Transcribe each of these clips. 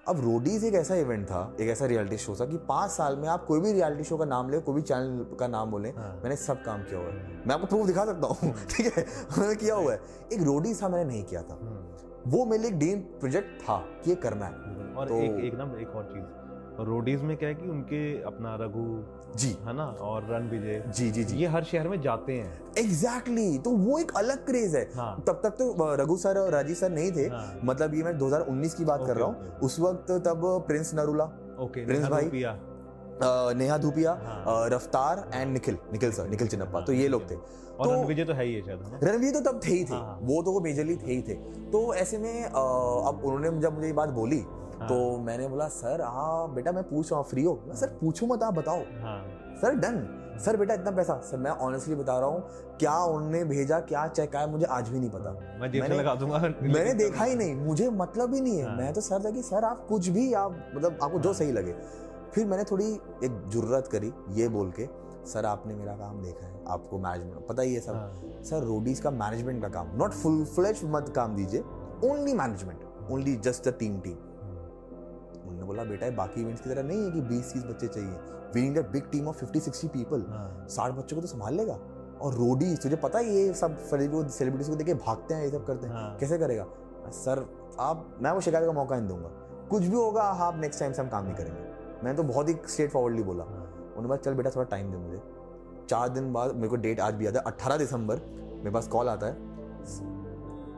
अब रोडीज एक ऐसा इवेंट था, एक ऐसा रियलिटी शो था कि 5 साल में आप कोई भी रियलिटी शो का नाम ले, कोई भी चैनल का नाम बोले, मैंने सब काम किया हुआ है। मैं आपको प्रूफ दिखा सकता हूँ, ठीक है, मैंने किया हुआ है। एक रोडीज था, मैंने नहीं किया था, वो मेरे लिए एक ड्रीम प्रोजेक्ट था कि ये करना है। और तो एक और चीज, रोडीज में क्या है कि उनके अपना रघु जी है ना, और रणविजय जी जी जी ये हर शहर में जाते हैं। एग्जैक्टली तो वो एक अलग क्रेज है। हाँ। तब तक तो रघु सर और राजीव सर नहीं थे। हाँ। मतलब ये मैं 2019 की बात कर रहा हूँ। उस वक्त तब प्रिंस नरूला, प्रिंस भाई, नेहा धूपिया, रफ्तार एंड निखिल चिन्नप्पा, तो ये लोग थे। और रणविजय तो है ही है शायद। रणवीर तो तब थे ही थे। वो तो वो मेजरली थे ही थे। तो ऐसे में अब उन्होंने जब मुझे ये बात बोली तो मैंने बोला सर बेटा मैं पूछ रहा हूँ, फ्री हो? सर पूछो मत, आप बताओ। Sir done. सर बेटा इतना पैसा, सर मैं ऑनेस्टली बता रहा हूँ, क्या उन्होंने भेजा, क्या चेक आया, मुझे आज भी नहीं पता। मैंने लगा दूंगा, मैंने देखा ही नहीं, मुझे मतलब ही नहीं है। मैं तो सर था कि सर आप कुछ भी, आप मतलब आपको जो सही लगे। फिर मैंने थोड़ी एक जुर्रत करी ये बोल के, सर आपने मेरा काम देखा है, आपको मैनेजमेंट पता ही है सब। सर रोडीज का मैनेजमेंट का काम, नॉट फुल फ्लेज मत काम दीजिए, only management, only just the team. उन्होंने बोला बेटा बाकी इवेंट्स की तरह नहीं है कि 20-30 बच्चे चाहिए, we need a big team of 50-60 people. 60 बच्चों को तो संभाल लेगा। और रोडीज तुझे पता ही ये सब सेलिब्रिटीज को देख के भागते हैं, ये सब करते हैं, कैसे करेगा? सर मैं वो शिकायत का मौका नहीं दूंगा, कुछ भी होगा आप नेक्स्ट टाइम से हम काम नहीं करेंगे। मैंने तो बहुत ही स्ट्रेट फॉरवर्डली बोला। उन्होंने बोला चल बेटा थोड़ा टाइम दे मुझे। 4 दिन बाद, मेरे को डेट आज भी याद है, 18 दिसंबर मेरे पास कॉल आता है,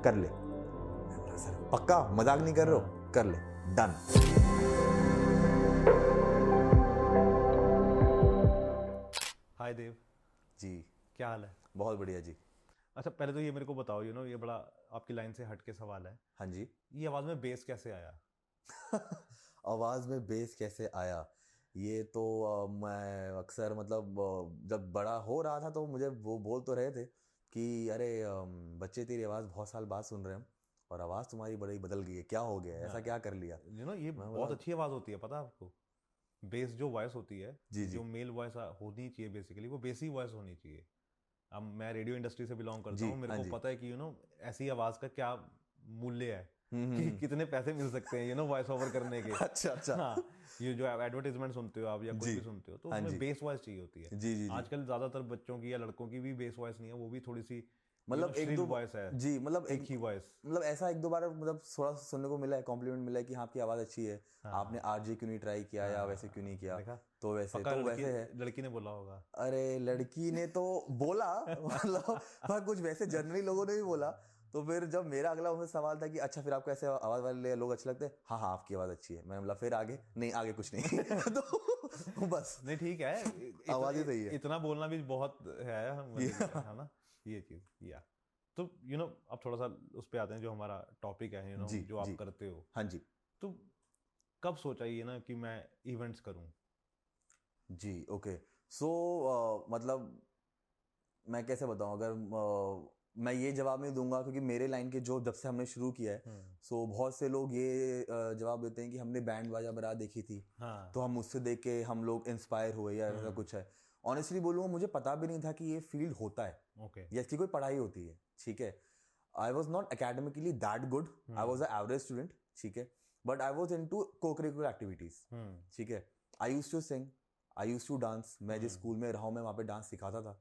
कर ले। मैं बोला सर पक्का, मजाक नहीं कर रहे हो? कर ले, डन। हाय देव जी, क्या हाल है? बहुत बढ़िया जी। अच्छा पहले तो ये मेरे को बताओ, ये बड़ा आपकी लाइन से हट के सवाल है। हाँ जी। ये आवाज में बेस कैसे आया? आवाज में बेस कैसे आया, ये तो मैं अक्सर मतलब जब बड़ा हो रहा था तो मुझे वो बोल तो रहे थे कि अरे बच्चे तेरी आवाज बहुत साल बाद सुन रहे हैं और आवाज तुम्हारी बड़ी बदल गई है, क्या हो गया, ऐसा क्या कर लिया? ये बहुत अच्छी आवाज होती है, पता है आपको? बेस जो वॉइस होती है, जो मेल वॉइस होनी चाहिए बेसिकली, वो बेसी वॉइस होनी चाहिए। अब मैं रेडियो इंडस्ट्री से बिलोंग करता हूँ, मेरे को पता है कि ऐसी आवाज का क्या मूल्य है, कि कितने पैसे मिल सकते हैं वॉइस ओवर करने के। अच्छा। हाँ, ये जो एडवर्टाइजमेंट सुनते हो आप या कुछ भी सुनते हो, तो उसमें बेस वॉइस चाहिए होती है। जी। आजकल ज्यादातर बच्चों की या लड़कों की भी बेस वॉइस नहीं है, वो भी थोड़ी सी मतलब एक दो वॉइस है जी, मतलब एक ही वॉइस, मतलब ऐसा एक दो बार मतलब थोड़ा सुनने को मिला है, कॉम्प्लीमेंट मिला है कि हाँ आपकी आवाज अच्छी है, आपने आरजे क्यों नहीं ट्राई किया या वैसे क्यों नहीं किया? तो वैसे है, लड़की ने बोला होगा। अरे लड़की ने तो बोला मतलब पर कुछ वैसे जनरली लोगों ने भी बोला। तो फिर जब मेरा अगला उनसे सवाल था कि अच्छा फिर आपको ऐसे आवाज वाले लोग अच्छे लगते हैं? हाँ आपकी आवाज अच्छी है। मैंने बोला फिर आगे नहीं, आगे कुछ नहीं। तो बस नहीं ठीक है, आवाज ही सही है, इतना बोलना भी बहुत है ना ये चीज। या तो अब थोड़ा सा उस पे आते हैं, जो हमारा टॉपिक है, जो आप करते हो। हाँ जी। तो कब सोचा ये ना कि मैं इवेंट्स करूं? जी ओके। सो मतलब मैं कैसे बताऊं, अगर मैं ये जवाब नहीं दूंगा क्योंकि मेरे लाइन के जो जब से हमने शुरू किया है, सो बहुत से लोग ये जवाब देते हैं कि हमने बैंड बाजा बारात देखी थी, तो हम उससे देख के हम लोग इंस्पायर हुए या ऐसा कुछ है। ऑनेस्टली बोलूंगा, मुझे पता भी नहीं था कि ये फील्ड होता है, या इसकी कोई पढ़ाई होती है, ठीक है। I was not academically that good, I was a average student, ठीक है, but I was into co-curricular activities, ठीक है। I used to sing, I used to dance, मैं जिस स्कूल में रहा हूँ मैं वहाँ पे डांस सिखाता था,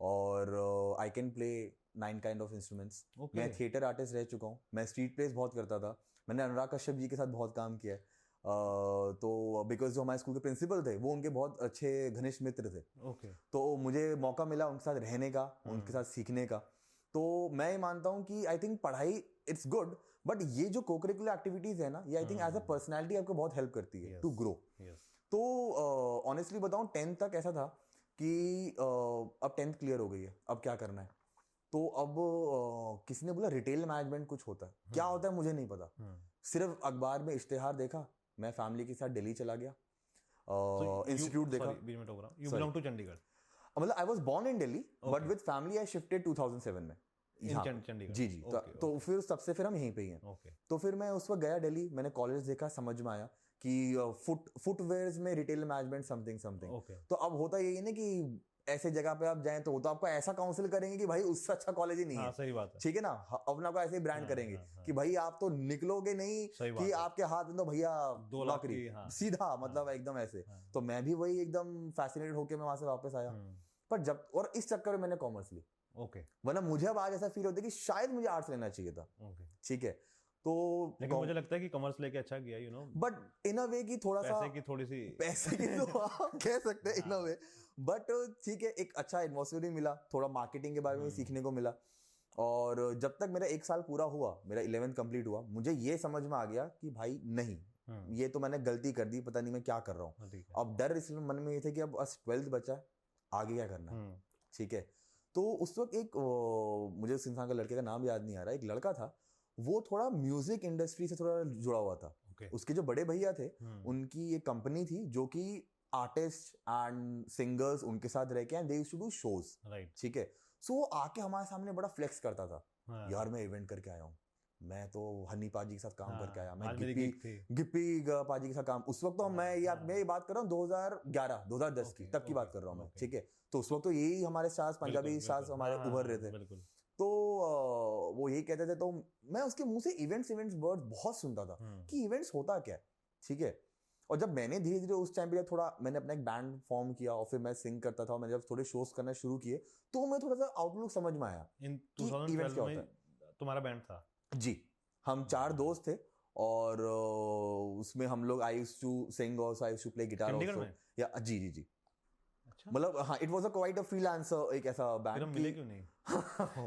और I can play 9 kind of instruments. मैं थिएटर आर्टिस्ट रह चुका हूँ, मैं स्ट्रीट प्लेस बहुत करता था, मैंने अनुराग कश्यप जी के साथ बहुत काम किया है। तो बिकॉज जो हमारे स्कूल के प्रिंसिपल थे वो उनके बहुत अच्छे घनिष्ठ मित्र थे, तो मुझे मौका मिला उनके साथ रहने का, उनके साथ सीखने का। तो मैं मानता हूँ कि आई थिंक पढ़ाई इट्स गुड, बट ये जो को-करिकुलर एक्टिविटीज है ना, ये I think as a personality आपको बहुत हेल्प करती है टू ग्रो। तो ऑनेस्टली बताऊं 10th तक ऐसा था कि अब 10th क्लियर हो गई है, अब क्या करना है? तो अब किसी ने बोला रिटेल मैनेजमेंट कुछ होता है, क्या होता है मुझे नहीं पता, सिर्फ अखबार में इश्तेहार देखा, मैं फैमिली के साथ दिल्ली चला गया, इंस्टीट्यूट देखा। You belong to Chandigarh? मतलब I was born in Delhi, but with family I shifted 2007 में चंडीगढ़। जी। तो फिर तब से फिर हम यहीं पे ही हैं। तो फिर मैं उस वक्त गया दिल्ली, मैंने कॉलेज देखा, समझ में आया कि फुटवेयर्स में रिटेल मैनेजमेंट समथिंग। तो अब होता यही है ना कि ऐसे जगह पे आप जाएं तो आपको ऐसा काउंसिल करेंगे कि भाई उससे अच्छा कॉलेज ही नहीं है। सही बात है, ठीक है ना, अपना को ऐसे ही ब्रांड करेंगे कि भाई आप तो निकलोगे नहीं कि आपके हाथ में तो भैया 2 लाख नौकरी सीधा, मतलब एकदम ऐसे। तो मैं भी वही एकदम फैसिनेटेड होके मैं वहां से वापस आया। पर जब, और इस चक्कर में मैंने कॉमर्स ली, वरना मुझे अब आज ऐसा फील होता है कि शायद मुझे आर्ट्स लेना चाहिए था। ठीक है, तो लेकिन मुझे लगता है कि कॉमर्स लेके अच्छा किया, यू नो, बट इन अ वे कि थोड़ा सा पैसे की तो आप कह सकते हैं इन अ वे, बट ठीक है, एक अच्छा एटमॉस्फेयर भी मिला, थोड़ा मार्केटिंग के बारे में सीखने को मिला। और जब तक मेरा 1 साल पूरा हुआ, मेरा 11th कंप्लीट हुआ, मुझे ये समझ में आ गया कि भाई नहीं, ये तो मैंने गलती कर दी, पता नहीं मैं क्या कर रहा हूँ। अब डर इसलिए मन में ये थे कि अब बस 12th बचा है, आगे क्या करना है। ठीक है, तो उस वक्त एक मुझे उस इंसान का, लड़के का नाम याद नहीं आ रहा, एक लड़का था, वो थोड़ा म्यूजिक इंडस्ट्री से थोड़ा जुड़ा हुआ था। उसके जो बड़े भैया थे, उनकी एक कंपनी थी जो कि आर्टिस्ट एंड सिंगर्स उनके साथ रह के, and they used to do shows. ठीक है, सो वो आके हमारे सामने बड़ा फ्लेक्स करता था, यार मैं इवेंट करके आया हूँ, मैं तो हनी पाजी के साथ काम करके आया, मैं गिप्पी पाजी के साथ काम। उस वक्त तो मैं ये बात कर रहा हूँ 2011-2010 की, तब की बात कर रहा हूँ मैं। ठीक है, तो उस वक्त तो यही हमारे स्टार्स, पंजाबी स्टार्स हमारे उभर रहे थे। तो वो यही कहते थे, तो मैं उसके मुंह से इवेंट्स वर्ड बहुत सुनता था कि इवेंट्स होता क्या है। ठीक है, और जब मैंने धीरे धीरे उस टाइम पे थोड़ा, मैंने अपना एक बैंड फॉर्म किया और फिर मैं सिंग करता था, मैंने जब थोड़े शोज करना शुरू किए तो मैं थोड़ा सा आउटलुक समझ में आया कि इवेंट्स क्या होता है। तुम्हारा बैंड था? जी, हम 4 दोस्त थे, और उसमें हम लोग I used to sing also, I used to play guitar also. या जी मतलब हाँ, it was quite a freelancer, एक ऐसा बैंड। मिले क्यों नहीं?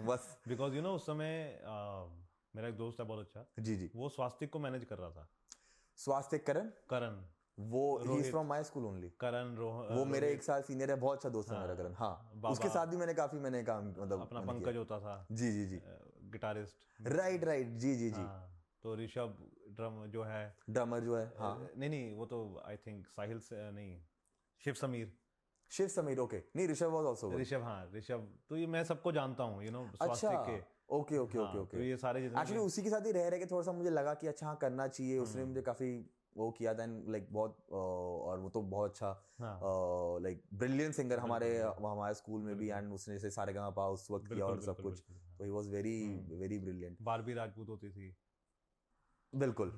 बस बिकॉज यू नो उस समय मेरा एक दोस्त है बहुत अच्छा, जी, वो स्वास्तिक को मैनेज कर रहा था। स्वास्तिक करण वो ही is from my school only. Karan वो मेरे 1 साल सीनियर है, बहुत अच्छा दोस्त है मेरा करण। हाँ, उसके साथ भी मैंने काम, मतलब अपना पंकज होता था, जी गिटारिस्ट, राइट जी। तो ऋषभ ड्रमर जो है, हाँ, नहीं वो तो आई थिंक साहिल से नहीं, शिव समीर, ओके, नहीं ऋषभ वाज आल्सो ऋषभ, तो ये मैं सबको जानता हूँ, यू नो, स्वास्तिक के। ओके तो ये सारे एक्चुअली उसी के साथ ही रह के थोड़ा सा मुझे लगा कि अच्छा हाँ करना चाहिए। उसने मुझे काफी वो किया था, लाइक बहुत, और वो तो बहुत अच्छा लाइक ब्रिलियंट सिंगर हमारे स्कूल में भी, एंड उसने जैसे सारेगामापा उस वक्त किया और सब कुछ, तो he was very very brilliant. Barbie Rajput होती थी, बिल्कुल,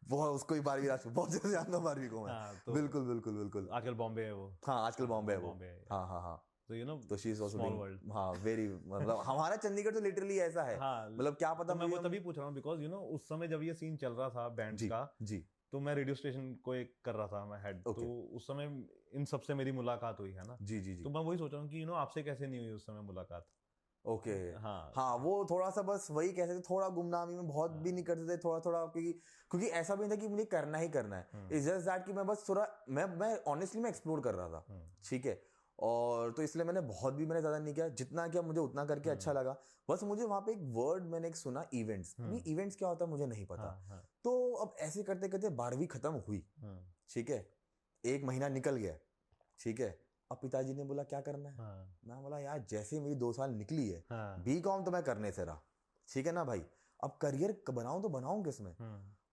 वो उसको ही बारहवीं राजपूत बहुत ज्यादा जानता हूँ, बारहवीं को मैं। तो बिल्कुल आजकल बॉम्बे है वो। हाँ, आजकल बॉम्बे है वो। हाँ, तो यू नो, तो she is also small world. हाँ, वेरी, मतलब हमारा चंडीगढ़ तो लिटरली ऐसा है। मतलब क्या पता, मैं वो तभी पूछ रहा हूँ बिकॉज यू नो उस समय जब ये सीन चल रहा था बैंड्स का, जी, तो मैं रेडियो स्टेशन को एक कर रहा था, मैं हेड, तो उस समय इन सबसे मेरी मुलाकात हुई है ना। जी। तो मैं वही सोच रहा हूँ कि यू नो आपसे कैसे नहीं हुई उस समय मुलाकात? ओके, हाँ, वो थोड़ा सा बस वही कहते थे, थोड़ा गुमनामी में, बहुत भी नहीं करते थे, थोड़ा क्योंकि ऐसा भी नहीं था कि मुझे करना ही करना है। इट्स जस्ट दैट कि मैं बस थोड़ा, मैं ऑनेस्टली मैं एक्सप्लोर कर रहा था। ठीक है, और तो इसलिए मैंने ज्यादा नहीं किया, जितना किया मुझे उतना करके अच्छा लगा। बस मुझे वहां पे एक वर्ड मैंने एक सुना, इवेंट्स। इवेंट्स क्या होता है मुझे नहीं पता। तो अब ऐसे करते करते 12वीं खत्म हुई। ठीक है, 1 महीना निकल गया। ठीक है, अब पिताजी ने बोला क्या करना है। मैं बोला यार जैसे मेरी 2 साल निकली है, बीकॉम तो मैं करने से रहा, ठीक है ना भाई, अब करियर बनाऊं तो बनाऊं किसमें।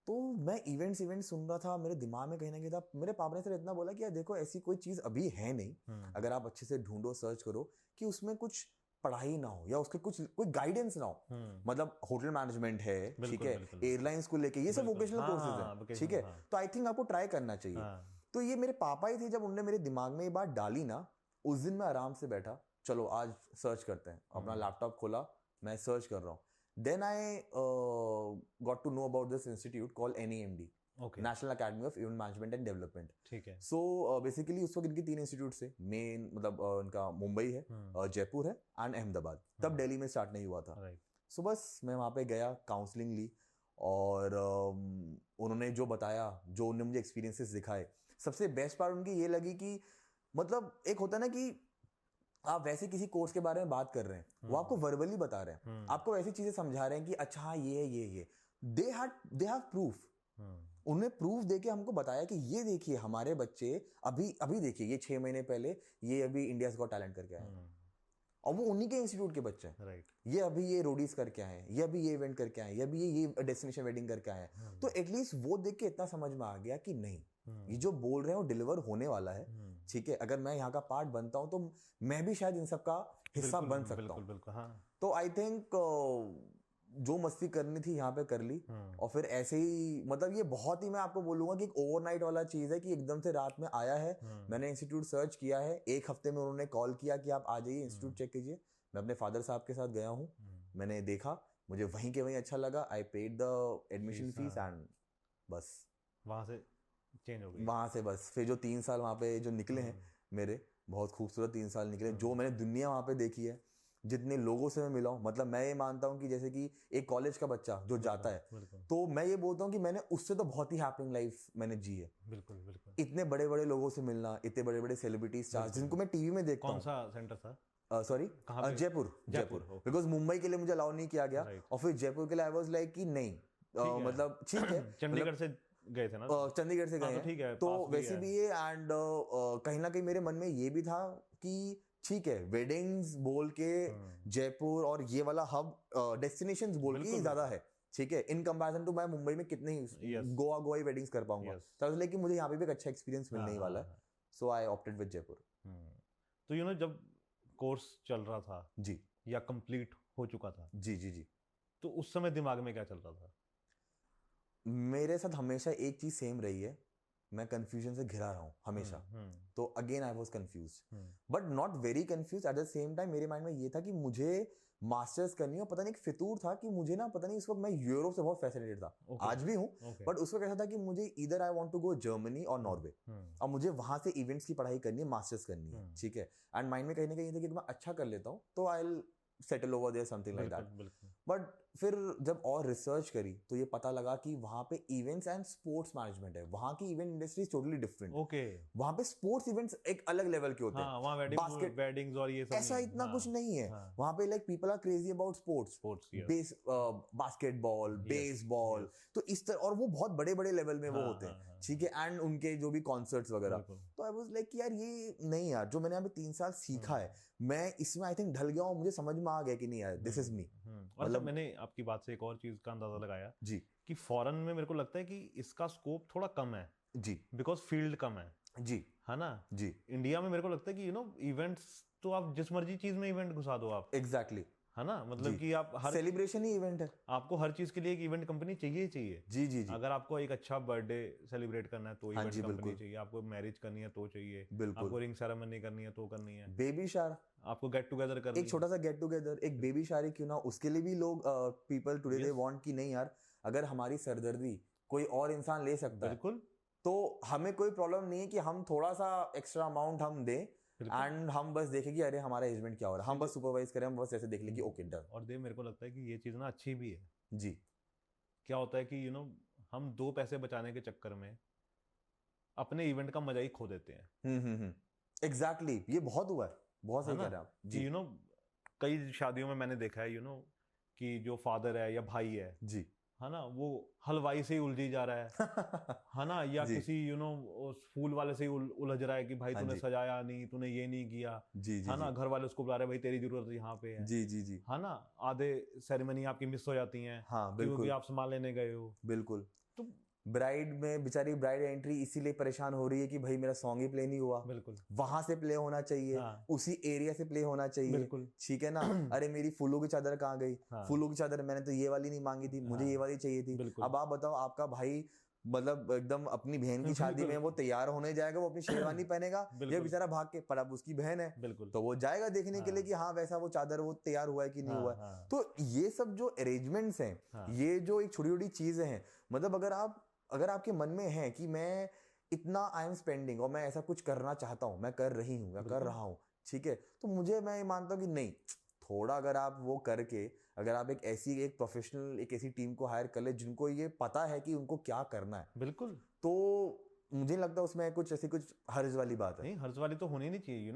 तो मैं इवेंट्स सुन रहा था, मेरे दिमाग में कहीं ना कहीं था। मेरे पापा ने सिर्फ इतना बोला कि यार देखो ऐसी कोई चीज अभी है नहीं, अगर आप अच्छे से ढूंढो, सर्च करो, कि उसमें कुछ पढ़ाई ना हो या उसके कोई गाइडेंस ना हो। मतलब होटल मैनेजमेंट है, ठीक है, एयरलाइंस को लेके ये सब वोकेशनल कोर्सेज है, ठीक है, तो आई थिंक आपको ट्राई करना चाहिए। तो ये मेरे पापा ही थे, जब उन्होंने मेरे दिमाग में ये बात डाली ना, उस दिन मैं आराम से बैठा, चलो आज सर्च करते हैं, अपना लैपटॉप खोला, मैं सर्च कर रहा हूँ। Then I got to know about this institute called NEMD, National Academy of Event Management and Development. ठीक है। So basically उस वक्त इनके 3 इंस्टीट्यूट थे मेन, मतलब इनका मुंबई है, जयपुर है एंड अहमदाबाद। तब दिल्ली में स्टार्ट नहीं हुआ था। So बस मैं वहाँ पे गया, काउंसलिंग ली, और उन्होंने जो बताया, जो उन्होंने मुझे एक्सपीरियंसेस दिखाए, सबसे बेस्ट पार्ट उनकी ये लगी कि मतलब एक होता है ना कि आप वैसे किसी कोर्स के बारे में बात कर रहे हैं, वो आपको वर्बली बता रहे हैं, आपको वैसी चीजें समझा रहे हैं कि अच्छा हाँ ये है, ये दे हैव प्रूफ। उन्हें प्रूफ देके हमको बताया कि ये देखिए हमारे बच्चे अभी देखिए, ये 6 महीने पहले ये अभी इंडियाज गॉट टैलेंट करके आए, और वो उन्हीं के इंस्टीट्यूट के बच्चे हैं। ये अभी ये रोडीज करके आए, ये अभी ये इवेंट करके आए, ये अभी ये डेस्टिनेशन वेडिंग करके आए। तो एटलीस्ट वो देख के इतना समझ में आ गया कि नहीं, ये जो बोल रहे हैं वो डिलीवर होने वाला है। ठीक है, अगर मैं यहाँ का पार्ट बनता हूँ तो मैं भी शायद इन सब का हिस्सा बन सकता हूँ। बिल्कुल, हाँ। तो आई थिंक जो मस्ती करनी थी यहाँ पे कर ली, और फिर ऐसे ही मतलब ये बहुत ही मैं आपको बोलूंगा कि एक ओवरनाइट वाला चीज है कि एकदम से रात में आया है, मैंने इंस्टीट्यूट सर्च किया है, एक हफ्ते में उन्होंने कॉल किया कि आप आ जाइए इंस्टीट्यूट चेक कीजिए। मैं अपने फादर साहब के साथ गया हूँ, मैंने देखा, मुझे वहीं के वहीं अच्छा लगा, I paid the admission fees and बस वहां से चेंज हो गई। वहां से बस फिर जो 3 साल वहां पे जो निकले हैं मेरे, बहुत खूबसूरत 3 साल निकले। जो मैंने दुनिया वहां पे देखी है, जितने लोगों से मैं मिला हूँ, मतलब मैं ये मानता हूँ कि जैसे कि एक कॉलेज का बच्चा जो जाता है, तो मैं ये बोलता हूँ कि मैंने उससे तो बहुत ही हैपनिंग लाइफ मैंने जी है। बिल्कुल बिल्कुल। इतने बड़े बड़े लोगों से मिलना, इतने बड़े बड़े सेलिब्रिटी स्टार्स जिनको मैं टीवी में देखता हूँ। कौन सा सेंटर था? सॉरी, जयपुर बिकॉज मुंबई के लिए मुझे अलाउ नहीं किया गया, और फिर जयपुर के लिए आई वाज लाइक कि नहीं, मतलब ठीक है, चंडीगढ़ से गए थे ना, चंडीगढ़ से गए हैं, ठीक है, तो वैसे भी ये एंड कहीं ना कहीं मेरे मन में ये भी था कि ठीक है, वेडिंग्स बोल के जयपुर और ये वाला हब डेस्टिनेशंस बोल के ज्यादा है, ठीक है, इन कंपैरिजन टू मैं मुंबई में कितने ही गोवा ही वेडिंग्स कर पाऊंगा, तो लेकिन मुझे यहाँ पे भी एक अच्छा एक्सपीरियंस मिलने ही वाला है, सो आई ऑप्टेड विद जयपुर। तो जब कोर्स चल रहा था जी, या कंप्लीट हो चुका था जी, तो उस समय दिमाग में क्या चल रहा था? मेरे साथ हमेशा एक चीज सेम रही है, मैं कंफ्यूजन से घिरा रहा हूँ हमेशा। तो again I was confused, but not very confused eight the same time. मेरे माइंड में ये था कि मुझे मास्टर्स करनी है, और पता नहीं एक फितूर था कि मुझे ना, पता नहीं उस वक्त मैं यूरोप से बहुत फैसिनेटेड था, आज भी हूँ, बट उस वक्त ऐसा था कि मुझे इधर I want to go Germany और नॉर्वे, और मुझे वहां से इवेंट्स की पढ़ाई करनी है, मास्टर्स करनी है, ठीक है, एंड माइंड में कहीं ना कहीं था कि मैं अच्छा कर लेता हूँ तो I will settle over there something like that. But फिर जब और रिसर्च करी तो ये पता लगा कि वहां पे इवेंट्स एंड स्पोर्ट्स मैनेजमेंट है, वहां की event industry is totally different. वहां पे स्पोर्ट्स इवेंट्स एक अलग लेवल के होते हैं, वहां वेडिंग्स और ये सब ऐसा इतना कुछ नहीं है। वहां पे like people are crazy about sports, basketball, baseball, तो इस तरह, और वो बहुत बड़े बड़े लेवल में वो होते हैं, ठीक है, एंड उनके जो भी कॉन्सर्ट्स वगैरह। तो आई वाज लाइक यार ये नहीं यार, जो मैंने यहाँ पे 3 साल सीखा है, मैं इसमें आई थिंक ढल गया हूँ, मुझे समझ में आ गया कि नहीं यार दिस इज मी। मतलब मैंने आपकी बात से एक और चीज का अंदाजा लगाया जी, कि फॉरेन में मेरे को लगता है कि इसका स्कोप थोड़ा कम है जी, बिकॉज फील्ड कम है जी, है ना जी। इंडिया में मेरे को लगता है कि इवेंट्स तो आप जिस मर्जी चीज में इवेंट घुसा दो आप, एग्जैक्टली, है ना, मतलब कि आप हर सेलिब्रेशन ही इवेंट है, आपको हर चीज के लिए एक इवेंट कंपनी चाहिए जी। अगर आपको एक अच्छा बर्थडे सेलिब्रेट करना है तो इवेंट कंपनी चाहिए, आपको मैरिज करनी है तो चाहिए, आपको रिंग सेरेमनी करनी है तो करनी है, बेबी शावर, आपको गेट टुगेदर करनी है, एक छोटा सा गेट टुगेदर, एक बेबी शावर क्यों ना, उसके लिए भी लोग पीपल टुडे दे वांट कि नहीं यार, अगर हमारी सरदर्दी कोई और इंसान ले सकता है, बिल्कुल, तो हमें कोई प्रॉब्लम नहीं है कि हम थोड़ा सा एक्स्ट्रा अमाउंट हम दें, एंड हम बस देखें कि अरे हमारा अरेंजमेंट क्या हो रहा है, हम बस सुपरवाइज करें, हम बस ऐसे देख लें कि ओके डन। और मेरे को लगता है कि ये चीज ना अच्छी भी है जी। क्या होता है कि हम 2 पैसे बचाने के चक्कर में अपने इवेंट का मजा ही खो देते हैं। एग्जैक्टली, ये बहुत हुआ है, बहुत सही कह रहे हैं आप जी। कई शादियों में मैंने देखा है कि जो फादर है या भाई है जी, है ना, वो हलवाई से ही उलझी जा रहा है ना, या किसी फूल वाले से ही उलझ रहा है कि भाई तूने सजाया नहीं, तूने ये नहीं किया जी, है ना, घर वाले उसको बुला रहे, भाई तेरी जरूरत यहाँ पे है जी, है ना, आधे सेरेमनी आपकी मिस हो जाती हैं क्योंकि आप सामान लेने गए हो, बिल्कुल। तो ब्राइड में बेचारी ब्राइड एंट्री इसीलिए परेशान हो रही है कि भाई मेरा सॉन्ग ही प्ले नहीं हुआ, बिल्कुल, वहां से प्ले होना चाहिए, उसी एरिया से प्ले होना चाहिए, बिल्कुल, ठीक है ना, अरे मेरी फूलों की चादर कहाँ गई, फूलों की चादर मैंने तो ये वाली नहीं मांगी थी, मुझे ये वाली चाहिए थी। अब आप बताओ, आपका भाई मतलब एकदम अपनी बहन की शादी में वो तैयार होने जाएगा, वो अपनी शेरवानी पहनेगा, ये बेचारा भाग के, पर अब उसकी बहन है, बिल्कुल, तो वो जाएगा देखने के लिए कि हाँ वैसा वो चादर वो तैयार हुआ है कि नहीं हुआ है। तो ये सब जो अरेंजमेंट्स हैं, ये जो एक छोटी छोटी चीजें हैं, मतलब अगर आपके मन में है कि मैं इतना आई एम स्पेंडिंग और मैं ऐसा कुछ करना चाहता हूं, मैं कर रही हूं या कर रहा हूं, ठीक है, तो मैं ये मानता हूं कि नहीं, थोड़ा अगर आप वो करके, अगर आप एक प्रोफेशनल एक ऐसी टीम को हायर कर ले जिनको ये पता है कि उनको क्या करना है, बिल्कुल, तो मुझे लगता है उसमें कुछ हर्ज वाली बात है। नहीं, हर्ज वाली तो होनी नहीं चाहिए।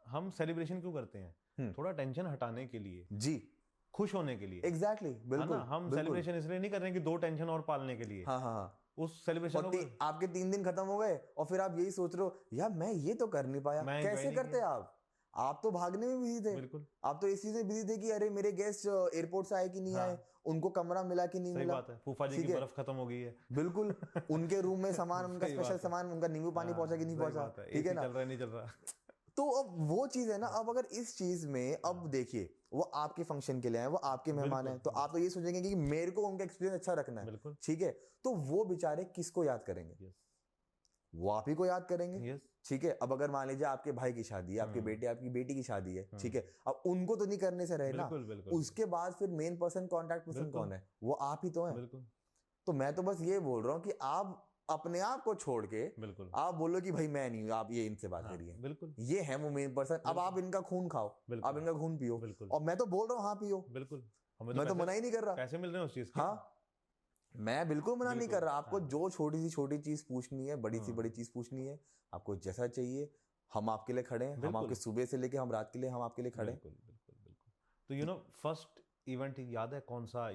हम सेलिब्रेशन क्यों करते हैं? थोड़ा टेंशन हटाने के लिए जी, खुश होने के लिए, एग्जैक्टली, बिल्कुल, हम सेलिब्रेशन इसलिए नहीं कर रहे हैं कि 2 टेंशन और पालने के लिए। हाँ, उस सेलिब्रेशन आपके 3 दिन खत्म हो गए और फिर आप यही सोच रहे हो यार मैं ये तो कर नहीं पाया, कैसे करते आप, आप तो भागने में बिजी थे, बिल्कुल, आप तो इस चीज में बिजी थे कि अरे मेरे गेस्ट एयरपोर्ट से आए कि नहीं आए, उनको कमरा मिला कि नहीं मिला। सही बात है, फूफा जी की बर्फ खत्म हो गई है, बिल्कुल, उनके रूम में सामान, उनका स्पेशल सामान, उनका नींबू पानी पहुंचा कि नहीं पहुंचा, ठीक है ना, चल रहा है नहीं चल रहा। तो अब वो चीज है ना, अब अगर इस चीज में, अब देखिए वो आपके फंक्शन के लिए आए, वो आपके मेहमान हैं, तो आप तो ये सोचेंगे कि मेरे को उनका एक्सपीरियंस अच्छा रखना है, ठीक है, तो वो बेचारे किसको याद करेंगे? वो आप ही को याद करेंगे, ठीक है। अब अगर मान लीजिए आपके भाई की शादी है, आपके बेटे आपकी बेटी की शादी है, ठीक है, अब उनको तो नहीं करने से रहे ना, उसके बाद फिर मेन पर्सन, कॉन्टैक्ट पर्सन कौन है? वो आप ही तो हैं। तो मैं तो बस ये बोल रहा हूँ कि आप अपने आप को छोड़ के आप बोलो कि भाई मैं नहीं हूँ, आप ये इनसे बात करिए, बिल्कुल ये है वो मेन पर्सन। अब आप इनका खून खाओ, आप इनका खून पियो, और मैं तो बोल रहा हूँ हाँ पियो, बिल्कुल, मैं तो मना ही नहीं कर रहा, पैसे मिल रहे हैं उस चीज के, हाँ मैं बिल्कुल मना नहीं कर रहा। आपको जो छोटी चीज पूछनी है, बड़ी सी बड़ी चीज पूछनी है, आपको जैसा चाहिए, हम आपके लिए खड़े हैं, हम आपके सुबह से लेके हम रात के लिए हम आपके लिए खड़े हैं। बिल्कुल। तो फर्स्ट इवेंट याद है कौन सा?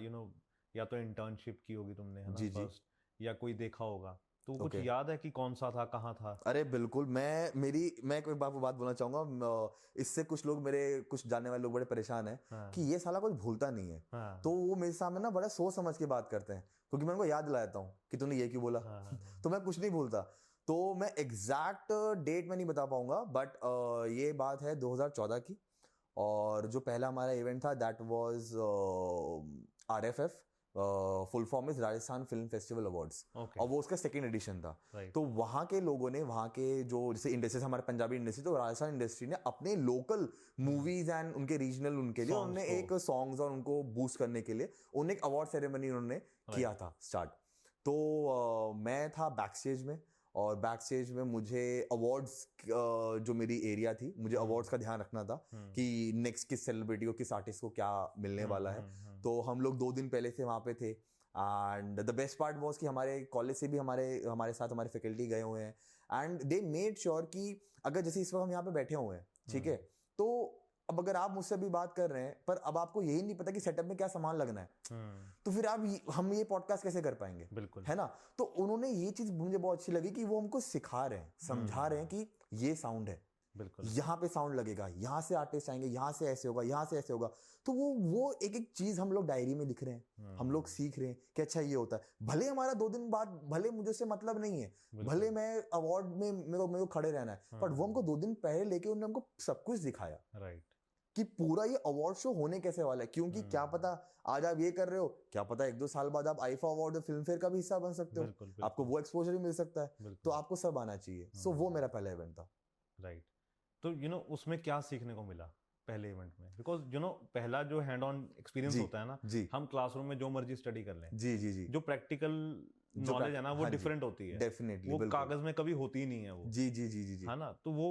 या तो इंटर्नशिप की होगी तुमने, है ना, फर्स्ट, या कोई देखा होगा, तो कुछ याद है कि कौन सा था, कहाँ था? अरे बिल्कुल, मैं कोई बात बोलना चाहूंगा, इससे कुछ लोग, मेरे कुछ जानने वाले लोग बड़े परेशान हैं कि ये साला कुछ भूलता नहीं है, तो वो मेरे सामने ना बड़ा सोच समझ के बात करते हैं, क्योंकि मैं उनको याद दिलाता हूँ कि तूने ये क्यों बोला, तो मैं कुछ नहीं भूलता। तो मैं एग्जैक्ट डेट में नहीं बता पाऊंगा, बट ये बात है 2014 की, और जो पहला हमारा इवेंट था that was RFF, full form is Rajasthan film festival awards, और वो उसका सेकंड एडिशन था। तो वहाँ के लोगों ने, वहाँ के जो जैसे इंडस्ट्री, हमारे पंजाबी इंडस्ट्री, तो राजस्थान इंडस्ट्री ने अपने लोकल मूवीज एंड उनके रीजनल, उनके लिए उन्होंने एक सॉन्ग्स और उनको बूस्ट करने के लिए उन्होंने एक अवार्ड सेरेमनी उन्होंने किया था स्टार्ट। तो मैं था बैक स्टेज में, और बैक स्टेज में मुझे अवार्ड्स, जो मेरी एरिया थी, मुझे अवार्ड्स का ध्यान रखना था कि नेक्स्ट किस सेलिब्रिटी को, किस आर्टिस्ट को क्या मिलने वाला है। तो हम लोग 2 दिन पहले से वहाँ पे थे, and the best part was कि हमारे कॉलेज से भी हमारे साथ हमारे फैकल्टी गए हुए हैं, एंड दे मेड श्योर कि अगर जैसे इस वक्त हम यहाँ पे बैठे हुए हैं, ठीक है, तो अब अगर आप मुझसे भी बात कर रहे हैं, पर अब आपको यही नहीं पता कि सेटअप में क्या सामान लगना है, तो फिर हम ये पॉडकास्ट कैसे कर पाएंगे, बिल्कुल, है ना। तो उन्होंने ये चीज मुझे बहुत अच्छी लगी कि वो हमको सिखा रहे हैं, समझा रहे हैं कि ये साउंड है, बिल्कुल, यहाँ पे साउंड लगेगा, यहाँ से आर्टिस्ट आएंगे, यहाँ से ऐसे होगा, यहाँ से ऐसे होगा। तो वो एक एक चीज हम लोग डायरी में लिख रहे हैं, हम लोग सीख रहे हैं कि अच्छा ये होता है। भले हमारा 2 दिन बाद, भले मुझे से मतलब नहीं है, भले मैं अवार्ड में मेरे को खड़े रहना है, बट वो हमको 2 दिन पहले लेके उन्होंने हमको सब कुछ दिखाया, राइट, कि पूरा ये अवार्ड शो होने कैसे वाला है, क्योंकि क्या पता आज आप ये कर रहे हो, क्या पता 1-2 साल बाद आप आईफा अवार्ड, फिल्म फेयर का भी हिस्सा बन सकते हो, आपको वो एक्सपोजर भी मिल सकता है, तो आपको सब आना चाहिए। सो वो मेरा पहला इवेंट था, राइट। तो उसमें क्या सीखने को मिला पहले इवेंट में? बिकॉज पहला जो हैंड ऑन एक्सपीरियंस होता है ना, हम क्लासरूम में जो मर्जी स्टडी कर लें, जी, जो प्रैक्टिकल नॉलेज है ना, वो डिफरेंट होती है, डेफिनेटली, वो कागज में कभी होती ही नहीं है वो, जी, है ना। तो वो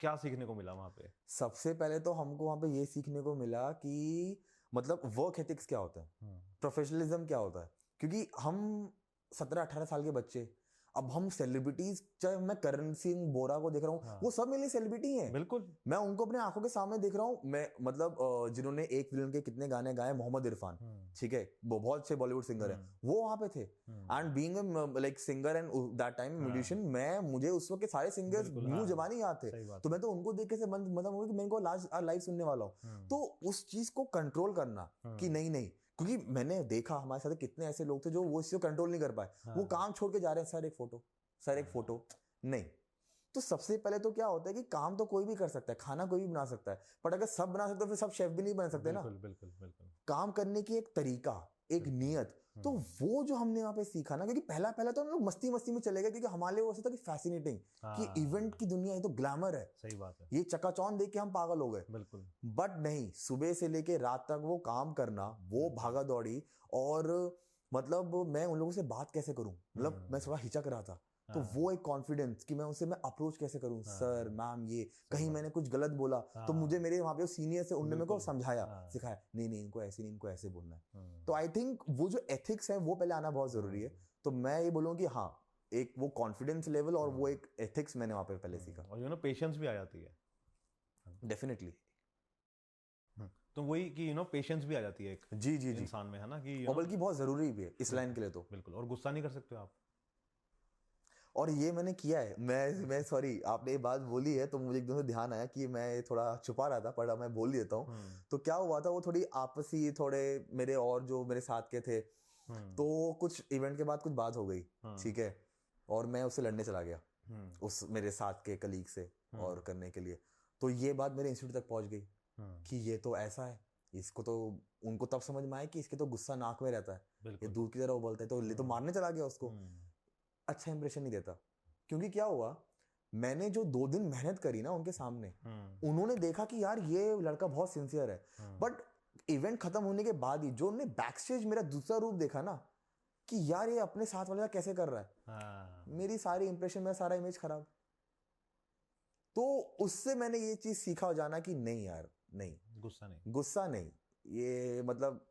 क्या सीखने को मिला वहां पे? सबसे पहले तो हमको वहां पे ये सीखने को मिला कि मतलब वर्क एथिक्स क्या होता है, प्रोफेशनलिज्म क्या होता है, क्योंकि हम 17-18 साल के बच्चे, अब हम सेलिब्रिटीज, चाहे मैं करण सिंह बोरा को देख रहा हूँ, वो सब मेरे लिए सेलिब्रिटी हैं, बिल्कुल, मैं उनको अपने आंखों के सामने देख रहा हूँ। मैं मतलब जिन्होंने एक फिल्म के कितने गाने गाए, मोहम्मद इरफान, ठीक है, वो बहुत अच्छे बॉलीवुड सिंगर है, वो वहां पे थे, and being like singer and that time musician, मुझे उस वक्त के सारे सिंगर्स मुंह जबानी याद थे, तो मैं तो उनको देख के मतलब मैं इनको लाइव सुनने वाला हूँ। तो उस चीज को कंट्रोल करना कि नहीं, क्योंकि मैंने देखा हमारे साथ कितने ऐसे लोग थे जो वो इसको कंट्रोल नहीं कर पाए, वो काम छोड़ के जा रहे हैं, सर एक फोटो नहीं। तो सबसे पहले तो क्या होता है कि काम तो कोई भी कर सकता है, खाना कोई भी बना सकता है, बट अगर सब बना सकते हो फिर सब शेफ भी नहीं बन सकते ना, बिल्कुल। काम करने की एक तरीका, एक नियत, तो वो जो हमने यहाँ पे सीखा ना, क्योंकि पहला तो हम लोग मस्ती में चले गए, क्योंकि हमारे लिए वो था कि फैसिनेटिंग, कि इवेंट की दुनिया, ये तो ग्लैमर है, सही बात है, ये चकाचौंध देख के हम पागल हो गए, बिल्कुल, बट नहीं, सुबह से लेके रात तक वो काम करना, वो भागा दौड़ी, और मतलब मैं उन लोगों से बात कैसे करूं, मतलब मैं थोड़ा हिचक रहा था, तो वो एक कॉन्फिडेंस कि मैं अप्रोच कैसे करूं, सर मैम ये कहीं मैंने कुछ गलत बोला, तो मुझे मेरे वहां पे सीनियर से उन्होंने मेरे को समझाया, सिखाया, नहीं इनको ऐसे नहीं, इनको ऐसे बोलना है। तो आई थिंक वो जो एथिक्स है वो पहले आना बहुत जरूरी है। तो मैं ये बोलूँ कि हाँ, एक वो कॉन्फिडेंस लेवल और वो एक एथिक्स मैंने वहां पे पहले सीखा, और पेशेंस भी आ जाती है, डेफिनेटली। तो वही कि पेशेंस भी आ जाती है एक, जी इंसान में, है ना, कि और बल्कि बहुत जरूरी भी है इस लाइन के लिए, तो बिल्कुल। और गुस्सा नहीं कर सकते आप, और ये मैंने किया है। मैं सॉरी, आपने ये बात बोली है तो मुझे एकदम से ध्यान आया कि मैं थोड़ा छुपा रहा था, पर अब मैं बोल देता हूँ। तो क्या हुआ था, वो थोड़ी आपसी थोड़े मेरे और जो मेरे साथ के थे, तो कुछ इवेंट के बाद कुछ बात हो गई, ठीक है, और मैं उससे लड़ने चला गया उस मेरे साथ के कलीग से और करने के लिए। तो ये बात मेरे इंस्टीट्यूट तक पहुंच गई कि ये तो ऐसा है, इसको तो उनको तब समझ में आया कि इसके तो गुस्सा नाक में रहता है, ये दूध की तरह उबलता है, तो ले तो मारने चला गया उसको। अच्छा इंप्रेशन नहीं देता, क्योंकि क्या हुआ, मैंने जो 2 दिन मेहनत करी ना उनके सामने, उन्होंने देखा कि यार ये लड़का बहुत सिंसियर है। बट इवेंट खत्म होने के बाद ही जो उन्होंने बैक स्टेज मेरा दूसरा रूप देखा ना, कि यार ये अपने साथ वाले कैसे कर रहा है, मेरी सारी इंप्रेशन, मेरा सारा इमेज खराब। तो उससे मैंने ये चीज सीखा हो जाना कि नहीं यार, नहीं, गुस्सा नहीं, ये मतलब,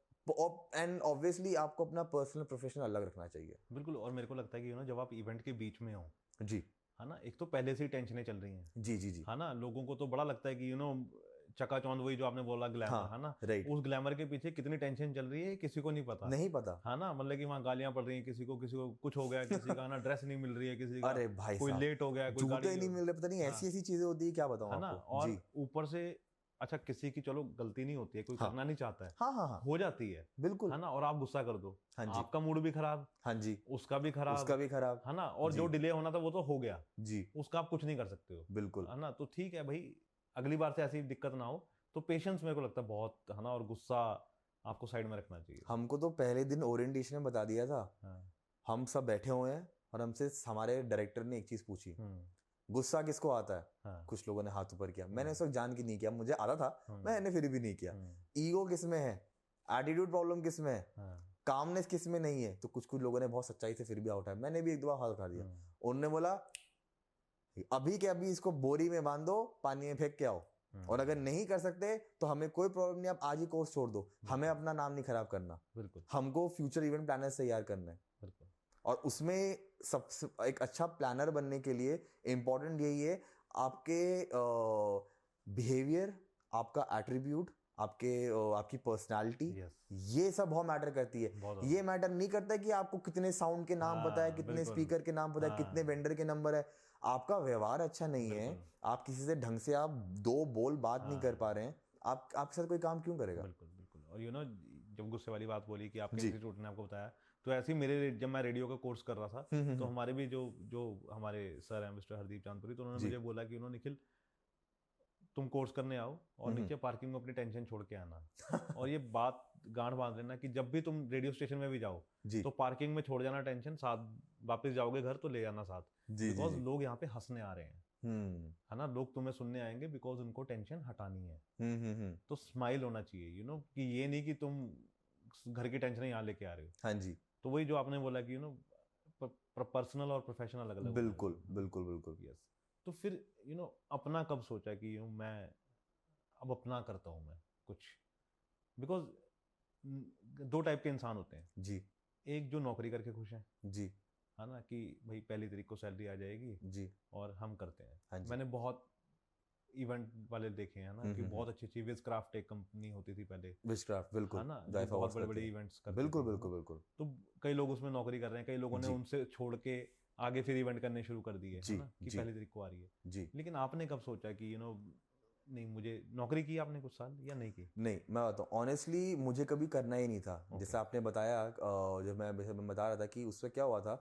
एंड ऑब्वियसली आपको अपना पर्सनल प्रोफेशनल अलग रखना चाहिए। बिल्कुल। और मेरे को लगता है कि जब आप इवेंट के बीच में हो, जी, है ना, एक तो पहले से ही टेंशनें चल रही हैं, जी जी जी, है ना, लोगों को तो बड़ा लगता है कि चकाचौंध, वही जो आपने बोला ग्लैमर, हाँ, है ना, राइट, उस ग्लैमर के पीछे कितनी टेंशन चल रही है किसी को नहीं पता, है ना, मतलब कि वहाँ गालियां पड़ रही हैं, किसी को कुछ हो गया, किसी का ना ड्रेस नहीं मिल रही है, किसी का अरे भाई कोई लेट हो गया, कोई जूते नहीं मिल रहे, पता नहीं ऐसी चीजें होती है, क्या बताऊं आपको, है ना। और ऊपर से अच्छा, किसी की चलो गलती नहीं होती है, कोई करना नहीं चाहता है, हाँ, हो जाती है, बिल्कुल, है ना, और आप गुस्सा कर दो, आपका मूड भी खराब, हाँ जी, उसका भी खराब, है ना, और जो डिले होना था वो तो हो गया जी, उसका आप कुछ नहीं कर सकते हो, बिल्कुल, है ना। तो ठीक है भाई, अगली बार से ऐसी दिक्कत ना हो, तो पेशेंस मेरे को लगता है बहुत, है ना, और गुस्सा आपको साइड में रखना चाहिए। हमको तो पहले दिन ओरिएंटेशन में बता दिया था, हम सब बैठे हुए हैं और हमसे हमारे डायरेक्टर ने एक चीज पूछी, गुस्सा किसको आता है, कुछ लोगों ने हाथ ऊपर किया, मैंने उस वक्त जान के नहीं किया, मुझे आता था, मैंने फिर भी नहीं किया। ईगो किसमें है, एटीट्यूड प्रॉब्लम किसमें है, कामनेस किसमें नहीं है, तो कुछ लोगों ने बहुत सच्चाई से फिर भी उठाया, मैंने भी 1-2 बार हाथ उठा दिया। उन्होंने बोला अभी के अभी इसको बोरी में बांध दो, पानी में फेंक के आओ, और अगर नहीं कर सकते तो हमें कोई प्रॉब्लम नहीं, आप आज ही कोर्स छोड़ दो, हमें अपना नाम नहीं खराब करना, बिल्कुल, हमको फ्यूचर इवेंट प्लानर्स तैयार करना है, बिल्कुल। और उसमें सबसे एक अच्छा प्लानर बनने के लिए इंपॉर्टेंट यही है, आपके बिहेवियर, आपका एट्रीब्यूट, आपकी पर्सनालिटी, ये सब बहुत मैटर करती है। ये मैटर नहीं करता है कि आपको कितने साउंड के नाम पता है, कितने स्पीकर के नाम पता है, कितने वेंडर के नंबर है, आपका व्यवहार अच्छा नहीं है, आप किसी से ढंग से आप 2 बोल बात नहीं कर पा रहे हैं, आपके साथ कोई काम क्यों करेगा। बिल्कुल बिल्कुल। और जब गुस्से वाली बात बोली कि आपके इंस्टीट्यूट ने आपको बताया, तो ऐसे ही मेरे, जब मैं रेडियो का कोर्स कर रहा था, तो हमारे भी जो हमारे सर हैं मिस्टर हरदीप चांदपुरी, तो उन्होंने मुझे बोला कि निखिल तुम कोर्स करने आओ और नीचे पार्किंग में अपनी टेंशन छोड़ के आना। और ये बात गांठ बांध लेना कि जब भी तुम रेडियो स्टेशन में भी जाओ तो पार्किंग में छोड़ जाना टेंशन, साथ वापस जाओगे घर तो ले जाना साथ, बिकॉज लोग यहाँ पे हंसने आ रहे हैं, है ना, लोग तुम्हें सुनने आएंगे बिकॉज उनको टेंशन हटानी है। तो स्माइल होना चाहिए, कि ये नहीं कि तुम घर की टेंशन यहाँ लेके आ रहे हो। हाँ जी। तो वही जो आपने बोला कि पर्सनल और प्रोफेशनल अलग अलग, बिल्कुल बिल्कुल बिल्कुल। यस। तो फिर अपना कब सोचा कि मैं अब अपना करता हूँ मैं कुछ, बिकॉज 2 टाइप के इंसान होते हैं जी, एक जो नौकरी करके खुश है जी, है ना, कि भाई पहली तारीख को सैलरी आ जाएगी जी और हम करते हैं। हाँ, मैंने बहुत इवेंट वाले देखे हैं ना, कि बहुत अच्छी विजक्राफ्ट एक कंपनी होती थी पहले, विजक्राफ्ट, बिल्कुल, है ना, बहुत बड़े बड़े इवेंट्स करते, बिल्कुल बिल्कुल बिल्कुल। तो कई लोग उसमें नौकरी कर रहे हैं, कई लोगों ने उनसे छोड़ के आगे फिर इवेंट करने शुरू कर दिए, है ना, कि पहली तारीख को आ रही है जी। लेकिन आपने कब सोचा कि नहीं, मुझे नौकरी की आपने कुछ साल या नहीं की? नहीं, मैं बताऊँ ऑनेस्टली, मुझे कभी करना ही नहीं था। जैसे आपने बताया, जब मैं बता रहा था कि उससे क्या हुआ था,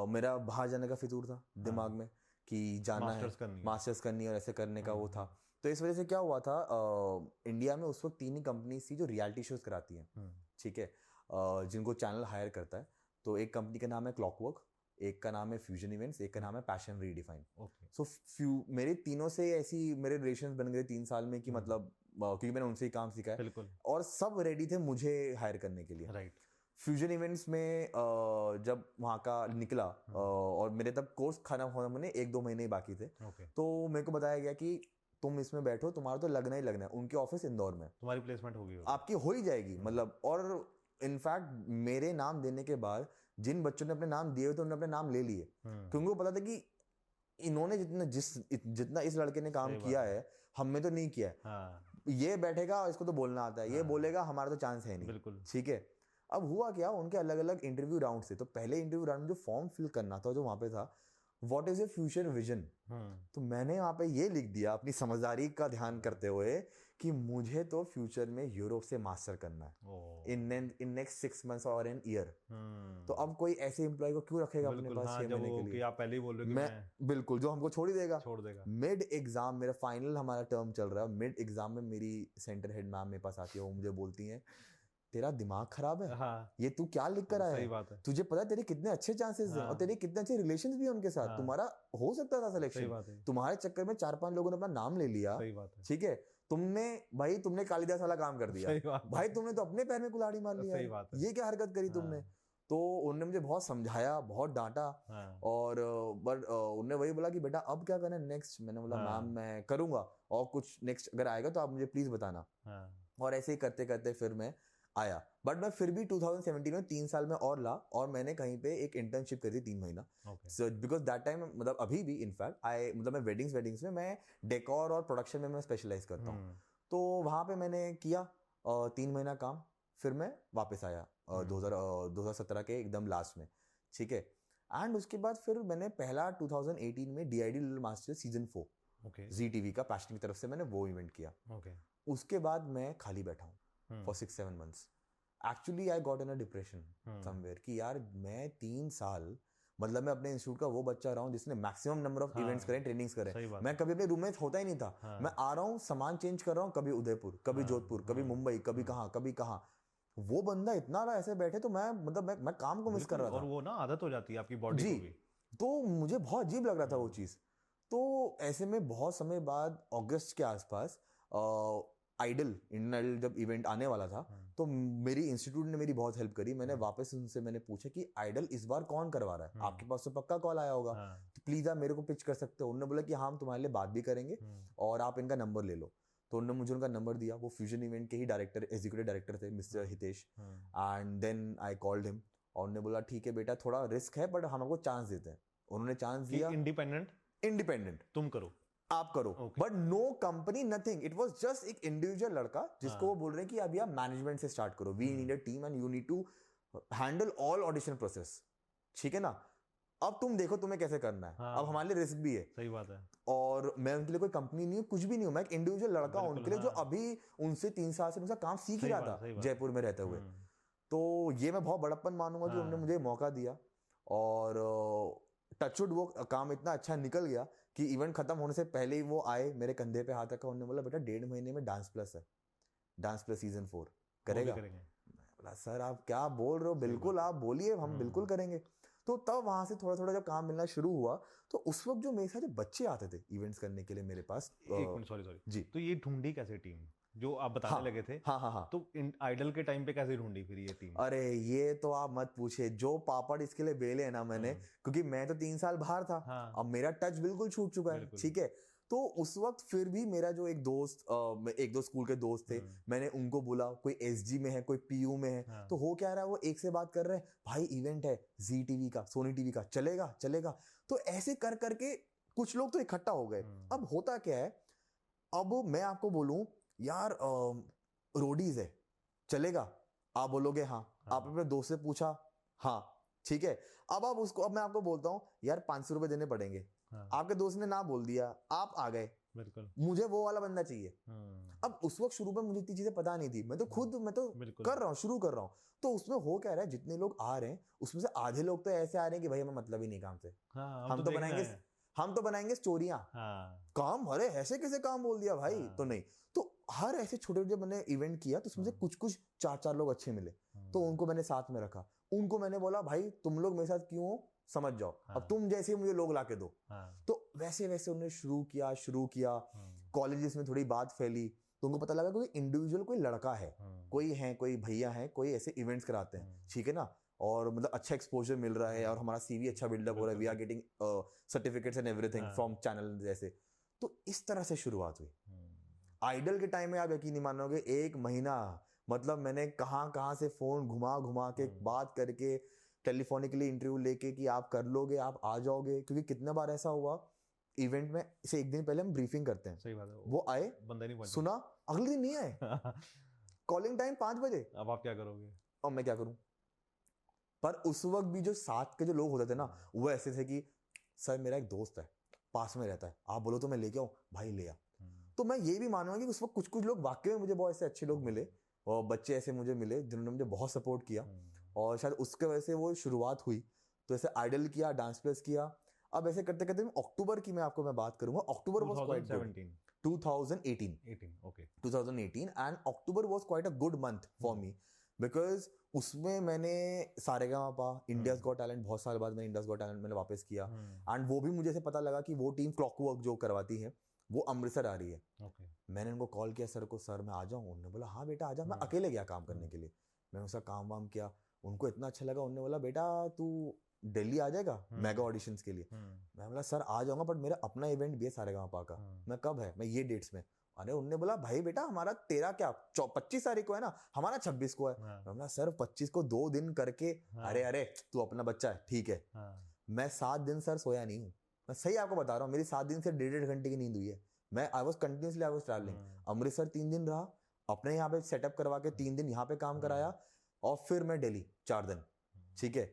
मेरा बाहर जाने का फितूर था दिमाग में कि जाना है, मास्टर्स करनी है और ऐसे करने का वो था। तो इस वजह से क्या हुआ था, इंडिया में उस वक्त 3 ही कंपनीज थी जो रियलिटी शोज कराती हैं, ठीक है, जिनको चैनल हायर करता है। तो एक कंपनी का नाम है क्लॉकवर्क, एक का नाम है फ्यूजन इवेंट्स, एक का नाम है पैशन रीडिफाइन। सो मेरे तीनों से ऐसी मेरे रिलेशंस बन गए 3 साल में कि मतलब, क्योंकि मैंने उनसे ही काम सीखा है और सब रेडी थे मुझे हायर करने के लिए। राइट। फ्यूजन इवेंट्स में जब वहाँ का निकला, और मेरे तब कोर्स खत्म होने में 1-2 महीने बाकी थे, तो मेरे को बताया गया कि तुम इसमें बैठो, तुम्हारा तो लगना ही लगना है। उनके ऑफिस इंदौर में, तुम्हारी प्लेसमेंट होगी, आपकी हो ही जाएगी, मतलब। और इनफैक्ट मेरे नाम देने के बाद जिन बच्चों ने अपने नाम दिए तो उन्होंने अपने नाम ले लिए, क्योंकि वो पता था कि इन्होंने जितना इस लड़के ने काम किया है, हमने तो नहीं किया है। ये बैठेगा, इसको तो बोलना आता है, ये बोलेगा, हमारा तो चांस है नहीं, बिल्कुल, ठीक है। अब हुआ क्या, उनके अलग अलग इंटरव्यू राउंड से, तो पहले इंटरव्यू राउंड में जो फॉर्म फिल करना था, जो वहां पे था, what is your future vision. तो मैंने वहां पे ये लिख दिया अपनी समझदारी का ध्यान करते हुए कि मुझे तो फ्यूचर में यूरोप से मास्टर करना है इन नेक्स्ट 6 मंथ्स और इन ईयर। तो अब कोई ऐसे एम्प्लॉय को क्यों रखेगा अपने पास 6 महीने के लिए, आप पहले ही बोल रहे हो कि मैं बिल्कुल, जो हमको छोड़ ही देगा। छोड़ देगा। मिड एग्जाम मेरा फाइनल हमारा टर्म चल रहा है, मिड एग्जाम में मेरी सेंटर हेड मैम मेरे पास आती है, वो मुझे बोलती हैं तेरा दिमाग खराब है, हाँ, ये तू क्या लिख कर आया है, तुझे पता है तेरे कितने अच्छे चांसेस हैं और तेरे कितने अच्छे रिलेशंस भी हैं उनके साथ, तुम्हारा हो सकता था सिलेक्शन, तुम्हारे चक्कर में 4-5 लोगों ने अपना नाम ले लिया, ठीक है, तुमने कालिदास वाला काम कर दिया भाई, तुमने तो अपने पैर में कुल्हाड़ी मार लिया, ये क्या हरकत करी तुमने। तो उन्होंने मुझे बहुत समझाया, बहुत डांटा, और बट उन्होंने वही बोला कि बेटा अब क्या करना है नेक्स्ट। मैंने बोला मैम मैं करूंगा, और कुछ नेक्स्ट अगर आएगा तो आप मुझे प्लीज बताना। और ऐसे ही करते करते फिर मैं आया, बट मैं फिर भी 2017 में 3 साल में और ला, और मैंने कहीं पे एक इंटर्नशिप करी 3 महीना, बिकॉज दैट टाइम मतलब अभी भी इनफैक्ट मतलब मैं वेडिंग्स में मैं डेकोर और प्रोडक्शन में मैं स्पेशलाइज करता हूँ। तो वहां पे मैंने किया 3 महीना काम, फिर मैं वापस आया 2017 के एकदम लास्ट में, ठीक है। एंड उसके बाद फिर मैंने पहला 2018 में DID little master season 4 Zee TV का पैशन की तरफ से मैंने वो इवेंट किया। उसके बाद मैं खाली बैठा हूँ for 6-7 months. Actually, I got in a depression somewhere कि यार मैं 3 साल मतलब मैं अपने इंस्टीट्यूट का वो बच्चा रहा हूँ जिसने मैक्सिमम नंबर ऑफ इवेंट्स करें, ट्रेनिंग्स करें। मैं कभी अपने रूम में होता ही नहीं था, मैं आ रहा हूँ सामान चेंज कर रहा हूँ, कभी उदयपुर, कभी जोधपुर, कभी मुंबई, कभी कहाँ। वो बंदा इतना ऐसे बैठे, तो मैं मतलब मैं काम को मिस कर रहा था, और वो ना आदत हो जाती है आपकी बॉडी को भी, तो मुझे बहुत अजीब लग रहा था वो चीज। तो ऐसे में बहुत समय बाद अगस्त के आसपास आइडल, इंडियन आइडल जब इवेंट आने वाला था, तो मेरी इंस्टीट्यूट ने मेरी बहुत हेल्प करी। मैंने वापस उनसे मैंने पूछा कि आइडल इस बार कौन करवा रहा है, आपके पास तो पक्का कॉल आया होगा, तो प्लीज आप मेरे को पिच कर सकते हो। उन्होंने बोला कि हाँ हम तुम्हारे लिए बात भी करेंगे और आप इनका नंबर ले लो। तो उन्होंने मुझे उनका नंबर दिया, वो फ्यूजन इवेंट के ही डायरेक्टर, एग्जीक्यूटिव डायरेक्टर थे, mister Hitesh. And then I called him, और उन्होंने बोला ठीक है बेटा थोड़ा रिस्क है बट हम आपको चांस देते हैं। उन्होंने चांस दिया, इंडिपेंडेंट तुम करो, आप करो, but no company nothing, it was just एक इंडिविजुअल लड़का जिसको वो बोल रहे हैं कि अभी आप मैनेजमेंट से स्टार्ट करो, we need a team and you need to handle all audition process, ठीक है ना, अब तुम देखो तुम्हें कैसे करना है। अब हमारे लिए रिस्क भी है, सही बात है, और मैं उनके लिए कोई कंपनी नहीं हूँ, कुछ भी नहीं हूँ, मैं एक इंडिविजुअल लड़का हूँ उनके लिए, जो अभी उनसे 3 साल से उनका काम सीख ही रहा था जयपुर में रहते हुए। तो ये मैं बहुत बड़प्पन मानूंगा कि उन्होंने मुझे मौका दिया, और टचवुड वो काम इतना अच्छा निकल गया कि इवेंट खत्म होने से पहले ही वो आए, मेरे कंधे पे हाथ रखा, उन्होंने बोला बेटा 1.5 महीने में डांस प्लस है, डांस प्लस सीजन 4 करेगा। बोला सर आप क्या बोल रहे हो, बिल्कुल आप बोलिए, हम बिल्कुल करेंगे। तो तब वहां से थोड़ा थोड़ा जब काम मिलना शुरू हुआ, तो उस वक्त जो मेरे साथ जो बच्चे आते थे इवेंट्स करने के लिए मेरे पास, एक मिनट सॉरी जी, तो ये ढूंढी कैसे टीम जो आप बताने लगे थे? हाँ। तो आइडल के टाइम पे कैसे ढूंढी फिर ये टीम? अरे ये तो आप मत पूछे, जो पापड़ इसके लिए बेले है ना मैंने, क्योंकि मैं तो 3 साल बाहर था, अब मेरा टच बिल्कुल छूट चुका है, ठीक है। तो उस वक्त फिर भी मेरा जो एक दो स्कूल के दोस्त थे, मैंने उनको बोला, कोई SG में है, कोई PU में है, तो हो क्या रहा है, वो एक से बात कर रहे हैं, भाई इवेंट है जी टीवी का, सोनी टीवी का, चलेगा। तो ऐसे कर करके कुछ लोग तो इकट्ठा हो गए। अब होता क्या है, अब मैं आपको बोलूं यार रोडीज है, चलेगा, आप बोलोगे हाँ, आप अपने दोस्त से पूछा, हाँ ठीक है, अब मैं आपको बोलता हूँ यार 500 रुपए देने पड़ेंगे, आपके दोस्त ने ना बोल दिया, आप आ गए, मुझे वो वाला बंदा चाहिए। अब उस वक्त शुरू में मुझे इतनी चीजें पता नहीं थी, मैं तो कर रहा हूँ, शुरू कर रहा हूँ। तो उसमें हो क्या रहा है, जितने लोग आ रहे हैं उसमें से आधे लोग तो ऐसे आ रहे हैं कि भाई हमें मतलब ही नहीं काम से, हम तो बनाएंगे स्टोरियां, काम, अरे ऐसे कैसे काम बोल दिया भाई, तो नहीं। तो हर ऐसे छोटे जब मैंने इवेंट किया तो उसमें से कुछ 4 लोग अच्छे मिले, तो उनको मैंने साथ में रखा, उनको मैंने बोला भाई तुम लोग मेरे साथ क्यों हो, समझ जाओ, अब तुम जैसे मुझे लोग लाके दो। तो वैसे उन्होंने शुरू किया, कॉलेजेस में थोड़ी बात फैली, तो उनको पता लगा कोई इंडिविजुअल कोई लड़का है, कोई भैया है, कोई ऐसे इवेंट्स कराते हैं, ठीक है ना, और मतलब अच्छा एक्सपोजर मिल रहा है, और हमारा CV अच्छा बिल्डअप हो रहा है, we are getting certificates and everything from channel जैसे। तो इस तरह से शुरुआत हुई। आइडल के टाइम में आप यकीन नहीं मानोगे, 1 महीना मतलब मैंने कहाँ से फोन घुमा के बात करके, टेलीफोनिकली इंटरव्यू लेके कि आप कर लोगे, आप आ जाओगे, क्योंकि कितने बार ऐसा हुआ इवेंट में से 1 दिन पहले हम ब्रीफिंग करते हैं, सही बात है, वो आए, बंदा नहीं सुना, अगले दिन नहीं आए, कॉलिंग टाइम 5 बजे, अब आप क्या करोगे? और मैं क्या करूं। पर उस वक्त भी जो साथ के जो लोग होते थे ना, वो ऐसे थे कि सर मेरा एक दोस्त है पास में रहता है, आप बोलो तो मैं लेके आऊँ, भाई ले आ। तो मैं ये भी मानूंगा कि उस वक्त कुछ कुछ लोग वाकई में मुझे बहुत ऐसे अच्छे लोग मिले और बच्चे ऐसे मुझे मिले जिन्होंने मुझे बहुत सपोर्ट किया, और शायद उसके वजह से वो शुरुआत हुई। तो ऐसे आइडल किया, डांस प्लस किया। अब ऐसे करते करते अक्टूबर की मैं आपको बात करूंगा, October was quite good. 2018 okay 2018 and October was quite a good month for me, because उसमें मैंने सारेगामापा, इंडियाज गॉट टैलेंट, बहुत साल बाद मैंने इंडियाज गॉट टैलेंट मैंने वापस किया। एंड वो भी मुझे ऐसे पता लगा कि वो टीम क्लॉकवर्क जो करवाती है वो अमृतसर आ रही है। मैंने उनको कॉल किया, सर को, सर मैं आ जाऊँ? उन्होंने बोला हाँ बेटा आ जा। मैं अकेले गया काम करने के लिए, मैंने उसका काम वाम किया, उनको इतना अच्छा लगा, उन्होंने बोला बेटा तू दिल्ली आ जाएगा मेगा ऑडिशंस के लिए। मैं बोला सर आ जाऊंगा, बट मेरा अपना इवेंट भी है सारेगामापा का। मैं कब है? मैं ये डेट्स में। अरे उन्होंने बोला भाई बेटा हमारा तेरा क्या 25 तारीख को है ना, हमारा 26 को है। मैं बोला सर 25 को 2 दिन करके, अरे अरे तू अपना बच्चा है, ठीक है। मैं 7 दिन सर सोया नहीं हूँ, मैं सही आपको बता रहा हूँ, मेरी 7 दिन से 1.5 घंटे की नींद हुई है। मैं आई वॉज ट्रैवलिंग, अमृतसर 3 दिन रहा, अपने यहाँ पे सेटअप करवा के 3 दिन यहाँ पे काम कराया, और फिर मैं दिल्ली 4 दिन, ठीक है।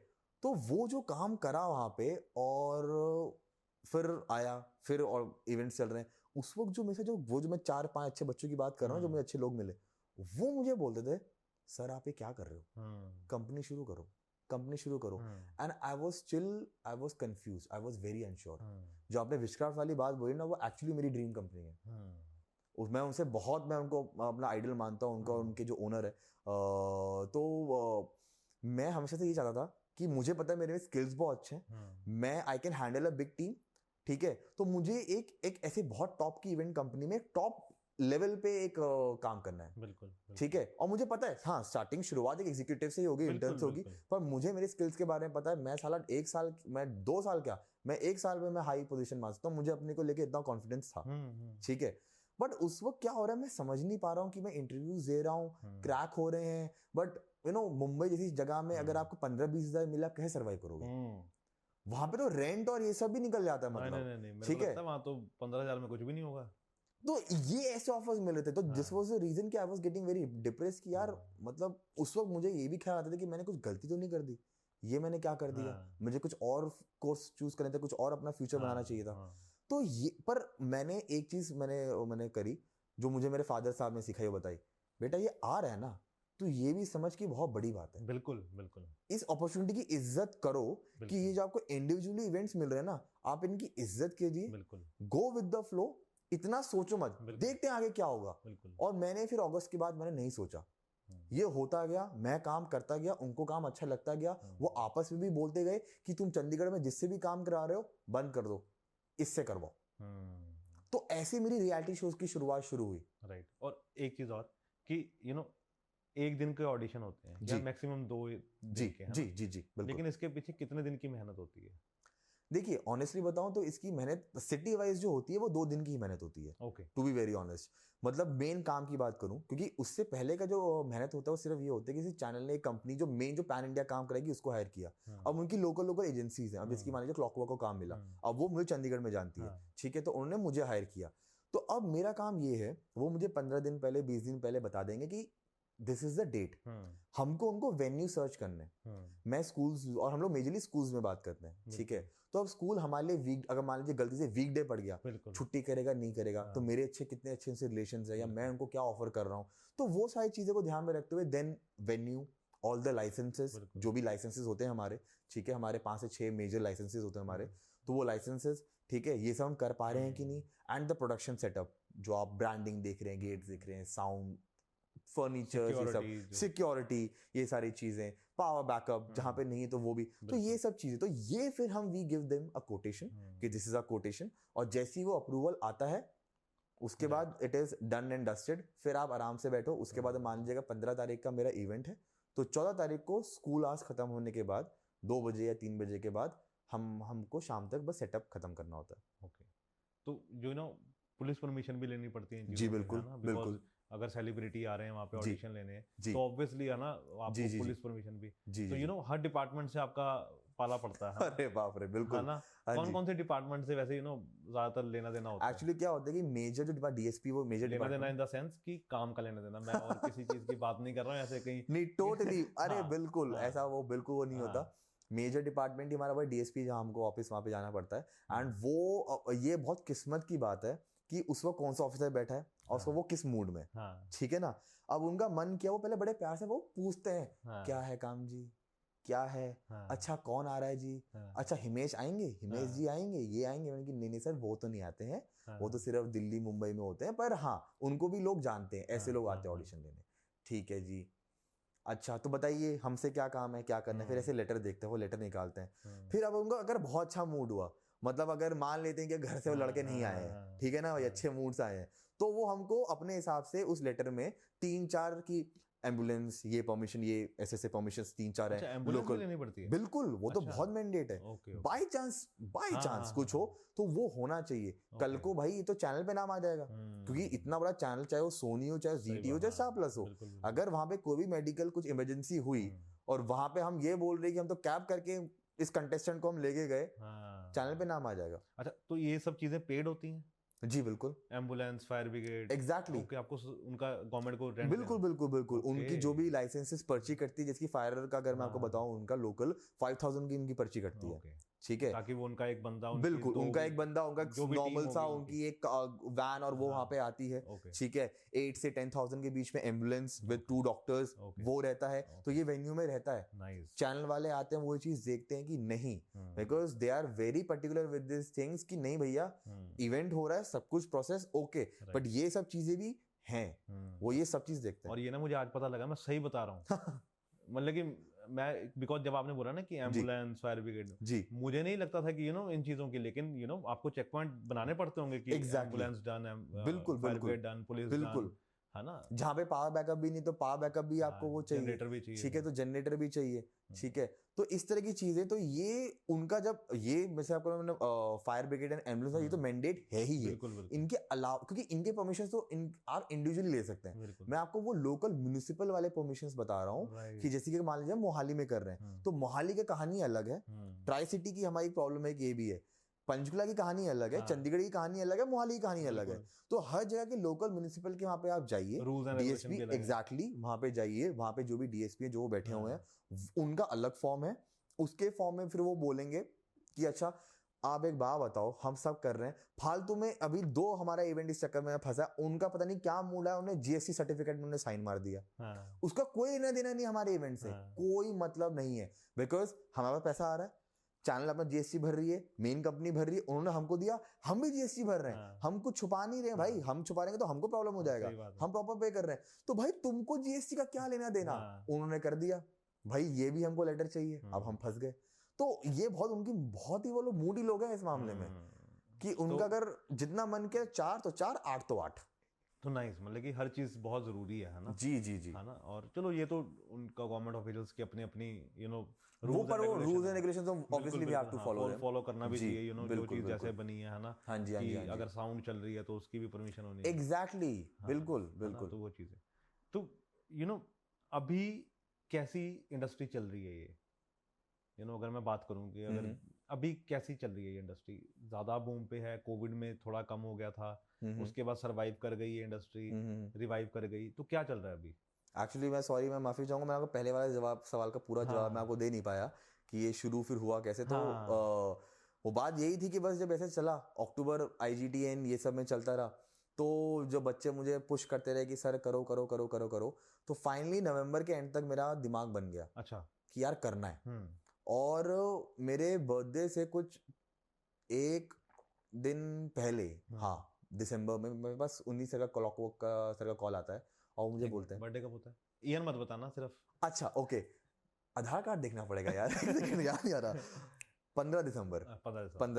तो वो जो काम करा वहां पे, और फिर आया, फिर और इवेंट्स चल रहे हैं। उस वक्त जो मेरे से जो मैं 4-5 अच्छे बच्चों की बात कर रहा हूँ, जो मुझे अच्छे लोग मिले, वो मुझे बोलते थे सर आप ये क्या कर रहे हो, कंपनी शुरू करो, कंपनी शुरू करो। And I was confuse, I was very unsure. जो आपने विशक्राफ्ट वाली बात बोली ना, वो एक्चुअली मेरी ड्रीम कंपनी है। मैं उनसे बहुत, मैं उनको अपना आइडल मानता हूँ, उनका, उनके जो ओनर है। तो मैं हमेशा से ये चाहता था कि मुझे पता है मेरे में स्किल्स बहुत अच्छे हैं, मैं I can handle a big team, ठीक है। तो मुझे एक ऐसे बहुत टॉप की इवेंट कंपनी में टॉप लेवल पे एक काम करना है, बिल्कुल, ठीक है। और मुझे पता है हाँ स्टार्टिंग शुरुआत एक एग्जीक्यूटिव से ही होगी, इंटर्न से होगी, पर मुझे मेरे स्किल्स के बारे में पता है। मैं साला 1 साल, मैं 2 साल क्या, मैं 1 साल में मैं हाई पोजीशन मान सकता हूँ, मुझे अपने को लेके इतना कॉन्फिडेंस था, ठीक है। बट उस वक्त क्या हो रहा है मैं समझ नहीं पा रहा हूँ कि मैं इंटरव्यूज दे रहा हूँ, क्रैक हो रहे हैं, बट मुंबई जैसी जगह में अगर आपको 15-20 हजार मिला, कैसे सर्वाइव करोगे? वहां पे तो रेंट और ये सब भी निकल जाता है, मतलब ठीक है, वहां तो 15,000 में कुछ भी नहीं होगा। तो ये ऐसे ऑफर्स मिल रहे थे, तो दिस वाज द रीजन कि I was getting very depress कि यार मतलब उस वक्त मुझे ये भी ख्याल आता था कि मैंने कुछ गलती तो नहीं कर दी, ये मैंने क्या कर दिया, मुझे कुछ और कोर्स चूज करने थे, कुछ और अपना फ्यूचर बनाना चाहिए था। तो ये, पर मैंने एक चीज मैंने करी जो मुझे मेरे फादर साहब ने सिखाई, बताई, बेटा ये आ रहा है ना, तो ये भी समझ की बहुत बड़ी बात है। बिल्कुल बिल्कुल, इस अपॉर्चुनिटी की इज्जत करो कि ये जो आपको इंडिविजुअली इवेंट्स मिल रहे हैं ना, आप इनकी इज्जत कीजिए, गो विद द फ्लो, इतना सोचो मत, देखते हैं आगे क्या होगा। और मैंने फिर अगस्त के बाद मैंने नहीं सोचा, ये होता गया, मैं काम करता गया, उनको काम अच्छा लगता गया, वो आपस में भी बोलते गए कि तुम चंडीगढ़ में जिससे भी काम करा रहे हो बंद कर दो, इससे करवाओ। तो ऐसे मेरी रियलिटी शोज की शुरुआत शुरू हुई। राइट। और एक चीज और कि एक दिन के ऑडिशन होते हैं या मैक्सिमम 2 दिन के, जी जी जी बिल्कुल। लेकिन इसके पीछे कितने दिन की मेहनत होती है? देखिए ऑनेस्टली बताऊं तो इसकी मेहनत सिटी वाइज जो होती है वो 2 दिन की ही मेहनत होती है, टू बी वेरी ऑनेस्ट। मतलब मेन काम की बात करूं, क्योंकि उससे पहले का जो मेहनत होता है वो सिर्फ ये होता है कि किसी चैनल ने एक कंपनी जो मेन जो पैन इंडिया काम करेगी उसको हायर किया। अब उनकी लोकल एजेंसीज हैं, अब जिसकी मान लीजिए क्लॉकवर्क को काम मिला, अब वो मुझे चंडीगढ़ में जानती है, ठीक है, तो उन्होंने मुझे हायर किया। तो अब मेरा काम ये है, वो मुझे 15 दिन पहले 20 दिन पहले बता देंगे कि दिस इज द डेट, हमको उनको वेन्यू सर्च करना है। मैं स्कूल्स, और हम लोग मेजरली स्कूल्स में बात करते हैं, ठीक है। तो अब स्कूल हमारे लिए वीक, अगर मान लीजिए गलती से वीकडे पड़ गया, छुट्टी करेगा नहीं करेगा, तो मेरे कितने अच्छे उनसे रिलेशंस है, या मैं उनको क्या ऑफर कर रहा हूँ, तो वो सारी चीजें को ध्यान में रखते हुए then venue, all the licenses, जो भी लाइसेंसेस होते हैं हमारे, ठीक है, हमारे 5 से 6 मेजर लाइसेंसेस होते हैं हमारे, तो वो लाइसेंसेस, ठीक है, ये सब हम कर पा रहे हैं कि नहीं। एंड द प्रोडक्शन सेटअप, जो आप ब्रांडिंग देख रहे हैं, गेट्स देख रहे हैं, साउंड, फर्नीचर, ये सब, सिक्योरिटी, ये सारी चीजें, पावर बैकअप जहां पे नहीं है तो वो भी, तो ये सब चीजें, तो ये फिर हम we give them a quotation कि दिस इज अ कोटेशन, और जैसे ही वो अप्रूवल आता है उसके बाद it is done and dusted. फिर आप आराम से बैठो, उसके बाद मान लीजिएगा 15 तारीख का मेरा इवेंट है, तो 14 तारीख को स्कूल आवर्स खत्म होने के बाद 2 बजे या 3 बजे के बाद हमको शाम तक बस सेटअप खत्म करना होता है। ओके, तो पुलिस परमिशन भी लेनी पड़ती है? जी बिल्कुल बिल्कुल। अगर सेलिब्रिटी आ रहे हैं वहाँ पे ऑडिशन लेने, तो ऑब्वियसली है ना आपको पुलिस परमिशन भी, तो हर डिपार्टमेंट से आपका पाला पड़ता है। अरे बाप रे, बिल्कुल, है ना। कौन से डिपार्टमेंट से वैसे ज्यादातर लेना देना होता है? एक्चुअली क्या होता है कि मेजर जो डीएसपी, वो मेजर लेना देना इन द सेंस कि काम का लेना देना, मैं और किसी चीज की बात नहीं कर रहा हूँ ऐसे कहीं नहीं, टोटली अरे बिल्कुल ऐसा वो बिल्कुल वो नहीं होता। मेजर डिपार्टमेंट ही हमारा वही डीएसपी, जहाँ हमको ऑफिस वहाँ पे जाना पड़ता है। एंड वो ये बहुत किस्मत की बात है कि उस वक्त कौन सा ऑफिसर बैठा है और उसको वो किस मूड में, ठीक है ना। अब उनका मन किया, वो पहले बड़े प्यार से वो पूछते हैं क्या है काम जी, क्या है, अच्छा कौन आ रहा है जी, अच्छा हिमेश आएंगे, हिमेश जी आएंगे, ये आएंगे। मैंने कहा नहीं सर वो तो नहीं आते हैं, वो तो सिर्फ दिल्ली मुंबई में होते हैं, पर हाँ उनको भी लोग जानते हैं, ऐसे लोग आते हैं ऑडिशन लेने। ठीक है जी, अच्छा तो बताइए हमसे क्या काम है, क्या करना है। फिर ऐसे लेटर देखते हैं, वो लेटर निकालते हैं। फिर अब उनका अगर बहुत अच्छा मूड हुआ, मतलब अगर मान लेते हैं कि घर से वो लड़के नहीं आए हैं, ठीक है ना, भाई अच्छे मूड से आए हैं, तो वो हमको अपने हिसाब से उस लेटर में 3-4 की एम्बुलेंस, ये परमिशन, ये ऐसे परमिशन 3-4 है लोकल लेनी पड़ती है। बिल्कुल, वो तो बहुत मैंडेट है। बाय चांस कुछ हो तो वो होना चाहिए। कल को भाई ये तो चैनल पे नाम आ जाएगा, क्योंकि इतना बड़ा चैनल, चाहे वो सोनी हो, चाहे जीटी हो, चाहे स्टार प्लस हो, अगर वहां पे कोई भी मेडिकल कुछ इमरजेंसी हुई और वहां पे हम ये बोल रहे कि हम तो कैब करके इस कंटेस्टेंट को हम लेके गए, चैनल पे नाम आ जाएगा। अच्छा, तो ये सब चीजें पेड होती हैं? जी बिल्कुल, एम्बुलेंस, फायर ब्रिगेड, एग्जैक्टली आपको उनका गवर्नमेंट को बिल्कुल उनकी जो भी लाइसेंसेस पर्ची कटती है, जिसकी फायर का अगर मैं आपको बताऊं, उनका लोकल 5000 की उनकी पर्ची कटती है, ठीक है, ताकि वो उनका एक बंदा, बिल्कुल उनका एक बंदा, उनका नॉर्मल सा उनकी एक वैन और वो वहां पे आती है, ठीक है, 8 से 10,000 के बीच में एम्बुलेंस विद 2 डॉक्टर्स, वो रहता है। तो ये वेन्यू में रहता है। चैनल वाले आते हैं, वो चीज देखते हैं कि नहीं, because they are very particular with this things कि नहीं भैया इवेंट हो रहा है, सब कुछ प्रोसेस ओके, बट ये सब चीजें भी हैं, वो ये सब चीज देखते हैं। और ये ना मुझे आज पता लगा, मैं सही बता रहा हूँ मतलब कि मैं, बिकॉज जब आपने बोला ना कि एम्बुलेंस, फायर ब्रिगेड, जी मुझे नहीं लगता था कि इन चीजों की, लेकिन आपको चेक पॉइंट बनाने पड़ते होंगे कि एम्बुलेंस डन, बिल्कुल फायर ब्रिगेड डन, पुलिस बिल्कुल, है ना, जहाँ पे पावर बैकअप भी नहीं तो पावर बैकअप भी आपको वो चाहिए, जनरेटर भी चाहिए, ठीक है, तो जनरेटर भी चाहिए, ठीक है। तो इस तरह की चीजें, तो ये उनका जब ये वैसे आपको मैंने फायर ब्रिगेड एंड एम्बुलेंस, ये तो मैंडेट है ही है इनके अलावा, क्योंकि इनके परमिशन तो आप इंडिविजुअली ले सकते हैं। मैं आपको वो लोकल म्युनिसिपल वाले परमिशन बता रहा हूँ कि जैसे कि मान लीजिए मोहाली में कर रहे हैं, तो मोहाली की कहानी अलग है, ट्राई सिटी की हमारी प्रॉब्लम है कि ये भी है, पंचकुला की कहानी अलग है, चंडीगढ़ की कहानी अलग है, मोहाली की कहानी अलग है। तो हर जगह के लोकल म्युनिसिपल के वहां पे आप जाइए, डीएसपी एग्जैक्टली वहां पे जाइए, वहां पे जो भी डीएसपी है जो बैठे हुए हैं, उनका अलग फॉर्म है, उसके फॉर्म में फिर वो बोलेंगे कि अच्छा आप एक बात बताओ, हम सब कर रहे हैं फालतू में, अभी 2 हमारा इवेंट इस चक्कर में फंसा, उनका पता नहीं क्या मूड है, उन्हें जीएसटी सर्टिफिकेट में साइन मार दिया, उसका कोई लेना देना नहीं हमारे इवेंट से, कोई मतलब नहीं है, बिकॉज हमारे पास पैसा आ रहा है, चैनल अपना जीएसटी भर रही है, मेन कंपनी भर रही है, उन्होंने हमको दिया, हम भी जीएसटी भर रहे हैं, हम कुछ छुपा नहीं रहे भाई, हम छुपाएंगे तो हमको प्रॉब्लम हो जाएगा, हम प्रॉपर पे कर रहे हैं, तो भाई तुमको जीएसटी का क्या लेना देना, उन्होंने कर दिया भाई, ये भी हमको लेटर चाहिए, अब हम फंस गए। तो ये बहुत उनकी बहुत ही वो लोग मूडी लोग हैं इस मामले में, कि उनका अगर जितना मन किया 4 तो 4, 8 तो 8, तो नाइस, मतलब कि हर चीज बहुत जरूरी है ना। जी जी जी, है ना। और चलो ये तो उनका गवर्नमेंट ऑफिशियल्स की अपनी अपनी वो पर वो rules and regulations obviously we have to follow करना भी चाहिए, जो चीज जैसे बनी है ना। हाँ जी, हाँ जी, हाँ जी, अगर साउंड चल रही है तो उसकी भी परमिशन होनी चाहिए। एग्जैक्टली, बिल्कुल बिल्कुल। तो वो चीजें, तो अभी कैसी इंडस्ट्री चल रही है ये, अगर मैं बात करूं कि अगर अभी कैसी चल रही है ये इंडस्ट्री, ज्यादा बूम पे है, कोविड में थोड़ा कम हो गया था, उसके बाद सरवाइव कर गई ये इंडस्ट्री, रिवाइव कर गई, तो क्या चल रहा है अभी? एक्चुअली मैं माफी चाहूंगा, मैं आपको पहले वाले सवाल का पूरा जवाब मैं आपको दे नहीं पाया कि ये शुरू फिर हुआ कैसे। तो वो बात यही थी कि बस जब ऐसे चला, अक्टूबर IGTN ये सब में चलता रहा, तो जो बच्चे मुझे पुश करते रहे कि सर करो करो करो करो करो, तो फाइनली नवंबर के एंड तक मेरा दिमाग बन गया, अच्छा कि यार करना है। और मेरे बर्थडे से कुछ 1 दिन पहले, हाँ दिसंबर में, मेरे पास 19 सर का कॉल आता है और मुझे बोलते हैं बर्थडे कब होता है, ईयर मत बताना सिर्फ। अच्छा ओके, आधार कार्ड देखना पड़ेगा यार लेकिन याद नहीं आ रहा। 15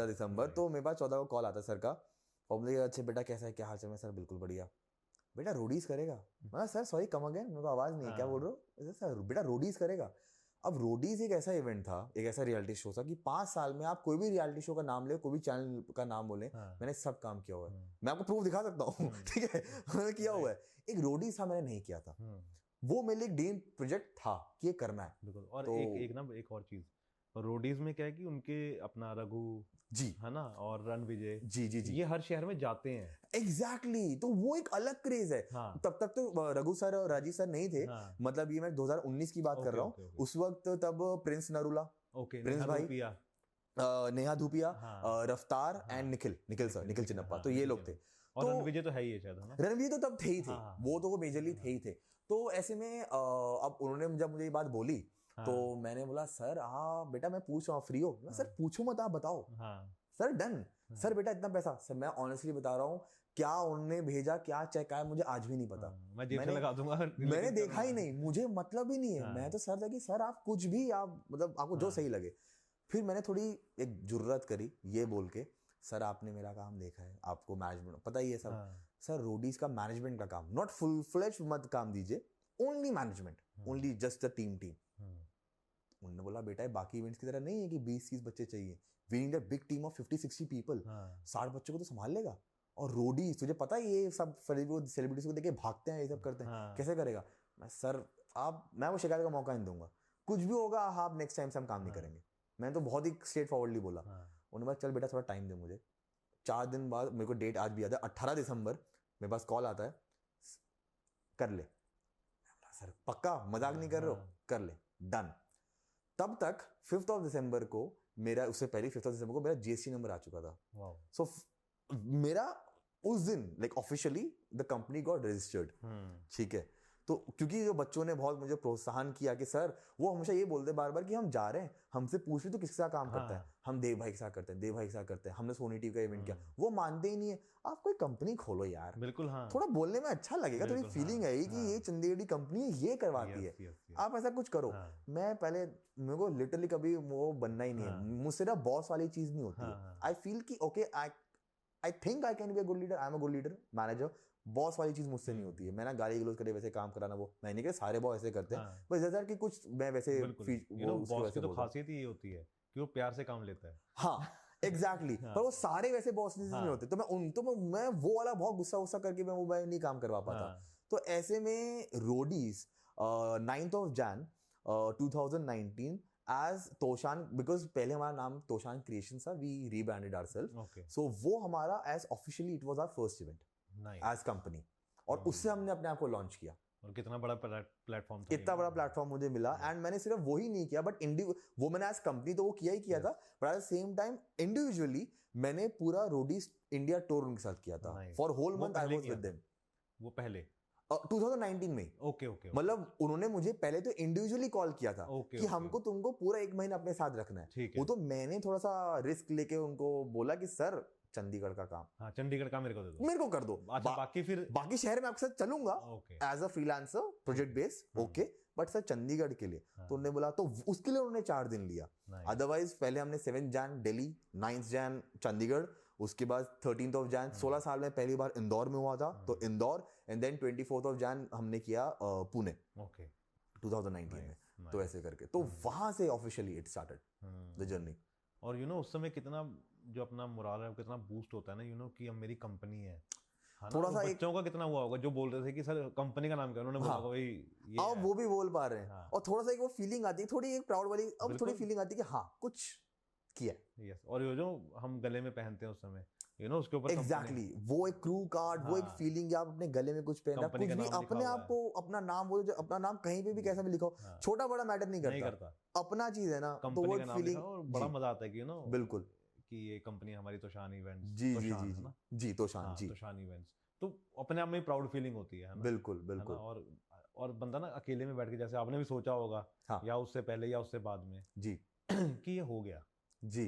दिसंबर तो मेरे पास 14 को कॉल आता है सर का, और मुझे अच्छा बेटा कैसा है, क्या हाल चाल है? सर बिल्कुल बढ़िया। बेटा रोडीज करेगा? मैं सर सॉरी कम अगेन, मेरे को आवाज नहीं है, क्या बोल रहे हो? सर बेटा रोडीज करेगा। अब रोडीज एक ऐसा इवेंट था, एक ऐसा रियलिटी शो था कि 5 साल में आप कोई भी रियलिटी शो का नाम ले, कोई भी चैनल का नाम बोले, मैंने सब काम किया हुआ है, मैं आपको प्रूफ दिखा सकता हूँ, ठीक है, मैंने किया हुआ है। एक रोडीज था, मैंने नहीं किया था, वो मेरे लिए एक ड्रीम प्रोजेक्ट था कि ये करना है। बिल्कुल। और तो, एक और चीज, रोडीज में क्या है कि उनके अपना रघु जी है ना, और रणविजय जी जी जी ये हर शहर में जाते हैं। एग्जैक्टली, तो वो एक अलग क्रेज है। हाँ। तब तक तो रघु सर और राजीव सर नहीं थे। हाँ। मतलब ये मैं 2019 की बात कर रहा हूँ। उस वक्त तब प्रिंस नरूला, ओके, प्रिंस भाई, नेहा धूपिया, रफ्तार एंड निखिल चिन्नप्पा, तो ये लोग थे। और रणविजय तो है ही शायद, है ना? रणवीर तो तब थे ही थे, वो तो वो मेजरली थे ही थे। तो ऐसे में अब उन्होंने जब मुझे ये बात बोली तो मैंने बोला सर बेटा मैं पूछ रहा हूँ, फ्री हो? सर पूछो मत, आप बताओ। Sir done. सर बेटा इतना पैसा, सर मैं ऑनेस्टली बता रहा हूँ, क्या उन्होंने भेजा, क्या चेक आया, मुझे आज भी नहीं पता। मैं जेब से लगा दूंगा, मैंने देखा ही नहीं, मुझे मतलब ही नहीं है। मैं तो सर लगी, सर आप कुछ भी, आप मतलब आपको जो सही लगे। फिर मैंने थोड़ी एक जुर्रत करी ये बोल के, सर आपने मेरा काम देखा है, आपको मैनेजमेंट पता ही है सब। सर रोडीज का मैनेजमेंट का काम, नॉट फुल फ्लेज मत काम दीजिए, only management, only just the team. उन्होंने बोला बेटा बाकी इवेंट्स की तरह नहीं है कि 20-30 बच्चे चाहिए, we need a big team of 50-60 people. 60 बच्चों को तो संभाल लेगा। और रोडीज तुझे पता है ये सब सेलिब्रिटीज को देख के भागते हैं, ये सब करते हैं, कैसे करेगा? मैं सर मैं वो शिकायत का मौका नहीं दूंगा, कुछ भी होगा आप नेक्स्ट टाइम से हम काम नहीं करेंगे। मैंने तो बहुत ही स्ट्रेट फॉरवर्डली बोला। उन्होंने बोला चल बेटा थोड़ा टाइम दे मुझे। 4 दिन बाद, मेरे को डेट आज भी याद है, 18 दिसंबर मेरे पास कॉल आता है, कर ले। सर पक्का मजाक नहीं कर रहे हो? कर ले, डन। तब तक 5th ऑफ दिसंबर को मेरा, उससे पहले 5th ऑफ दिसंबर को मेरा जीएसटी नंबर आ चुका था। सो मेरा उस दिन like officially the company got registered. ठीक है, तो क्योंकि जो बच्चों ने बहुत मुझे प्रोत्साहन किया कि सर, वो हमेशा ये बोलते बार बार कि हम जा रहे हैं, हमसे पूछ रहे तो किसके साथ काम करता है? हम देव भाई के साथ करते हैं, देव भाई के साथ करते हैं, हमने सोनी टीवी का इवेंट किया। वो मानते ही नहीं है। आप कोई कंपनी खोलो यार, बिल्कुल, थोड़ा बोलने में अच्छा लगेगा, थोड़ी फीलिंग है कि ये चंडीगढ़ कंपनी है, ये करवाती है, आप ऐसा कुछ करो। मैं पहले, मेरे को लिटरली कभी वो बनना ही नहीं है, मुझसे ना बॉस वाली चीज नहीं होती है। आई फील कि okay, I think I can be a good leader, I am a good leader, manager. Boss वाली चीज मुझसे नहीं होती है। मैं ना गाली गलौज करे वैसे काम कराना, वो मैं नहीं कहता सारे बॉस ऐसे करते हैं, बस जैसा कि कुछ मैं वैसे बॉस की तो खासियत ही ये होती है कि वो प्यार से काम लेता है। हाँ एग्जैक्टली। पर वो सारे वैसे बॉस नहीं होते, तो मैं वो वाला बहुत गुस्सा करके मैं नहीं काम करवा पाता। तो ऐसे में Roadies 9th of Jan 2019 as Toshan, because पहले हमारा नाम तोशान क्रिएशन था, वी रीब्रांडेड आवरसेल्फ। सो वो हमारा as officially it was our first event as company, और उससे हमने अपने आप को लॉन्च किया। और कितना बड़ा प्लेटफॉर्म था, इतना बड़ा प्लेटफॉर्म मुझे मिला। एंड मैंने सिर्फ वही नहीं किया, बट वो मैंने एज कंपनी तो वो किया ही किया था, but at the same time individually मैंने पूरा रोडीज इंडिया टूर उनके साथ किया था। For whole month I was with them. वो पहले 2019 में। ओके। मतलब उन्होंने मुझे पहले तो इंडिविजुअली कॉल किया था कि हमको तुमको पूरा 1 महीना अपने साथ रखना है। वो तो मैंने थोड़ा सा रिस्क लेके उनको बोला कि सर चंडीगढ़ का काम, हाँ चंडीगढ़ का मेरे को कर दो। अच्छा, बाकी शहर में आपके साथ चलूंगा as a freelancer project base, okay, but sir Chandigarh के लिए। तो उन्होंने बोला, तो उसके लिए उन्होंने 4 दिन लिया। अदरवाइज पहले हमने 7th Jan Delhi, 9th Jan Chandigarh, उसके बाद 13th of Jan 16 साल में पहली बार इंदौर में हुआ था, तो Indore, and then 24th of Jan हमने किया पुणे 2019 में। तो ऐसे करके तो वहां से officially it started the journey. और उस समय कितना जो अपना मोरल है कितना बूस्ट होता है ना, कि अब मेरी कंपनी है। थोड़ा सा बच्चों का कितना हुआ होगा जो बोल रहे थे कि सर कंपनी का नाम क्या, उन्होंने बोला भाई ये अब वो भी बोल पा रहे हैं। और थोड़ा सा एक वो फीलिंग आती है, थोड़ी एक प्राउड वाली, अब थोड़ी फीलिंग आती है कि हाँ कुछ किया। यस, और ये जो हम गले में पहनते हैं उस समय, उसके ऊपर एग्जैक्टली वो एक क्रू कार्ड, वो एक फीलिंग, आप अपने गले में कुछ पहना, कुछ भी अपने आप को, अपना नाम, वो जो अपना नाम कहीं पे भी कैसा भी लिखो, छोटा बड़ा मैटर नहीं करता, अपना चीज है ना, तो वो फीलिंग बड़ा मजा आता है कि बिल्कुल कि ये कंपनी हमारी तोशान इवेंट्स, जी तोशान इवेंट्स, तो अपने आप में प्राउड फीलिंग होती है ना? बिल्कुल। और बंदा ना अकेले में बैठ के, जैसे आपने भी सोचा होगा या उससे पहले या उससे बाद में जी कि ये हो गया जी,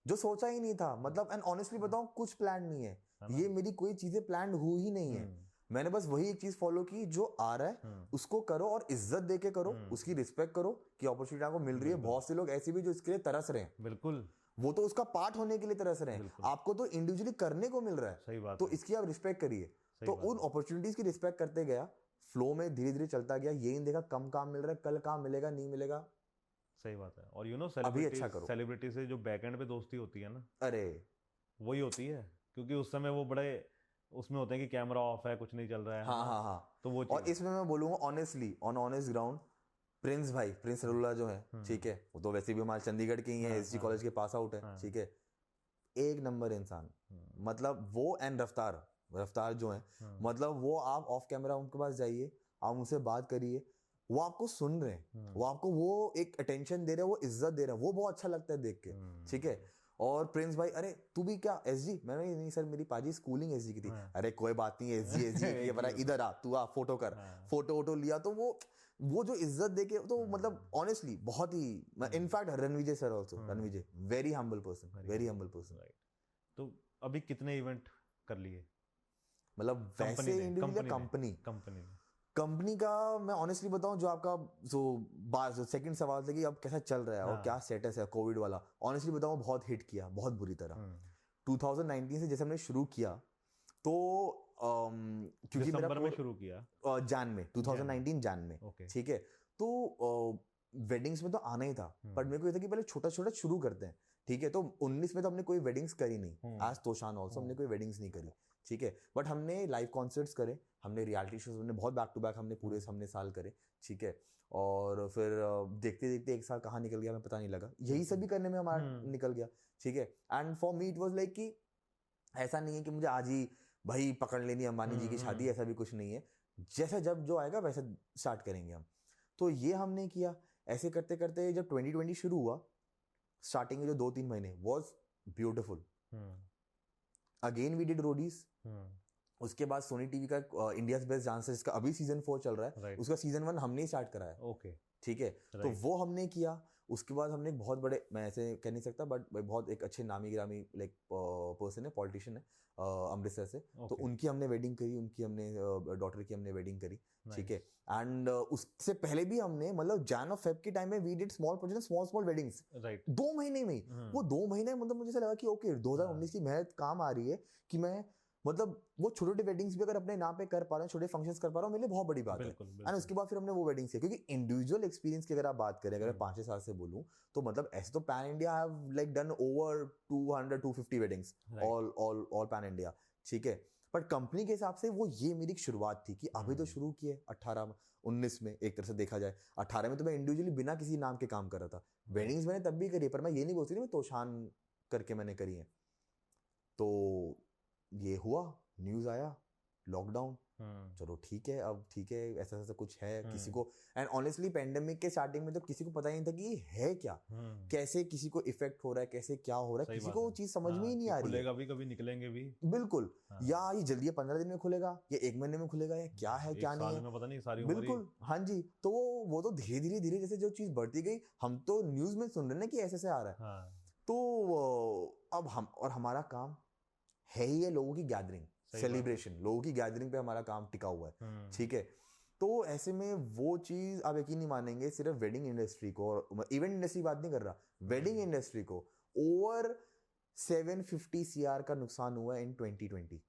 जो सोचा ही नहीं था। मतलब एंड ऑनेस्टली बताऊं, कुछ प्लान नहीं है, ये मेरी कोई चीजें प्लान हुई ही नहीं है। मैंने बस वही एक चीज फॉलो की, जो आ रहा है उसको करो और इज्जत देके करो, उसकी रिस्पेक्ट करो कि अपॉर्चुनिटी आपको मिल रही है। बहुत से लोग ऐसे भी जो इसके लिए तरस रहे हैं, बिल्कुल, वो तो उसका पार्ट होने के लिए तरस रहे हैं, आपको तो इंडिविजुअली करने को मिल रहा है। सही बात तो इसकी आप रिस्पेक्ट करिए। तो उन अपॉर्चुनिटीज की रिस्पेक्ट करते गया, फ्लो में धीरे धीरे चलता गया। ये नहीं देखा कम काम मिल रहा है, कल काम मिलेगा नहीं मिलेगा। सही बात है। और अभी अच्छा करो। सेलिब्रिटी से जो बैकएंड पे दोस्ती होती है ना, अरे वही होती है, क्योंकि उस समय वो बड़े उसमें होते हैं कि कैमरा ऑफ है, कुछ नहीं चल रहा है। हाँ। तो वो और इसमें मैं बोलूंगा honestly, on honest ground, prince रउल्ला जो है, ठीक है, वो तो वैसे भी हमारे चंडीगढ़ के ही है, एसजी कॉलेज के पास आउट है, ठीक है, एक नंबर इंसान। मतलब वो एंड रफ्तार जो है, मतलब वो आप ऑफ कैमरा उनके पास जाइए, आप उनसे बात करिए, वो आपको सुन रहे हैं, वो आपको वो एक अटेंशन दे रहे हैं, वो इज्जत दे रहे हैं, वो बहुत अच्छा लगता है देख के, ठीक है। और प्रिंस भाई, अरे तू भी क्या एसजी? मैंने नहीं सर, मेरी पाजी स्कूलिंग एसजी की थी। अरे कोई बात नहीं, एसजी एसजी ये बड़ा, इधर आ, तू आ, फोटो कर। फोटो वोटो लिया, तो वो जो इज्जत देके, तो मतलब ऑनेस्टली बहुत ही, in fact Ranvijay sir also, Ranvijay very humble person, very humble person. तो अभी कितने इवेंट कर लिए, मतलब वैसे इंडिविजुअल कंपनी का मैं ऑनेस्टली बताऊं, जो आपका जो सेकंड सवाल था कि अब कैसा चल रहा है और क्या स्टेटस है कोविड वाला, ऑनेस्टली बताऊं बहुत हिट किया, बहुत बुरी तरह। 2019 से जैसे हमने शुरू किया, तो क्योंकि मेरा में शुरू किया जान में 2019 जान में, ठीक है। तो वेडिंग्स में तो आना ही था, बट मेरे को ये था कि पहले छोटा छोटा शुरू करते हैं, ठीक है। तो 19 में तो हमने कोई वेडिंग्स करी नहीं, आज तोशान ऑल्सो हमने कोई वेडिंग्स नहीं करी, ठीक है। बट हमने लाइव कॉन्सर्ट्स करे, हमने रियलिटी शोज, हमने बहुत बैक टू बैक हमने पूरे हमने साल करे, ठीक है। और फिर देखते देखते एक साल कहाँ निकल गया हमें पता नहीं लगा, यही सभी करने में हमारा निकल गया, ठीक है। And for me it was like कि ऐसा नहीं है कि मुझे आज ही भाई पकड़ लेनी अंबानी जी की शादी, ऐसा भी कुछ नहीं है। जैसा जब जो आएगा वैसे स्टार्ट करेंगे हम। तो ये हमने किया। ऐसे करते करते जब 2020 शुरू हुआ, स्टार्टिंग में जो 2-3 महीने was beautiful. Again we did Roadies. उसके बाद सोनी टीवी का इंडियाज बेस्ट डांसर, जिसका अभी सीजन 4 चल रहा है, उसका सीजन 1 हमने ही स्टार्ट कराया, ओके, ठीक है। तो वो हमने किया। उसके बाद हमने एक बहुत बड़े, मैं ऐसे कह नहीं सकता, बट बहुत एक अच्छे नामी गिरामी लाइक पर्सन है, पॉलिटिशियन है अमृतसर से, तो उनकी हमने वेडिंग करी, उनकी हमने डॉटर की हमने वेडिंग करी, ठीक है। एंड उससे पहले भी हमने, मतलब जैन और फेब के टाइम में we did small project, small weddings, 2 महीने में ही। वो 2 महीने मतलब मुझे ऐसा लगा कि ओके 2019 की मेहनत काम आ रही है, कि मैं मतलब वो छोटे छोटे वेडिंग्स भी अगर अपने नाम पे कर पा रहा हूँ, छोटे फंक्शंस कर पा रहा हूँ, मेरे लिए बहुत बड़ी बात है। एंड उसके बाद फिर हमने वो वेडिंग्स किया, क्योंकि इंडिविजुअल एक्सपीरियंस की अगर आप बात करें, अगर 5-6 साल से बोलूं, तो मतलब ऐसे तो pan India have like done over 200-250 weddings, all pan India, ठीक है। बट कंपनी के हिसाब से वो ये मेरी शुरुआत थी, कि अभी तो शुरू किए 18-19 में, एक तरह से देखा जाए 18 में तो मैं इंडिविजुअली बिना किसी नाम के काम कर रहा था। वेडिंग्स मैंने तब भी करी, पर मैं ये नहीं बोल सकती मैं तोशान करके मैंने करी है। तो ये हुआ, न्यूज आया, लॉकडाउन, चलो ठीक है, अब ठीक है, ऐसा ऐसा कुछ है किसी को। एंड ऑनेस्टली पेंडेमिक के स्टार्टिंग में तो किसी को पता ही नहीं था कि ये है क्या, कैसे किसी को इफेक्ट हो रहा है, कैसे क्या हो रहा है, किसी को वो चीज समझ में ही नहीं आ रही है। खुलेगा भी, कभी निकलेंगे भी, बिल्कुल, या ये जल्दी 15 दिन में खुलेगा, या 1 महीने में खुलेगा, या क्या है क्या नहीं है, पता नहीं, सारी बिल्कुल। हाँ जी, तो वो तो धीरे धीरे धीरे जैसे जो चीज बढ़ती गई, हम तो न्यूज में सुन रहे हैं कि ऐसे आ रहा है। तो अब हम, और हमारा काम है ही है लोगों की गैदरिंग, सेलिब्रेशन, लोगों की गैदरिंग पे हमारा काम टिका हुआ है, ठीक है। तो ऐसे में वो चीज आप यकीन नहीं मानेंगे, सिर्फ वेडिंग इंडस्ट्री को, और इवेंट इंडस्ट्री बात नहीं कर रहा, वेडिंग इंडस्ट्री को ओवर 750 CR का नुकसान हुआ इन 2020।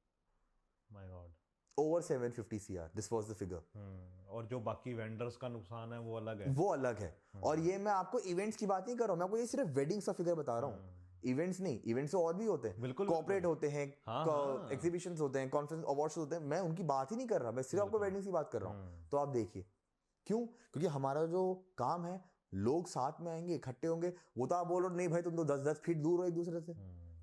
My God, over 750 CR, this was the figure. और जो बाकी वेंडर्स का नुकसान है वो अलग है, वो अलग है। और ये मैं आपको इवेंट्स की बात नहीं कर रहा हूं, मैं आपको ये सिर्फ वेडिंग्स का फिगर बता रहा हूं। इवेंट्स नहीं, इवेंट्स और भी होते हैं, कॉर्पोरेट होते हैं, एग्जीबिशंस होते हैं, कॉन्फ्रेंस अवार्ड्स होते हैं, मैं उनकी बात ही नहीं कर रहा, मैं सिर्फ आपको वेडिंग्स की बात कर रहा हूँ। तो आप देखिए क्यों, क्योंकि हमारा जो काम है, लोग साथ में आएंगे, इकट्ठे होंगे। वो तो आप बोल रहे हो नहीं भाई तुम तो 10-10 फीट दूर हो एक दूसरे से,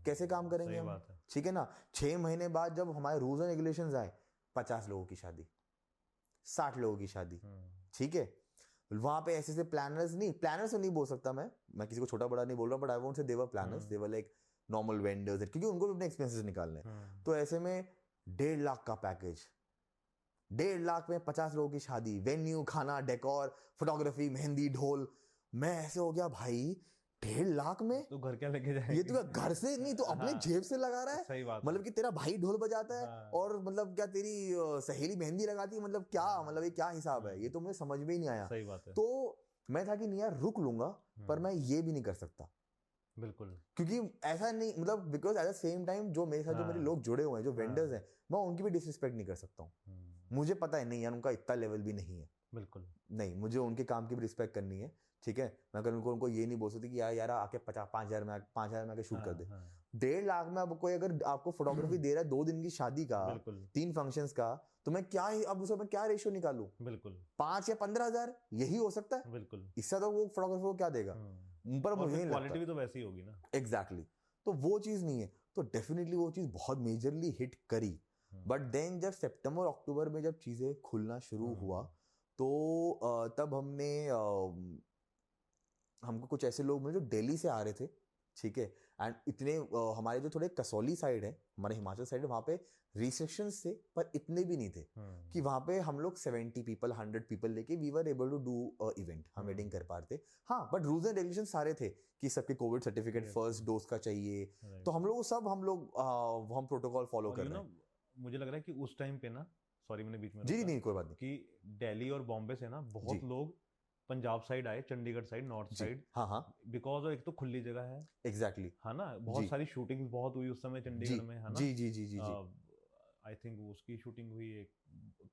कैसे काम करेंगे हम, ठीक है ना। 6 महीने बाद जब हमारे रूल्स एंड रेगुलेशंस आए, 50 लोगों की शादी, 60 लोगों की शादी, ठीक है। वहां पे ऐसे प्लानर्स नहीं बोल सकता मैं किसी को छोटा बड़ा नहीं बोल रहा, but I won't say they were planners, they were like normal vendors, क्योंकि उनको भी अपने एक्सपेंसेस निकालने हैं। तो ऐसे में 1.5 लाख का पैकेज, 1.5 लाख में 50 लोगों की शादी, वेन्यू, खाना, डेकोर, फोटोग्राफी, मेहंदी, ढोल। मैं ऐसे हो गया भाई 1.5 लाख में तो घर क्या लेके जाएगा, ये तो घर से नहीं तो अपने जेब से लगा रहा है। सही बात, मतलब कि तेरा भाई ढोल बजाता है, और मतलब क्या तेरी सहेली मेहंदी लगाती है, मतलब क्या, मतलब ये क्या हिसाब है, ये तो मुझे समझ में ही नहीं आया। सही बात है। तो मैं था कि नहीं यार रुक लूंगा, पर मैं ये भी नहीं कर सकता, बिल्कुल, क्योंकि ऐसा नहीं, मतलब because at the same time जो मेरे साथ जो मेरे लोग जुड़े हुए हैं, जो वेंडर्स हैं, मैं उनकी भी डिसरिस्पेक्ट नहीं कर सकता हूँ। मुझे पता है नहीं यार उनका इतना लेवल भी नहीं है, बिल्कुल नहीं, मुझे उनके काम की भी रिस्पेक्ट करनी है, ठीक है। मैं अगर उनको ये नहीं बोल सकती कि यार आके 5,000 में आके शूट कर दे। 1.5 लाख में अब कोई अगर आपको फोटोग्राफी दे रहा है 2 दिन की शादी का, 3 फंक्शंस का, तो मैं क्या अब उसमें मैं क्या रेशियो निकालूं, बिल्कुल 5 या 15,000 यही हो सकता है, बिल्कुल। इससे तो वो फोटोग्राफर को क्या देगा, पर मुझे नहीं लगता क्वालिटी भी तो वैसी होगी ना, एग्जैक्टली। तो वो चीज नहीं है, तो डेफिनेटली वो चीज बहुत मेजरली हिट करी। बट देन जब सितंबर अक्टूबर में जब चीजें खुलना शुरू हुआ, तो तब हमने हमको कुछ ऐसे लोग मिले जो दिल्ली से आ रहे थे, ठीक है, एंड इतने हमारे जो थोड़े कसौली साइड है, हमारे हिमाचल साइड है, वहाँ पे रिस्ट्रिक्शंस थे पर इतने भी नहीं थे कि वहाँ पे हम लोग 70 पीपल 100 पीपल लेके we were able to do event, हम वेडिंग कर पा रहे थे। हाँ, बट रूल्स एंड रेगुलेशन सारे थे कि सबके कोविड सर्टिफिकेट फर्स्ट डोज का चाहिए, तो हम लोग हम प्रोटोकॉल फॉलो कर रहे हैं। मुझे लग रहा है कि उस टाइम पे ना, सॉरी मैंने बीच में जी नहीं कोई बात नहीं, कि दिल्ली और बॉम्बे से ना बहुत लोग पंजाब साइड आए, चंडीगढ़ साइड, नॉर्थ साइड, हाँ हाँ, बिकॉज एक तो खुली जगह है, एग्जैक्टली, है ना, बहुत सारी शूटिंग बहुत हुई उस समय चंडीगढ़ में, है ना। जी जी जी जी जी, आई थिंक उसकी शूटिंग हुई एक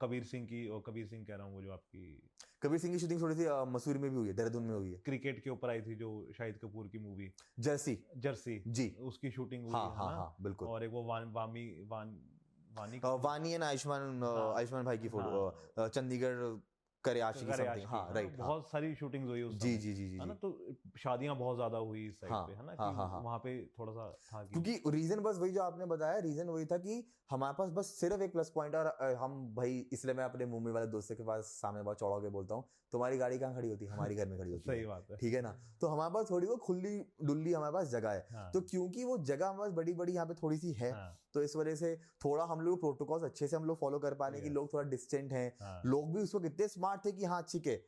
कबीर सिंह की, और कबीर सिंह कह रहा हूँ वो जो आपकी कबीर सिंह की शूटिंग थोड़ी सी मसूरी में भी हुई है, देहरादून में हुई है, क्रिकेट के ऊपर आई थी जो शाहिद कपूर की मूवी जर्सी, जर्सी जी उसकी शूटिंग हुई हाँ है हाँ ना? हाँ बिल्कुल, और एक वो वानी एंड आयुष्मान भाई की फोटो, चंडीगढ़ करियाशी की समथिंग, हाँ राइट, बहुत सारी शूटिंग्स हुई उस जी समय, जी जी जी, है ना। तो शादियां बहुत ज्यादा हुई इस साइड हाँ, पे, है ना, हाँ, कि हाँ, हाँ, वहाँ पे थोड़ा सा था कि क्योंकि रीजन बस वही जो आपने बताया, रीजन वही था कि हमारे पास बस सिर्फ एक प्लस पॉइंट, और हम भाई, इसलिए मैं अपने मुंबई वाले दोस्त के पास सामने बहुत चौड़ा के बोलता हूँ, तुम्हारी गाड़ी कहाँ खड़ी होती है, हमारी घर में खड़ी होती है, सही बात है, ठीक है ना। तो हमारे पास थोड़ी वो खुली डुल्ली हमारे पास जगह है, हाँ, तो क्योंकि वो जगह हमारे पास बड़ी बड़ी यहाँ पे थोड़ी सी है, हाँ, तो इस वजह से थोड़ा हम लोग प्रोटोकॉल्स अच्छे से हम लोग फॉलो कर पाने की, लोग थोड़ा डिस्टेंट हैं, हाँ, लोग भी उस वक्त इतने स्मार्ट थे कि हाँ ठीक है,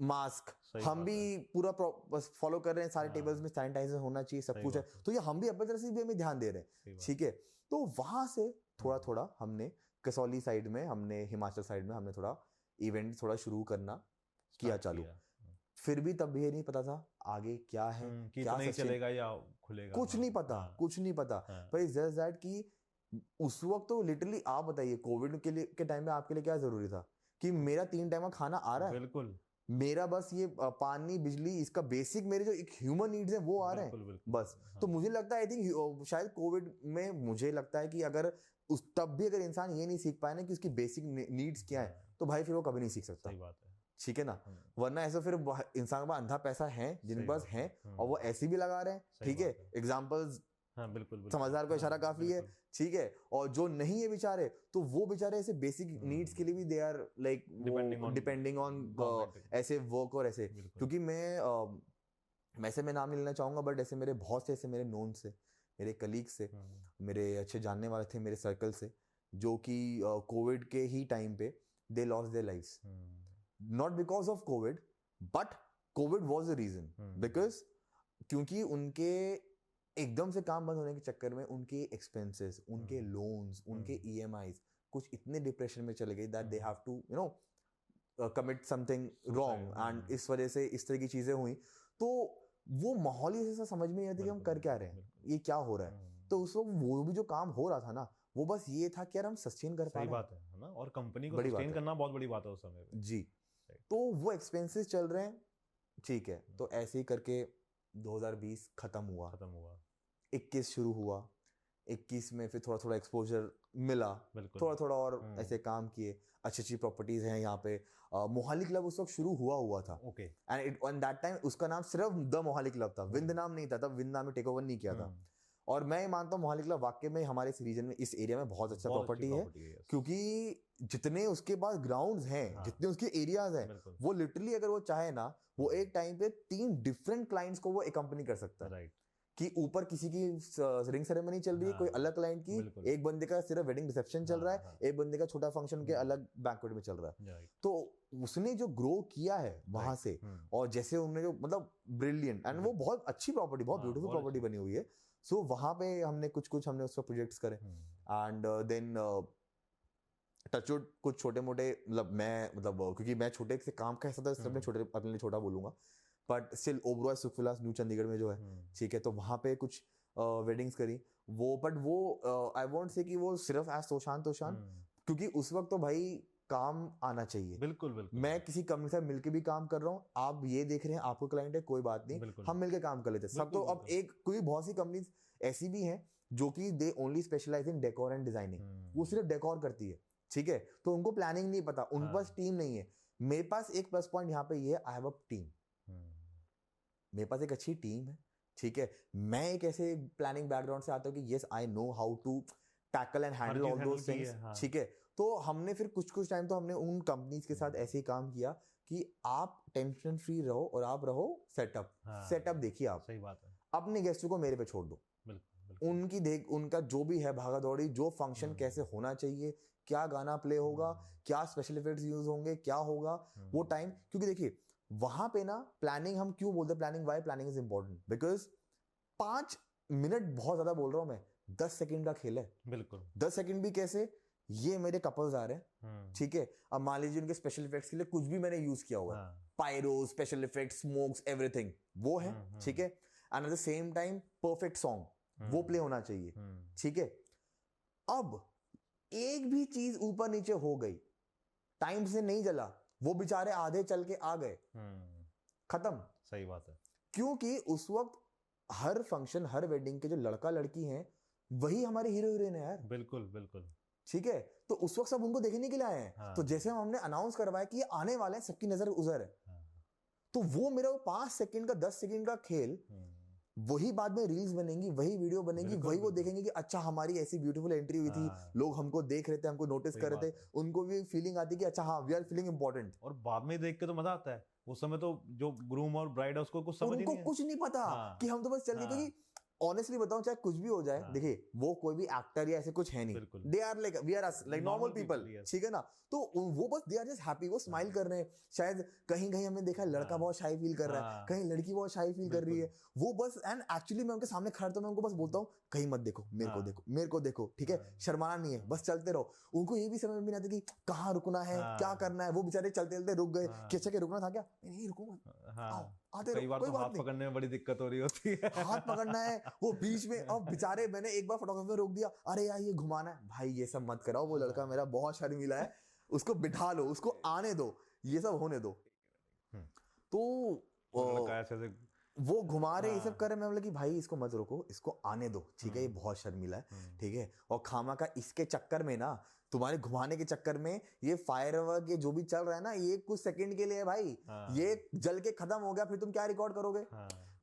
मास्क हम भी पूरा फॉलो कर रहे हैं, सारे टेबल्स में सैनिटाइजर होना चाहिए, सब कुछ है, तो ये हम भी अपनी तरफ से भी हमें ध्यान दे रहे हैं, ठीक है। तो वहां से थोड़ा थोड़ा हमने कसौली साइड में, हमने हिमाचल साइड में हमने थोड़ा इवेंट थोड़ा शुरू करना किया चालू, फिर भी तब ये नहीं पता था आगे क्या है, क्या नहीं चलेगा या खुलेगा, कुछ नहीं पता, कुछ नहीं पता, पर जस्ट दैट कि उस वक्त तो लिटरली आप बताइए कोविड के लिए के टाइम में आपके लिए क्या जरूरी था कि मेरा 3 टाइम का खाना आ रहा है, बिल्कुल, मेरा बस ये पानी बिजली इसका बेसिक मेरे जो एक ह्यूमन नीड्स है वो आ रहे हैं, बस। तो मुझे लगता है आई थिंक शायद कोविड में मुझे लगता है कि अगर उस तब भी अगर इंसान ये नहीं सीख पाए ना कि उसकी बेसिक नीड्स क्या है, तो भाई फिर वो कभी नहीं सीख सकता, सही बात है, ठीक है ना। वरना ऐसा फिर इंसान के पास अंधा पैसा है, जिनके पास है और वो ऐसे भी लगा रहे हैं, ठीक है, एग्जाम्पल्स, हाँ बिल्कुल, समझदार को इशारा काफी है, ठीक है, और जो नहीं है बेचारे, तो वो बेचारे ऐसे बेसिक नीड्स के लिए भी they are like depending on ऐसे वर्क और ऐसे, क्योंकि वैसे मैं नाम नहीं लेना चाहूंगा, बट ऐसे मेरे बहुत से ऐसे मेरे नोन से, मेरे कलीग से, मेरे अच्छे जानने वाले थे मेरे सर्कल से, जो कि कोविड के ही टाइम पे they lost their lives, not because of Covid, but Covid was the reason, because क्योंकि उनके एकदम से काम बंद होने के चक्कर में उनके एक्सपेंसेस, उनके लोन्स, उनके ईएमआईज कुछ इतने डिप्रेशन में चले गए that they have to you know commit something wrong, and इस वजह से इस तरह की चीजें हुई, तो वो माहौल ही ऐसा समझ में नहीं आती कि हम कर क्या रहे हैं, ये क्या हो रहा है। तो उस वक्त वो भी जो काम हो रहा था ना, वो बस ये था कि यार हम सस्टेन कर पा रहे हैं, बात है ना, और कंपनी को सस्टेन करना बहुत बड़ी बात है उस समय जी। तो वो एक्सपेंसेस चल रहे हैं, ठीक है, तो ऐसे ही करके 2020 खत्म हुआ, 21 शुरू हुआ, 21 में फिर थोड़ा थोड़ा एक्सपोजर मिला, थोड़ा थोड़ा और ऐसे काम किए, अच्छी अच्छी प्रॉपर्टीज हैं यहाँ पे, मोहाली क्लब उस वक्त शुरू हुआ था, okay, and it on that time उसका नाम सिर्फ द मोहाली क्लब था, विंद नाम नहीं था, तब विंद नाम में टेक ओवर नहीं किया था। और मैं मानता हूँ मोहाली क्लब वाकई में हमारे इस रीजन में, इस एरिया में बहुत अच्छा प्रॉपर्टी है, क्योंकि जितने उसके पास ग्राउंड्स हैं, जितने उसके एरियाज हैं, वो लिटरली अगर वो चाहे ना, वो एक टाइम पे 3 डिफरेंट क्लाइंट्स को वो एकम्पनी कर सकता है, राइट, कि ऊपर किसी की रिंग सेरेमनी चल रही है, कोई अलग क्लाइंट की, एक बंदे का सिर्फ वेडिंग रिसेप्शन चल रहा है, एक बंदे का छोटा फंक्शन के अलग बैंक्वेट में चल रहा है, तो उसने जो ग्रो किया है वहां से, और जैसे उन्होंने जो मतलब ब्रिलियंट, एंड वो बहुत अच्छी प्रॉपर्टी, बहुत ब्यूटीफुल प्रॉपर्टी बनी हुई है, सो वहां पे हमने कुछ हमने उसका प्रोजेक्ट्स करे, एंड देन टचवुड कुछ छोटे मोटे, मतलब क्योंकि मैं छोटे से काम का हिस्सा था, इसलिए मैं छोटे अपने लिए छोटा बोलूंगा, but still Oberoi Sukhvilas new Chandigarh में जो है, ठीक है, तो वहां पे कुछ वेडिंग्स करी, वो बट वो आई वोंट से कि वो सिर्फ एज तोशान, क्योंकि उस वक्त तो भाई काम आना चाहिए, बिल्कुल बिल्कुल, मैं किसी कंपनी से मिलके भी काम कर रहा हूँ, आप ये देख रहे हैं आपको क्लाइंट है, कोई बात नहीं, हम मिलके काम कर लेते हैं सब। तो अब एक कोई बहुत सी कंपनी ऐसी भी हैं जो कि they only specialise in decor and designing, वो सिर्फ डेकोर करती है, ठीक है, तो उनको प्लानिंग नहीं पता, उनके पास टीम नहीं है। मेरे पास एक प्लस पॉइंट यहाँ पे ये है, आई हैव अ टीम, मेरे पास एक अच्छी टीम है, ठीक है, मैं एक ऐसे प्लानिंग बैकग्राउंड से आता हूँ कि yes I know how to tackle and handle all those things, ठीक है, तो हमने फिर कुछ टाइम तो हमने उन कंपनीज के साथ ऐसे ही काम किया कि आप टेंशन फ्री रहो और आप रहो सेटअप देखिए आप, सही बात है, अपने गेस्टों को मेरे पे छोड़ दो, उनकी देख उनका जो भी है भागा दौड़ी, जो फंक्शन कैसे होना चाहिए, क्या गाना प्ले होगा, क्या स्पेशल इफेक्ट्स यूज होंगे, क्या होगा वो टाइम। क्योंकि देखिए वहां पे ना प्लानिंग, हम क्यों बोलते हैं planning, why planning is important, because 5 minute बहुत ज्यादा बोल रहा हूं मैं, 10 सेकंड का खेल है। बिल्कुल 10 सेकंड भी कैसे, ये मेरे कपल्स आ रहे हैं, ठीक है, अब मान लीजिए उनके स्पेशल इफेक्ट्स के लिए कुछ भी मैंने यूज किया हुआ है, pyro, special effects, smokes, everything वो है, ठीक है, and at the same time perfect song वो प्ले होना चाहिए, ठीक है। अब एक भी चीज ऊपर नीचे हो गई, टाइम से नहीं जला, वो बेचारे आधे चल के आ गए, खत्म। सही बात है, क्योंकि उस वक्त हर फंक्शन, हर वेडिंग के जो लड़का लड़की हैं वही हमारे हीरो हीरोइन है यार। बिल्कुल बिल्कुल, ठीक है, तो उस वक्त सब उनको देखने के लिए आए हैं। हाँ। तो जैसे हमने अनाउंस करवाया कि ये आने वाले हैं, सबकी नजर उधर है, तो वो मेरा 5 सेकंड का 10 सेकंड का खेल, वही बाद में रील्स बनेंगी, वही वीडियो बनेगी, वही वो देखेंगे कि अच्छा हमारी ऐसी ब्यूटीफुल एंट्री हुई थी, लोग हमको देख रहे थे, हमको नोटिस कर रहे थे, उनको भी फीलिंग आती कि अच्छा हाँ वी आर फीलिंग इंपॉर्टेंट। और बाद में देख के तो मजा आता है, उस समय तो जो ग्रूम और ब्राइड है उसको कुछ समझ ही नहीं है, कुछ नहीं पता कि हम तो बस चल गए। क्योंकि ऑनेस्टली बताऊं, चाहे कुछ भी हो जाए, देखिए वो कोई भी एक्टर या ऐसे कुछ है नहीं, they are like we are like normal people, ठीक है ना। तो वो बस दे आर जस्ट हैप्पी, वो स्माइल कर रहे हैं। शायद कहीं कहीं हमने देखा लड़का बहुत शाई फील कर रहा है, कहीं लड़की बहुत शाई फील कर रही है, वो बस, एंड एक्चुअली मैं उनके सामने खड़ा तो मैं उनको बस बोलता हूँ कहीं मत देखो, मेरे को देखो, मेरे को देखो, ठीक है, शर्माना नहीं है, बस चलते रहो। उनको ये भी समझ में नहीं आता कि कहाँ रुकना है, क्या करना है, वो बेचारे चलते चलते रुक गए कि अच्छा रुकना था क्या, नहीं रुकूंगा, आते कई बार तो हाथ पकड़ने में बड़ी दिक्कत हो रही होती है, हाथ पकड़ना है वो बीच में। और बेचारे मैंने एक बार फोटोग्राफर रोक दिया, अरे यार ये घुमाना है, भाई ये सब मत कराओ, वो लड़का मेरा बहुत शर्मीला है, उसको बिठा लो, उसको आने दो, ये सब होने दो। तो वो घुमा रहे, ये सब कर रहे, मैं बोला कि भाई इसको मत रोको, इसको आने दो, ठीक है, ये बहुत शर्मीला है, ठीक है। और खामा का इसके चक्कर में ना, तुम्हारे घुमाने के चक्कर में ये फायरवर्क ये जो भी चल रहा है ना, ये कुछ सेकंड के लिए है भाई, ये जल के खत्म हो गया, फिर तुम क्या रिकॉर्ड करोगे।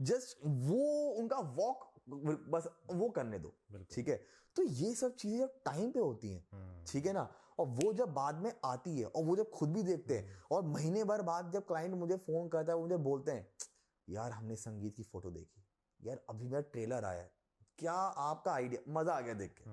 जस्ट वो उनका वॉक बस वो करने दो, ठीक है। तो ये सब चीजें टाइम पे होती हैं, ठीक है ना। और वो जब बाद में आती है, और वो जब खुद भी देखते हैं, और महीने भर बाद जब क्लाइंट मुझे फोन करता है, मुझे बोलते हैं यार हमने संगीत की फोटो देखी यार, अभी मेरा ट्रेलर आया है, क्या आपका आइडिया, मजा आ गया देख के।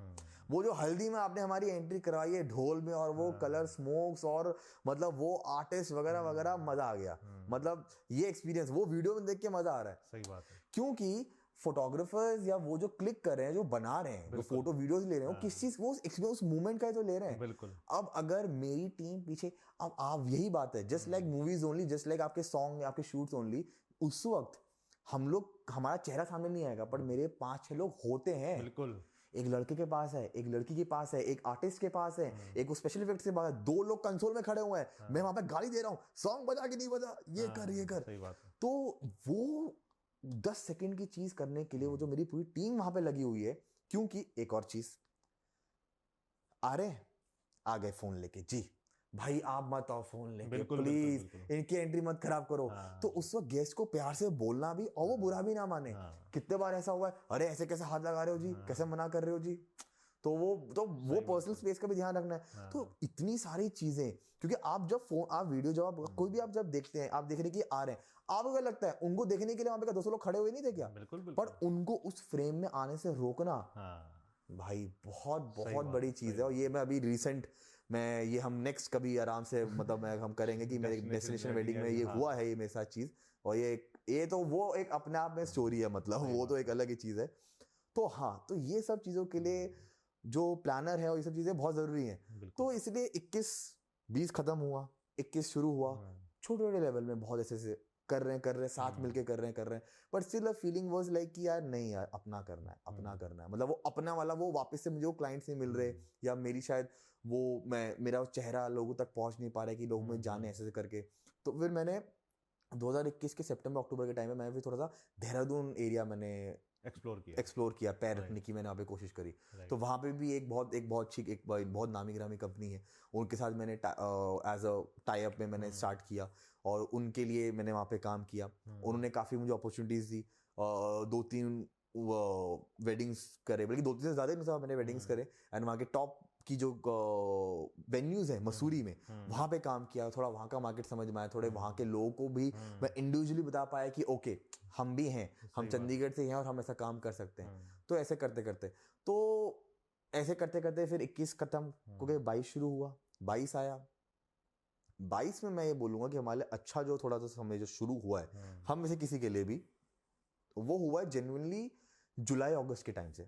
वो जो हल्दी में आपने हमारी एंट्री करवाई है ढोल में, और वो कलर स्मोक्स, और मतलब वो आर्टिस्ट वगैरह वगैरह, मजा आ गया। मतलब ये एक्सपीरियंस वो वीडियो में देख के मजा आ रहा है। सही बात है, क्योंकि फोटोग्राफर्स या वो जो क्लिक कर रहे हैं, जो बना रहे हैं, जो फोटो वीडियोस ले रहे हैं, वो किस चीज, वो एक्सपीरियंस मूवमेंट का ही तो ले रहे हैं। बिल्कुल। अब अगर मेरी टीम पीछे, अब आप यही बात है, just like movies only, just like आपके सॉन्ग, आपके शूट्स ओनली, उस वक्त हम लोग, हमारा चेहरा सामने नहीं आएगा, पर मेरे 5-6 लोग होते हैं। बिल्कुल। एक लड़के के पास है, एक लड़की के पास है, एक आर्टिस्ट के पास है, एक स्पेशल इफेक्ट्स के पास है, 2 लोग कंसोल में खड़े हुए हैं, मैं वहां पे गाली दे रहा हूँ, सॉन्ग बजा कि नहीं बजा, ये कर ये कर। सही बात है। तो वो 10 सेकंड की चीज करने के लिए वो जो मेरी पूरी टीम वहां पे लगी हुई है। क्योंकि एक और चीज, आ गए फोन लेके, जी भाई आप मत आओ फोन लेके, प्लीज इनकी एंट्री मत खराब करो। तो उस वक्त गेस्ट को प्यार से बोलना भी, और वो बुरा भी ना माने। कितने बार ऐसा हुआ है, अरे ऐसे कैसे हाथ लगा रहे हो जी, कैसे मना कर रहे हो जी। तो वो पर्सनल स्पेस का भी ध्यान रखना है। तो इतनी सारी चीजें, क्योंकि आप जब फोन, आप वीडियो जब कोई भी आप जब देखते हैं, आप देख रहे कि आ रहे हैं, आपको क्या लगता है उनको देखने के लिए वहां पे 200 लोग खड़े हुए नहीं थे क्या? पर उनको उस फ्रेम में आने से रोकना, भाई बहुत बहुत बड़ी चीज है। और ये मैं अभी रिसेंट मैं ये हम नेक्स्ट कभी आराम से मतलब हम करेंगे कि मेरे डेस्टिनेशन वेडिंग में ये हुआ है, ये मेरे साथ चीज। और ये तो वो एक अपने आप में स्टोरी है, मतलब वो तो एक अलग ही चीज है। तो हाँ, तो ये सब चीजों के लिए जो प्लानर है और ये सब चीजें बहुत जरूरी हैं। तो इसलिए 21-20 खत्म हुआ, 21 शुरू हुआ, छोटे छोटे लेवल में बहुत ऐसे कर रहे हैं साथ मिलके कर रहे हैं। But still feeling was like कि यार नहीं यार, अपना करना है। मतलब वो अपना वाला, वो वापस से मुझे वो क्लाइंट्स नहीं मिल रहे, या मेरी शायद वो मेरा चेहरा लोगों तक पहुंच नहीं पा रहा है कि लोग मुझे जाने ऐसे करके। तो फिर मैंने 2021 के सितंबर अक्टूबर के टाइम में मैं भी थोड़ा सा देहरादून एरिया मैंने एक्सप्लोर किया, पैर रखने की मैंने वहाँ पे कोशिश करी। तो वहाँ पे भी एक बहुत नामी ग्रामी कंपनी है, उनके साथ मैंने एज अ टाई अप में मैंने स्टार्ट किया, और उनके लिए मैंने वहाँ पे काम किया। उन्होंने काफ़ी मुझे अपॉर्चुनिटीज़ दी, 2-3 वेडिंग्स करे, बल्कि 2-3 से ज़्यादा मैंने वेडिंग्स करे, एंड वहाँ के टॉप की जो वेन्यूज है मसूरी में, वहाँ पे काम किया, थोड़ा वहाँ का मार्केट समझ में आया, थोड़े वहाँ के लोगों को भी मैं इंडिविजुअली बता पाया कि ओके हम भी हैं, हम चंडीगढ़ से हैं और हम ऐसा काम कर सकते हैं। तो ऐसे करते करते फिर 21 खत्म हो गए, 22 शुरू हुआ, 22 आया। 22 में मैं ये बोलूंगा कि हमारे लिए अच्छा जो थोड़ा सा समय जो शुरू हुआ है हम में से किसी के लिए भी, वो हुआ है जेन्युइनली जुलाई अगस्त के टाइम से।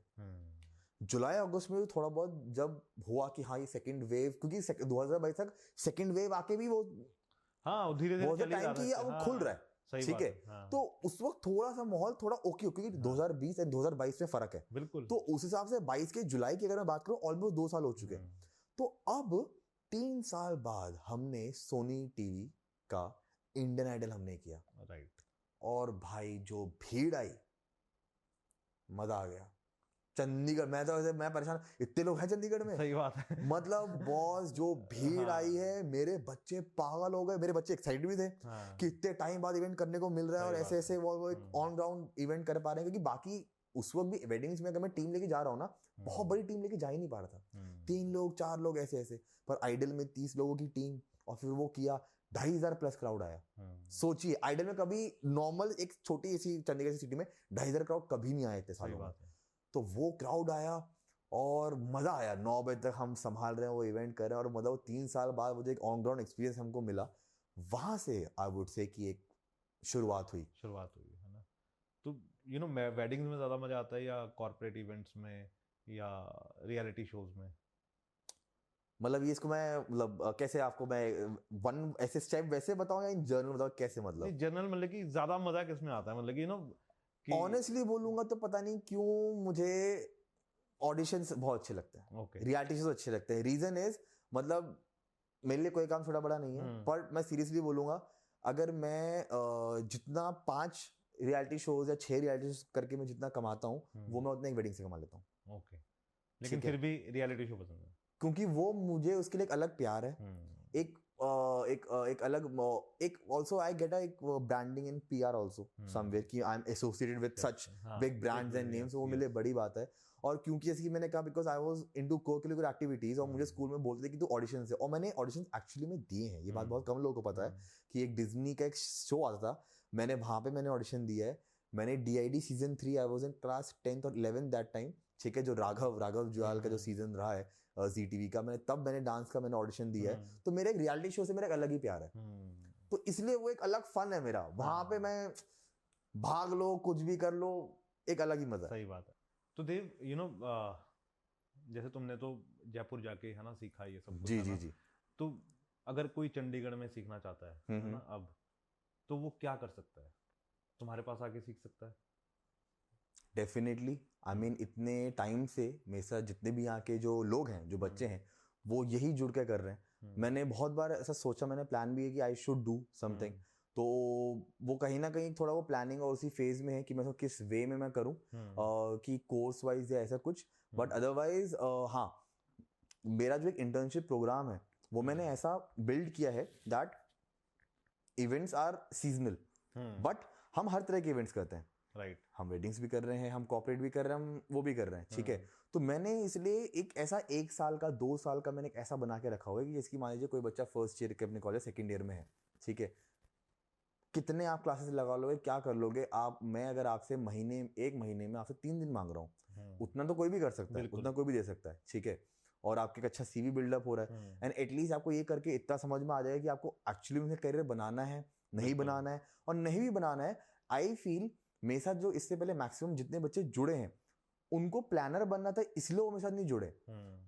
जुलाई अगस्त में थोड़ा बहुत जब हुआ कि हाँ ये सेकंड वेव, क्योंकि 2022 तक सेकंड वेव आके भी वो धीरे-धीरे चल ही रहा है, वो खुल रहा है, ठीक है। तो उस वक्त थोड़ा सा माहौल थोड़ा ओके, क्योंकि 2020 और 2022 में फर्क है, बिल्कुल। तो उस हिसाब से 22 के जुलाई की अगर मैं बात करूं, ऑलमोस्ट 2 साल हो चुके हैं। तो अब 3 साल बाद हमने सोनी टीवी का इंडियन आइडल हमने किया, राइट। और भाई जो भीड़ आई, मजा आ गया। चंडीगढ़, मैं परेशान, इतने लोग हैं चंडीगढ़ में, सही बात है। मतलब बॉस जो भीड़ आई है, मेरे बच्चे पागल हो गए, मेरे बच्चे एक्साइटेड भी थे कि इतने टाइम बाद इवेंट करने को मिल रहा है, और ऐसे वो एक ऑन ग्राउंड इवेंट कर पा रहे हैं, क्योंकि बाकी उस वक्त भी वेडिंग्स में अगर मैं टीम लेके जा रहा हूँ ना, बहुत बड़ी टीम लेके जा ही नहीं पा रहा था, 3 लोग 4 लोग ऐसे, पर आइडल में 30 लोगों की टीम, और फिर वो किया, 2,500 प्लस क्राउड आया। सोचिए आइडल में कभी नॉर्मल एक छोटी ऐसी चंडीगढ़ सिटी में 2,500 क्राउड कभी नहीं आए थे सालों में। तो वो क्राउड आया और मजा आया, 9 बजे तक हम संभाल रहे हैं, वो इवेंट कर रहे हैं, और मतलब 3 साल बाद मुझे एक ऑन ग्राउंड एक्सपीरियंस हमको मिला, वहां से आई वुड से कि एक शुरुआत हुई है ना। तो मैं वेडिंग्स में ज्यादा मजा आता है या कॉर्पोरेट इवेंट्स में या रियलिटी शोज में? मतलब ये इसको मैं मतलब कैसे आपको मैं वन ऐसे स्टेप वैसे बताऊं या इन जनरल बताऊं, कैसे? मतलब जनरल, मतलब कि ज्यादा मजा किसमें आता है, मतलब कि ऑनेस्टली बोलूंगा तो पता नहीं क्यों मुझे ऑडिशंस बहुत अच्छे लगते हैं, रियलिटी शोज अच्छे लगते हैं। रीजन इज, मतलब मेरे लिए कोई काम छोटा बड़ा नहीं है, पर मैं सीरियसली बोलूंगा, अगर मैं जितना 5 रियलिटी शोज या 6 रियलिटी शोज करके मैं जितना कमाता हूँ, वो मैं उतना एक वेडिंग से कमा लेता हूँ। लेकिन फिर भी रियलिटी शो पसंद है, क्योंकि वो मुझे उसके लिए एक अलग प्यार है, एक अलग, एक ऑल्सो आई गेट एक ब्रांडिंग इन पीआर ऑल्सो समवेयर, कि I am associated with such big brands and names, वो मेरे लिए बड़ी बात है। और क्योंकि जैसे कि मैंने कहा, because I was into co-curricular activities, और मुझे स्कूल में बोलते थे कि तू ऑडिशन से, और मैंने ऑडिशन एक्चुअली में दिए हैं। ये बात बहुत कम लोगों को पता है कि एक डिज्नी का एक शो आता था, मैंने वहां पे मैंने ऑडिशन दिया है। मैंने DID season 3, I was in class 10th और 11th दैट टाइम, ठीक है, जो राघव जुयाल का जो सीजन रहा है ZTV का, मैंने डांस का मैंने ऑडिशन दिया है। तो मेरे एक रियलिटी शो से मेरा एक अलग ही प्यार है, तो इसलिए वो एक अलग फन है मेरा, वहां पे मैं भाग लो, कुछ भी कर लो, एक अलग ही मजा। सही बात है। तो देव, जैसे तुमने तो जयपुर जाके है ना सीखा ये सब कुछ, जी। तो अगर कोई चंडीगढ़ में सीखना चाहता है ना अब, तो वो क्या कर सकता है? तुम्हारे पास आके सीख सकता है? डेफिनेटली, आई मीन इतने टाइम से मेरे साथ जितने भी यहाँ के जो लोग हैं, जो बच्चे हैं, वो यही जुड़ के कर रहे हैं। मैंने बहुत बार ऐसा सोचा, मैंने प्लान भी है कि आई शुड डू समथिंग, तो वो कहीं ना कहीं थोड़ा वो प्लानिंग और उसी फेज में है कि मैं किस वे में मैं करूँ, कि कोर्स वाइज या ऐसा कुछ। बट अदरवाइज हाँ, मेरा जो एक इंटर्नशिप प्रोग्राम है, वो मैंने ऐसा बिल्ड किया है that events are seasonal, but हम हर तरह के इवेंट्स करते हैं, राइट। हम वेडिंग्स भी कर रहे हैं, हम कॉर्पोरेट भी कर रहे हैं, हम वो भी कर रहे हैं, ठीक है। तो मैंने इसलिए एक ऐसा 1 साल का 2 साल का मैंने एक ऐसा बना के रखा हुआ है कि जिसकी मान लीजिए कोई बच्चा फर्स्ट ईयर के अपने कॉलेज सेकंड ईयर में है, ठीक है, कितने आप क्लासेस लगा लोगे, क्या कर लोगे आप? मैं अगर आपसे एक महीने में आपसे 3 दिन मांग रहा हूँ, उतना तो कोई भी कर सकता है, उतना कोई भी दे सकता है, ठीक है। और आपके एक अच्छा CV बिल्डअप हो रहा है, एंड एटलीस्ट आपको ये करके इतना समझ में आ जाएगा कि आपको एक्चुअली में करियर बनाना है, नहीं बनाना है, और नहीं भी बनाना है। आई फील मेरे साथ जो इससे पहले मैक्सिमम जितने बच्चे जुड़े हैं, उनको प्लानर बनना था, इसलिए वो मेरे साथ नहीं जुड़े।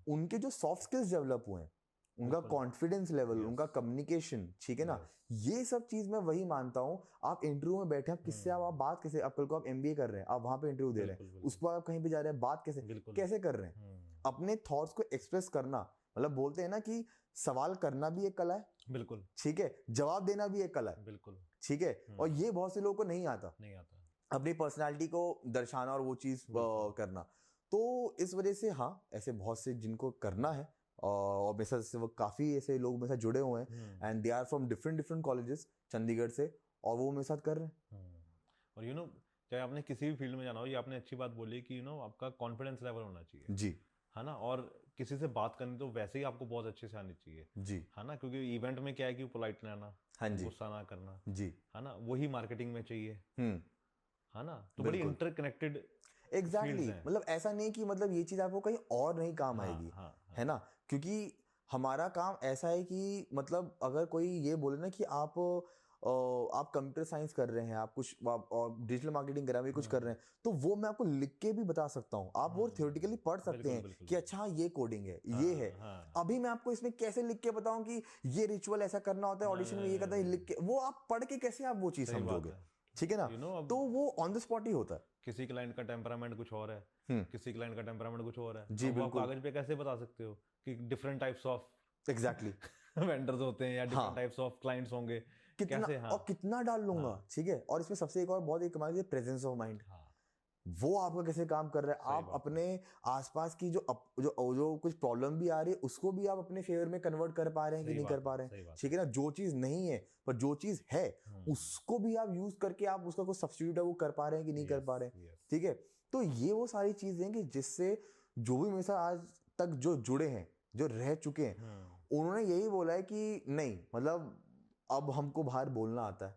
उनके जो सॉफ्ट स्किल्स डेवलप हुए हैं, उनका कॉन्फिडेंस लेवल, उनका कम्युनिकेशन, ठीक है ना, ये सब चीज मैं वही मानता हूँ। आप इंटरव्यू में बैठे, आप किससे आप बात कैसे, आप कल को आप MBA कर रहे हैं, आप वहां पे इंटरव्यू दे रहे हैं, उसको आप कहीं पे जा रहे हैं, बात कैसे कर रहे हैं, अपने थॉट्स को एक्सप्रेस करना, मतलब बोलते हैं ना कि सवाल करना भी एक कला है, बिल्कुल, ठीक है, जवाब देना भी एक कला है, बिल्कुल, ठीक है। और ये बहुत से लोगों को नहीं आता अपनी पर्सनालिटी को दर्शाना और वो चीज करना। तो इस वजह से हाँ, ऐसे बहुत से जिनको करना है, और मेरे साथ वो काफी ऐसे लोग मेरे साथ जुड़े हुए हैं, and they are from different colleges Chandigarh से, और वो मेरे साथ कर रहे हैं। और चाहे आपने किसी भी फील्ड में जाना हो, ये आपने अच्छी बात बोली कि आपका कॉन्फिडेंस लेवल होना चाहिए जी, है ना। और किसी से बात करनी तो वैसे ही आपको बहुत अच्छे से आनी चाहिए जी, है ना, क्योंकि इवेंट में क्या है कि पोलाइट रहना, हाँ जी, गुस्सा ना करना, जी, है ना, वही मार्केटिंग में चाहिए, है ना। तो बड़ी बिल्कुल। इंटरकनेक्टेड एग्जैक्टली हैं। मतलब ऐसा नहीं कि मतलब ये चीज आपको कहीं और नहीं काम आएगी, है ना, क्योंकि हमारा काम ऐसा है कि मतलब अगर कोई ये बोले ना कि आप कंप्यूटर साइंस कर रहे हैं, आप कुछ और डिजिटल मार्केटिंग कर रहे हैं, कुछ कर रहे हैं, तो वो मैं आपको लिख के भी बता सकता हूँ, आप वो थियोरेटिकली पढ़ सकते हैं कि अच्छा हाँ ये कोडिंग है, ये है। अभी मैं आपको इसमें कैसे लिख के बताऊं कि ये रिचुअल ऐसा करना होता है, ऑडिशन में ये करता है, लिख के वो आप पढ़ के कैसे आप वो चीज समझोगे, ठीक है ना। तो वो ऑन द स्पॉट ही होता है। किसी क्लाइंट का टेम्परामेंट कुछ और है, किसी क्लाइंट का टेम्परामेंट कुछ और है, जी, वो आप कागज पे कैसे बता सकते हो कि different types of exactly vendors होते हैं या डिफरेंट टाइप्स ऑफ क्लाइंट्स होंगे, कितना कैसे, और कितना डाल लूंगा, ठीक है। और इसमें सबसे एक और बहुत एक कमाल है प्रेजेंस ऑफ माइंड, वो आपका कैसे काम कर रहा है, आप अपने आसपास की जो कुछ प्रॉब्लम भी आ रही है उसको भी आप अपने फेवर में कन्वर्ट कर पा रहे हैं कि नहीं कर पा रहे हैं, ठीक है ना। जो चीज नहीं है पर जो चीज है उसको भी आप यूज करके आप उसका कुछ सब्स्टिट्यूट है वो कर पा रहे हैं कि नहीं कर पा रहे हैं, ठीक है। तो ये वो सारी चीजें हैं कि जिससे जो भी मेरे साथ आज तक जो जुड़े हैं, जो रह चुके हैं, उन्होंने यही बोला है कि नहीं मतलब अब हमको बाहर बोलना आता है,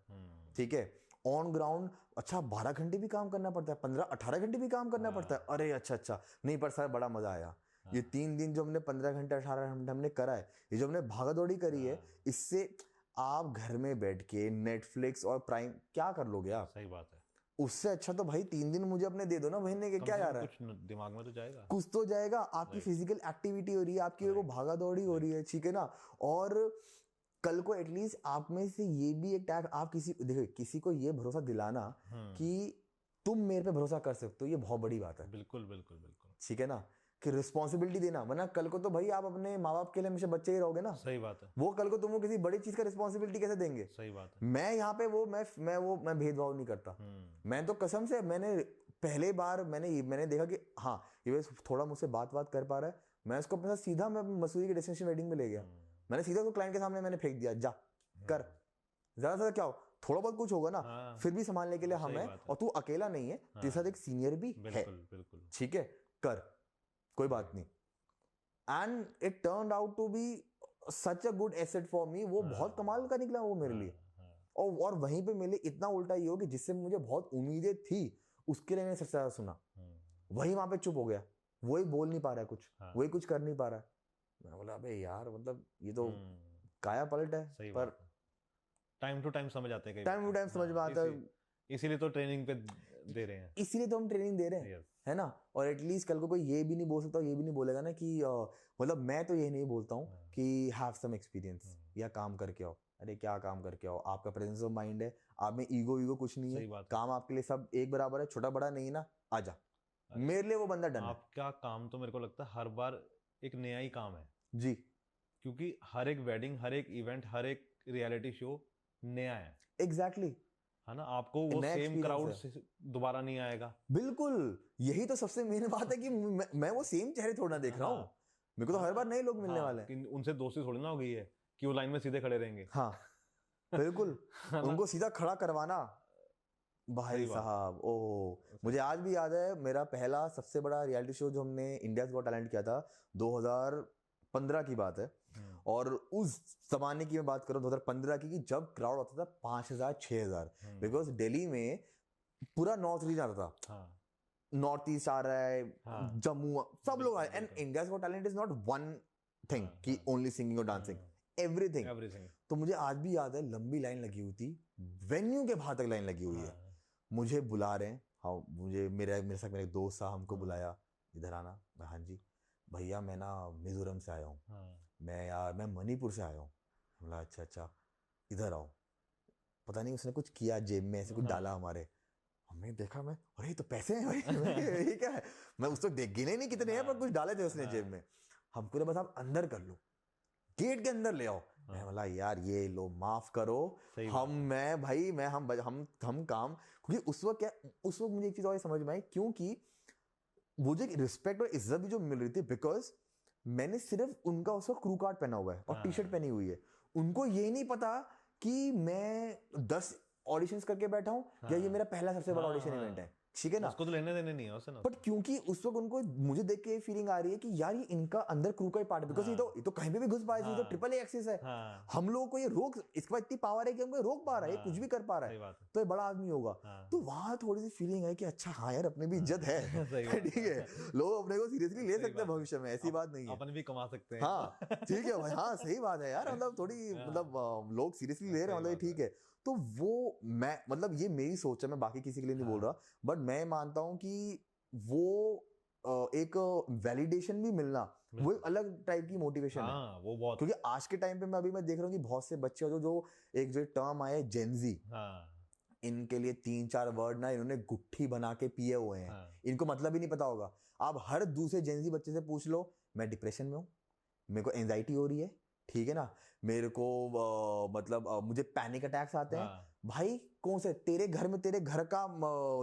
ठीक है, ऑन ग्राउंड अच्छा 12 घंटे भी काम करना पड़ता है, 15-18 घंटे भी काम करना पड़ता है, अरे अच्छा नहीं पर सर बड़ा मजा आया। ये 3 दिन जो हमने 15 घंटे 18 घंटे हमने करा है, ये जो हमने भागा दौड़ी करी है, इससे आप घर में बैठ के नेटफ्लिक्स और प्राइम क्या कर लोगे आप, सही बात है। उससे अच्छा तो भाई 3 दिन मुझे अपने दे दो ना महीने के, क्या जा रहा है, कुछ दिमाग में तो जाएगा, कुछ तो जाएगा, आपकी फिजिकल एक्टिविटी हो रही है, आपकी वो भागा दौड़ी हो रही है, ठीक है ना। और कल को एटलीस्ट आप में से ये भी एक टैग आप देखिए किसी को ये भरोसा दिलाना कि तुम मेरे पे भरोसा कर सकते हो, ये बहुत बड़ी बात है। बिल्कुल बिल्कुल बिल्कुल, ठीक है ना, कि रिस्पॉन्सिबिलिटी देना, वरना कल को तो भाई आप अपने माँ बाप के लिए हमेशा बच्चे ही रहोगे ना। सही बात है। वो कल को तुमको किसी बड़ी चीज का रिस्पॉन्सिबिलिटी कैसे देंगे। सही बात है। मैं यहाँ पे मैं भेदभाव नहीं करता। मैं तो कसम से मैंने पहले बार मैंने देखा कि हाँ ये थोड़ा मुझसे बात कर पा रहा है, मैं उसको अपने साथ सीधा मैं मसूरी के डेस्टिनेशन वेडिंग में ले गया, मैंने सीधा उसको क्लाइंट के सामने मैंने फेंक दिया, जा कर, ज्यादा से क्या हो, थोड़ा बहुत कुछ होगा ना, फिर भी संभालने के लिए हम हैं, और तू अकेला नहीं है, तेरे साथ एक सीनियर भी है, ठीक है, कर, कोई बात नहीं। And it turned out to be such a good asset for me, वो बहुत कमाल का निकला वो मेरे लिए। और वहीं पे मेरे इतना उल्टा ये हो कि जिससे मुझे बहुत उम्मीदें थी उसके लिए मैंने सबसे ज्यादा सुना, वही वहां पे चुप हो गया, वही बोल नहीं पा रहा है कुछ, वही कुछ कर नहीं पा रहा है। मैं बोला अबे यार मतलब ये तो काया पलट है, पर टाइम टू टाइम समझ आते हैं, टाइम टू टाइम समझ में आता है, इसीलिए तो ट्रेनिंग पे दे रहे हैं, इसीलिए तो हम ट्रेनिंग दे रहे हैं, है ना। और एटलीस्ट कल को कोई ये भी नहीं बोल सकता, ये भी नहीं बोलेगा ना कि मतलब मैं तो ये नहीं बोलता हूँ कि हैव सम एक्सपीरियंस या काम करके आओ, अरे क्या काम करके आओ, आपका प्रेजेंस ऑफ माइंड है, आप में ईगो कुछ नहीं है, काम आपके लिए सब एक बराबर है, छोटा बड़ा नहीं ना, आजा, मेरे लिए वो बंदा डन है। आपका काम तो मेरे को लगता है हर बार एक नया ही काम है जी, क्योंकि हर एक वेडिंग, हर एक इवेंट, हर एक रियलिटी शो नया है। एग्जैक्टली, है ना, आपको वो सेम क्राउड दोबारा नहीं आएगा। बिल्कुल, यही तो सबसे मेन बात है कि मैं वो सेम चेहरे थोड़ा देख रहा हूँ, मेरे को तो हर बार नए लोग मिलने वाले हैं, उनसे दोस्ती थोड़ी ना हो गई है कि वो लाइन में सीधे खड़े रहेंगे। हाँ बिल्कुल उनको सीधा खड़ा करवाना भाई साहब। ओह, मुझे आज भी याद है मेरा पहला सबसे बड़ा रियलिटी शो जो हमने इंडियाज गॉट टैलेंट किया था, 2015 की बात है, और उस जमाने की मैं बात करूं 2015 की, जब क्राउड आता था 5,000-6,000, बिकॉज दिल्ली में पूरा नॉर्थ रीजन आता था, नॉर्थ ईस्ट आ रहा है, जम्मू, सब लोग आए, and India's got talent is not one thing कि ओनली सिंगिंग और डांसिंग, एवरीथिंग। तो मुझे आज भी याद है लंबी लाइन लगी हुई थी, वेन्यू के बाहर तक लाइन लगी हुई है, मुझे बुला रहे हैं, हाँ मुझे मेरे साथ मेरे दोस्त था, हमको बुलाया, इधर आना, हाँ जी भैया मैं ना मिजोरम से आया हूँ, मैं मणिपुर से आया हूँ, बोला अच्छा इधर आओ, पता नहीं उसने कुछ किया जेब में ऐसे कुछ डाला हमारे, हमने देखा, मैं अरे ये तो पैसे हैं भाई ये क्या है, मैं उसको गिने नहीं कितने हैं पर कुछ डाले थे उसने जेब में, हमको बस आप अंदर कर लो, गेट के अंदर ले आओ, मैं बोला यार ये लो माफ करो, हम काम, क्योंकि उस वक्त मुझे एक चीज और समझ में आई, क्योंकि मुझे रिस्पेक्ट और इज्जत भी जो मिल रही थी, बिकॉज मैंने सिर्फ उनका उसका क्रू कार्ड पहना हुआ है और टी शर्ट पहनी हुई है, उनको ये नहीं पता कि मैं 10 ऑडिशंस करके बैठा हूँ या ये मेरा पहला सबसे बड़ा ऑडिशन इवेंट है, ठीक है ना, उसको तो लेने देने नहीं है उससे ना। बट क्योंकि उस वक्त उनको मुझे देख के फीलिंग आ रही है कि यार ये इनका अंदर क्रू का ही पार्ट है, बिकॉज ये तो कहीं पे भी घुस पाए, ये तो ट्रिपल ए एक्सिस है, हम लोगों को ये रोक, इसके बाद इतनी पावर है कि हमको रोक पा रहा है, कुछ भी कर पा रहा है, तो ये बड़ा आदमी होगा। तो वहां थोड़ी सी फीलिंग है कि अच्छा हाँ यार अपने भी इज्जत है, ठीक है, लोग अपने को सीरियसली ले सकते हैं भविष्य में, ऐसी बात नहीं है, अपन भी कमा सकते हैं, हाँ ठीक है भाई, हाँ सही बात है यार, मतलब थोड़ी मतलब लोग सीरियसली ले रहे हैं, मतलब ठीक है। तो वो मैं मतलब ये मेरी सोच है, मैं बाकी किसी के लिए नहीं बोल रहा, बट मैं मानता हूँ कि वो एक वैलिडेशन भी मिलना वो एक अलग टाइप की मोटिवेशन है, वो बहुत, क्योंकि आज के टाइम पे मैं देख रहा हूँ कि बहुत से बच्चे जो एक जो टर्म आया है जेनजी, इनके लिए 3-4 वर्ड ना इन्होंने गुट्ठी बना के पिए हुए हैं, इनको मतलब ही नहीं पता होगा। आप हर दूसरे जेनजी बच्चे से पूछ लो, मैं डिप्रेशन में हूँ, मेरे को एंजाइटी हो रही है, ठीक है ना, मेरे को मतलब मुझे पैनिक अटैक्स आते हैं, भाई कौन से तेरे घर में तेरे घर का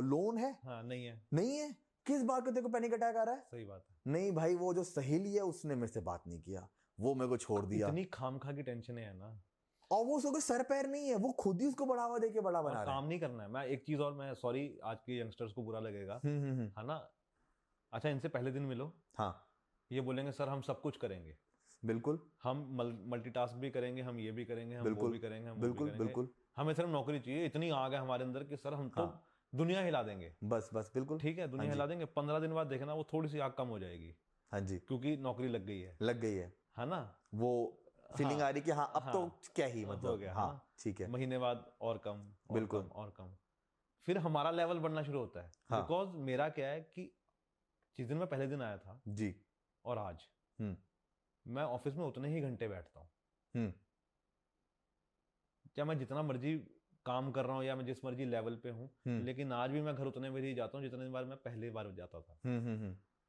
लोन है? नहीं है, किस बात का तेरे को पैनिक अटैक आ रहा है? सही बात है। नहीं भाई, वो जो सहेली है उसने मेरे से बात नहीं किया, वो मेरे को छोड़ दिया, इतनी खामखा की टेंशन है ना, और वो उसको सर पैर नहीं है, वो खुद ही उसको बढ़ावा देके बड़ा बना रहा है, काम नहीं करना है। मैं एक चीज और, मैं सॉरी आज के यंगस्टर्स को बुरा लगेगा, है ना, अच्छा इनसे पहले दिन मिलो, हाँ ये बोलेंगे सर हम सब कुछ करेंगे, बिल्कुल, हम मल्टीटास्क भी करेंगे, हम ये भी करेंगे, हम वो भी करेंगे, हम बिल्कुल बिल्कुल, हमें सिर्फ नौकरी चाहिए, इतनी आग है हमारे अंदर कि सर हम तो दुनिया हिला देंगे, बस बिल्कुल, ठीक है, दुनिया हिला देंगे। 15 दिन बाद देखना वो थोड़ी सी आग कम हो जाएगी, हाँ जी, क्योंकि नौकरी लग गई है ना, वो फीलिंग आ रही कि हाँ अब तो क्या ही मतलब हो गया, हाँ ठीक है, महीने बाद और कम, बिल्कुल और कम, फिर हमारा लेवल बढ़ना शुरू होता है, बिकॉज मेरा क्या है कि जिस दिन मैं पहले दिन आया था जी और आज मैं ऑफिस में उतने ही घंटे बैठता हूँ, क्या मैं जितना मर्जी काम कर रहा हूँ या मैं जिस मर्जी लेवल पे हूँ, लेकिन आज भी मैं घर उतने बजे ही जाता हूँ जितने बार मैं पहली बार जाता था,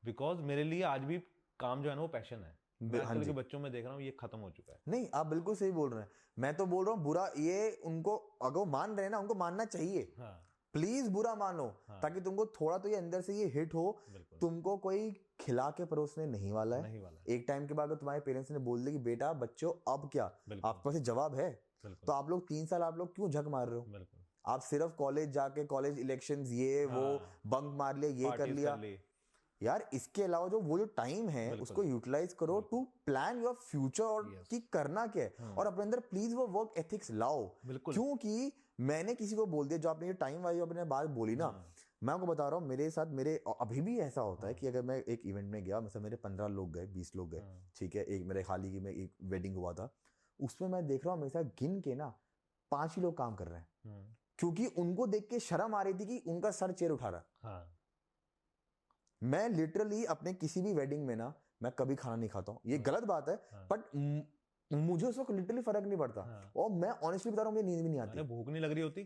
बिकॉज मेरे लिए आज भी काम जो है ना वो पैशन है। आजकल के बच्चों में देख रहा हूँ ये खत्म हो चुका है। नहीं आप बिल्कुल सही बोल रहे हैं, मैं तो बोल रहा हूँ बुरा ये उनको अगर मान रहे हैं ना उनको मानना चाहिए, प्लीज बुरा मानो, ताकि तुमको थोड़ा तो ये अंदर से ये हिट हो, तुमको कोई खिला के परोसने नहीं वाला है, एक टाइम के बाद अगर तुम्हारे पेरेंट्स ने बोल दिया कि बेटा बच्चों अब क्या आपके पास जवाब है, तो आप लोग 3 साल आप लोग क्यों झक मार रहे हो, आप सिर्फ कॉलेज जाके कॉलेज इलेक्शंस ये वो बंक मार लिया, ये कर लिया यार, इसके अलावा जो वो जो टाइम है उसको यूटिलाइज करो टू प्लान योर फ्यूचर, और कि करना क्या है, और अपने अंदर प्लीज वो वर्क एथिक्स लाओ, क्योंकि मैंने किसी को बोल दिया, जो आपने ये टाइम वाइज अपने बात बोली ना, मैं आपको बता रहा हूँ मेरे साथ मेरे अभी भी ऐसा होता है कि अगर मैं एक इवेंट में गया, मतलब मेरे 15 लोग गए 20 लोग गए, ठीक है, एक मेरे हाल ही में एक वेडिंग हुआ था, उसमें मैं देख रहा हूँ मेरे साथ गिन के ना 5 ही लोग काम कर रहे हैं, क्योंकि उनको देख के शर्म आ रही थी कि उनका सर चेयर उठा रहा है। मैं लिटरली अपने किसी भी वेडिंग में ना मैं कभी खाना नहीं खाता हूँ, ये गलत बात है, बट मुझे उस वक्त लिटरली फर्क नहीं पड़ता, और मैं ऑनेस्टली बता रहा हूँ मुझे नींद भी नहीं आती, भूख नहीं लग रही होती,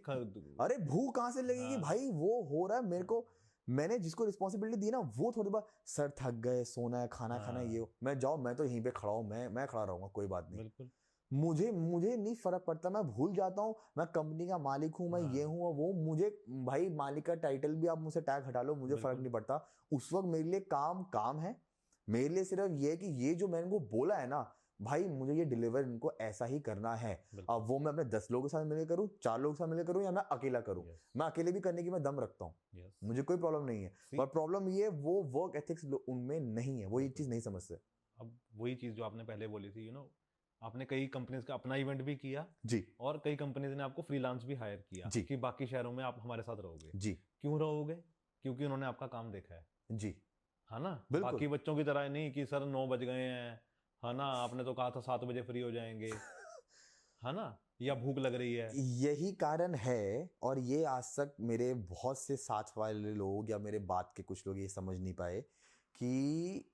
अरे भूख कहाँ से लगेगी भाई, वो हो रहा है मेरे को, मैंने जिसको रिस्पॉन्सिबिलिटी दी ना वो थोड़ी बार सर थक गए, सोना है, खाना खाना है, ये मैं जाओ, मैं तो यहीं पे खड़ा हूँ, मैं खड़ा रहूंगा, कोई बात नहीं, मुझे नहीं फर्क पड़ता, मैं भूल जाता हूँ मैं कंपनी का मालिक हूँ, मैं ये हूँ वो, मुझे भाई मालिक का टाइटल भी आप मुझसे टैग हटा लो, मुझे फर्क नहीं पड़ता, उस वक्त मेरे लिए काम है, मेरे लिए सिर्फ ये कि ये जो मैंने को बोला है ना भाई, मुझे ये डिलीवर इनको ऐसा ही करना है, अब वो मैं अपने 10 लोगों के साथ मिलकर करूँ, 4 लोगों के साथ मिलकर करूँ, या मैं अकेला करूँ, मैं अकेले भी करने की मैं दम रखता हूँ, मुझे कोई प्रॉब्लम नहीं है, पर प्रॉब्लम ये वो वर्क एथिक्स उनमें नहीं है, वो ये चीज नहीं समझते। अब वही चीज जो आपने पहले बोली थी, आपने कई कंपनीज का अपना इवेंट भी किया जी, और कई कंपनीज ने आपको फ्रीलांस भी हायर किया जी, कि बाकी शहरों में आप हमारे साथ रहोगे जी, क्यों रहोगे, क्योंकि उन्होंने आपका काम देखा है जी, है ना, बाकी बच्चों की तरह नहीं कि सर 9 बज गए हैं, है ना, आपने तो कहा था 7 बजे फ्री हो जाएंगे, है ना, या भूख लग रही है, यही कारण है, और ये आज तक मेरे बहुत से साथ वाले लोग या मेरे बात के कुछ लोग ये समझ नहीं पाए कि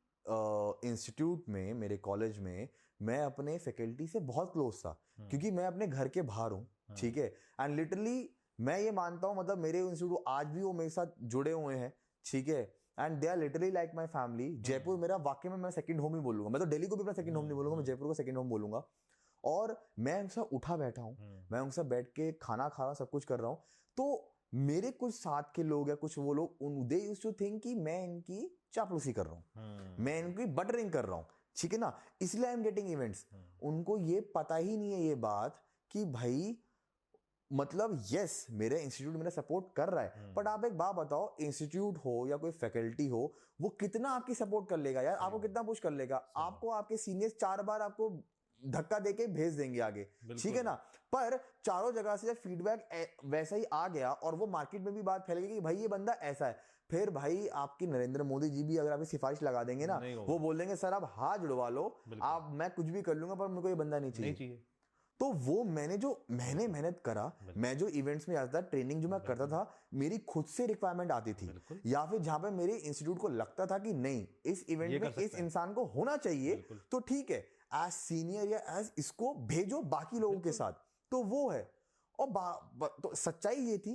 इंस्टीट्यूट में, मेरे कॉलेज में मैं अपने फैकल्टी से बहुत क्लोज था, क्योंकि मैं अपने घर के बाहर हूँ, ठीक है, एंड लिटरली मैं ये मानता हूँ, मतलब मेरे इंस्टीट्यूट आज भी वो मेरे साथ जुड़े हुए हैं, ठीक है, and they are literally like my family. Jaipur मेरा वाकई में मैं सेकंड होम ही बोलूंगा, मैं तो दिल्ली को भी अपना सेकंड होम नहीं बोलूंगा, मैं जयपुर को सेकंड होम बोलूंगा, और मैं उनसे उठा बैठा हूँ, मैं उनसे बैठ के खाना खा रहा हूँ, सब कुछ कर रहा हूँ, तो मेरे कुछ साथ के लोग या कुछ वो लोग दे यूज्ड टू थिंक कि मैं इनकी चापलूसी कर रहा हूँ, मैं इनकी बटरिंग कर रहा हूँ, ठीक है ना, इसलिए आई एम गेटिंग इवेंट्स। उनको ये पता ही नहीं है ये बात कि भाई मतलब यस, मेरे इंस्टीट्यूट मेरा सपोर्ट कर रहा है, बट आप एक बात बताओ, इंस्टीट्यूट हो या कोई फैकल्टी हो, वो कितना आपकी सपोर्ट कर लेगा यार, आपको कितना पुश कर लेगा? आपको आपके सीनियर्स 4 बार आपको धक्का देके भेज देंगे आगे, ठीक है ना? पर चारों जगह से जब फीडबैक वैसा ही आ गया और वो मार्केट में भी बात फैल गई कि भाई ये बंदा ऐसा है, फिर भाई आपकी नरेंद्र मोदी जी भी अगर आपकी सिफारिश लगा देंगे ना, वो बोल देंगे सर आप हाथ जुड़वा लो, आप मैं कुछ भी कर लूंगा पर मुझे कोई बंदा नहीं चाहिए। तो वो मैंने मेहनत करा, मैं जो इवेंट्स में जाता था, ट्रेनिंग जो मैं करता था, मेरी खुद से रिक्वायरमेंट आती थी, या फिर जहां पे मेरे इंस्टीट्यूट को लगता था कि नहीं इस इवेंट में इस इंसान को होना चाहिए, तो ठीक है एज सीनियर या एज इसको भेजो बाकी लोगों के साथ, तो वो है। और तो सच्चाई ये थी,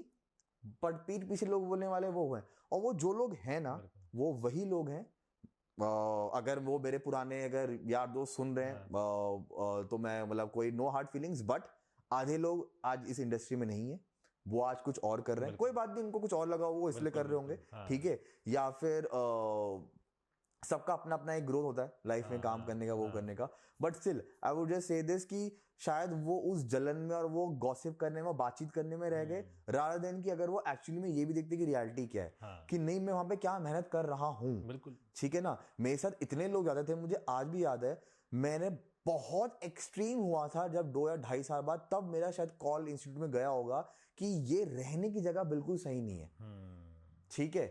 बट पीठ पीछे लोग बोलने वाले वो हैं, और वो जो लोग हैं ना, वो वही लोग हैं। अगर वो मेरे पुराने अगर यार दोस्त सुन रहे हैं तो मैं मतलब कोई नो हार्ड फीलिंग्स, बट आधे लोग आज इस इंडस्ट्री में नहीं है, वो आज कुछ और कर रहे हैं, कोई बात नहीं, उनको कुछ और लगा वो इसलिए कर रहे होंगे, ठीक है, या फिर सबका अपना अपना एक ग्रोथ होता है लाइफ में, काम करने का, वो करने का, but still I would just say this कि शायद वो उस जलन में और वो गॉसिप करने में, बातचीत करने में रह गए, रादर देन कि अगर वो एक्चुअली में ये भी देखते कि रियलिटी क्या है, कि नहीं मैं वहां पे क्या मेहनत कर रहा हूँ, बिल्कुल, ठीक है ना? मेरे साथ इतने लोग जाते थे, मुझे आज भी याद है, मैंने बहुत एक्सट्रीम हुआ था जब 2 या 2.5 साल बाद, तब मेरा शायद कॉल इंस्टीट्यूट में गया होगा कि ये रहने की जगह बिल्कुल सही नहीं है, ठीक है,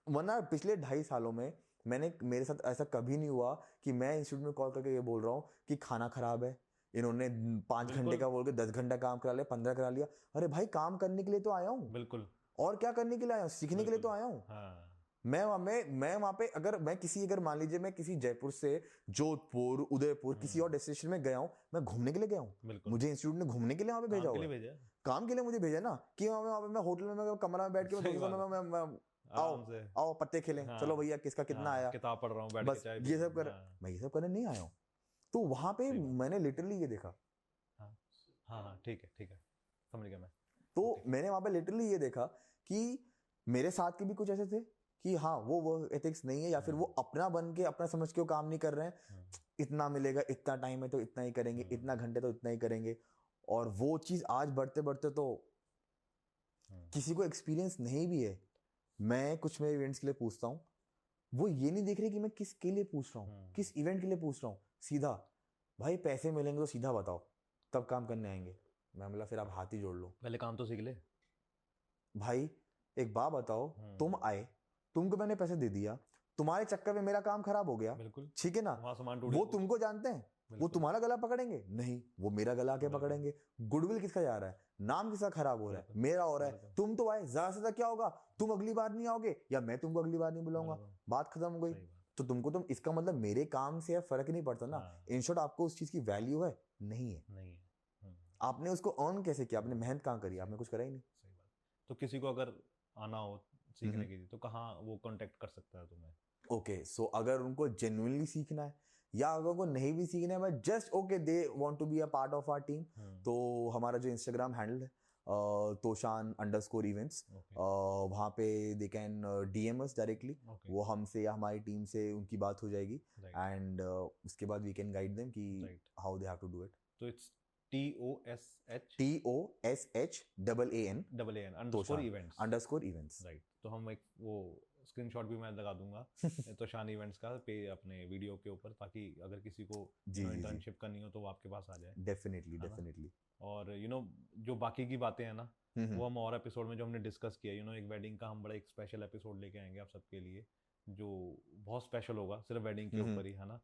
वरना पिछले 2.5 सालों में मेरे साथ ऐसा कभी नहीं हुआ कि मैं इंस्टीट्यूट में कॉल करके ये बोल रहा हूँ कि खाना खराब है, इन्होंने 5 घंटे का बोल के 10 घंटा काम करा लिया, 15 करा लिया। अरे भाई काम करने के लिए तो आया हूँ, बिल्कुल, और क्या करने के लिए आया हूँ? सीखने के लिए तो आया हूँ। मैं वहां पे अगर मान लीजिए मैं किसी जयपुर से जोधपुर, उदयपुर, किसी और डेस्टिनेशन में गया हूँ, मैं घूमने के लिए गया हूँ, मुझे इंस्टीट्यूट ने घूमने के लिए वहां पे भेजा हुआ, काम के लिए मुझे भेजा ना, कि वहां पे मैं होटल में मैं कमरा में बैठ के आओ पत्ते खेलें, चलो भैया किसका कितना आया, किताब पढ़ रहा हूँ, बस ये सब कर, मैं ये सब करने नहीं आया हूँ। तो वहां पे मैंने लिटरली ये देखा, ठीक है, समझ गया मैं। तो मैंने वहां पे लिटरली ये देखा कि मेरे साथ के भी कुछ ऐसे थे कि हाँ वो एथिक्स नहीं है, या फिर वो अपना बन के अपना समझ के वो काम नहीं कर रहे हैं, इतना मिलेगा, इतना टाइम है तो इतना ही करेंगे, इतना घंटे तो इतना ही करेंगे, और वो चीज आज बढ़ते बढ़ते तो किसी को एक्सपीरियंस नहीं भी है, मैं कुछ मेरे इवेंट्स के लिए पूछता हूँ, वो ये नहीं देख रहे कि मैं किसके लिए पूछ रहा हूँ, किस इवेंट के लिए पूछ रहा हूँ, सीधा भाई पैसे मिलेंगे तो सीधा बताओ तब काम करने आएंगे। मैं बोला फिर आप हाथ ही जोड़ लो, पहले काम तो सीख ले भाई, एक बात बताओ, तुम आए, तुमको मैंने पैसे दे दिया, तुम्हारे चक्कर में मेरा काम खराब हो गया, बिल्कुल ठीक है ना, वो तुमको जानते हैं, वो तुम्हारा गला पकड़ेंगे नहीं, वो मेरा गला के पकड़ेंगे, गुडविल किसका जा रहा है, नाम किसका खराब हो रहा है, मेरा हो रहा है, तुम तो आए, ज्यादा से ज्यादा क्या होगा, तुम अगली बार नहीं आओगे या मैं तुमको अगली बार नहीं बुलाऊंगा, बात खत्म हो गई। तो तुमको तो इसका मतलब मेरे काम से फर्क नहीं पड़ता ना, इन शॉर्ट आपको उस चीज की वैल्यू है नहीं है, आपने उसको अर्न कैसे किया, आपने मेहनत कहाँ करी, आपने कुछ करा ही नहीं। सही बात। तो किसी को अगर आना हो सीखने के लिए तो कहाँ वो कांटेक्ट कर सकता है तुम्हें? ओके, सो अगर उनको जेन्युइनली सीखना है या अगर उनको नहीं भी सीखना है but just okay they want to be a part of our team, तो हमारा जो इंस्टाग्राम हैंडल है toshan_events, वहाँ पे they can DM us directly, वो हमसे या हमारी टीम से उनकी बात हो जाएगी, एंड उसके बाद वी कैन गाइड देम कि how they have to do it. तो इट्स TOSHAN _events, राइट। तो हम एक वो स्क्रीनशॉट भी मैं लगा दूंगा तोशान इवेंट्स का पे अपने वीडियो के ऊपर, ताकि अगर किसी को इंटर्नशिप करनी हो तो वो आपके पास आ जाए। डेफिनेटली। और जो बाकी की बातें हैं ना, वो हम और एपिसोड में जो हमने डिस्कस किया, एक वेडिंग का हम बड़ा एक स्पेशल एपिसोड लेके आएंगे आप सबके लिए, जो बहुत स्पेशल होगा सिर्फ वेडिंग के ऊपर ही, है ना।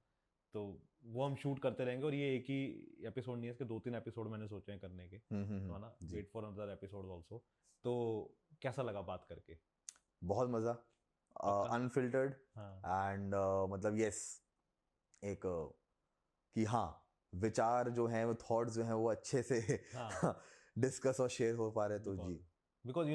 तो वो हम शूट करते रहेंगे, और ये एक ही एपिसोड नहीं है, इसके 2-3 एपिसोड मैंने सोचे हैं करने के, तो है ना, wait for another episode also. तो कैसा लगा बात करके? बहुत मजा, अनफिल्टर्ड एंड मतलब यस, एक कि हाँ विचार जो हैं, वो थॉट्स जो हैं वो अच्छे से डिस्कस और शेयर हो पा रहे, तो जी, बिकॉज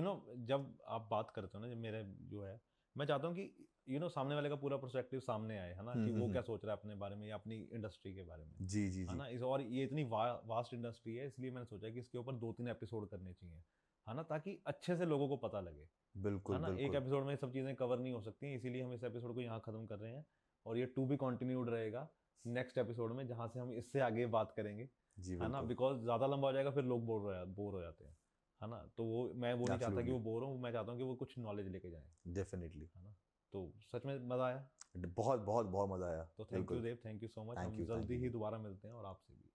जब आप बात करते हो ना, जब मेरे जो है, मैं चाहता हूँ कि सामने वाले का पूरा पर्सपेक्टिव सामने आए, है ना, कि वो क्या सोच रहा है अपने बारे में या अपनी इंडस्ट्री के बारे में, जी, है ना। और ये इतनी वास्ट इंडस्ट्री है, इसलिए मैंने सोचा कि इसके ऊपर 2-3 एपिसोड करने चाहिए, है ना, ताकि अच्छे से लोगों को पता लगे, बिल्कुल, है ना। एक एपिसोड में सब चीजें कवर नहीं हो सकती, इसीलिए हम इस एपिसोड को यहाँ खत्म कर रहे हैं, और ये टू बी कंटिन्यूड रहेगा नेक्स्ट एपिसोड में, जहाँ से हम इससे आगे बात करेंगे, है ना, बिकॉज ज्यादा लंबा हो जाएगा फिर लोग बोर हो जाते हैं। है ना, तो वो मैं वो नहीं चाहता कि वो बोर हो, मैं चाहता हूँ कि वो कुछ नॉलेज लेके जाए। डेफिनेटली, है ना, तो सच में मजा आया, बहुत बहुत बहुत मजा आया। तो thank you Dev, thank you so much. हम जल्दी ही दोबारा मिलते हैं और आपसे भी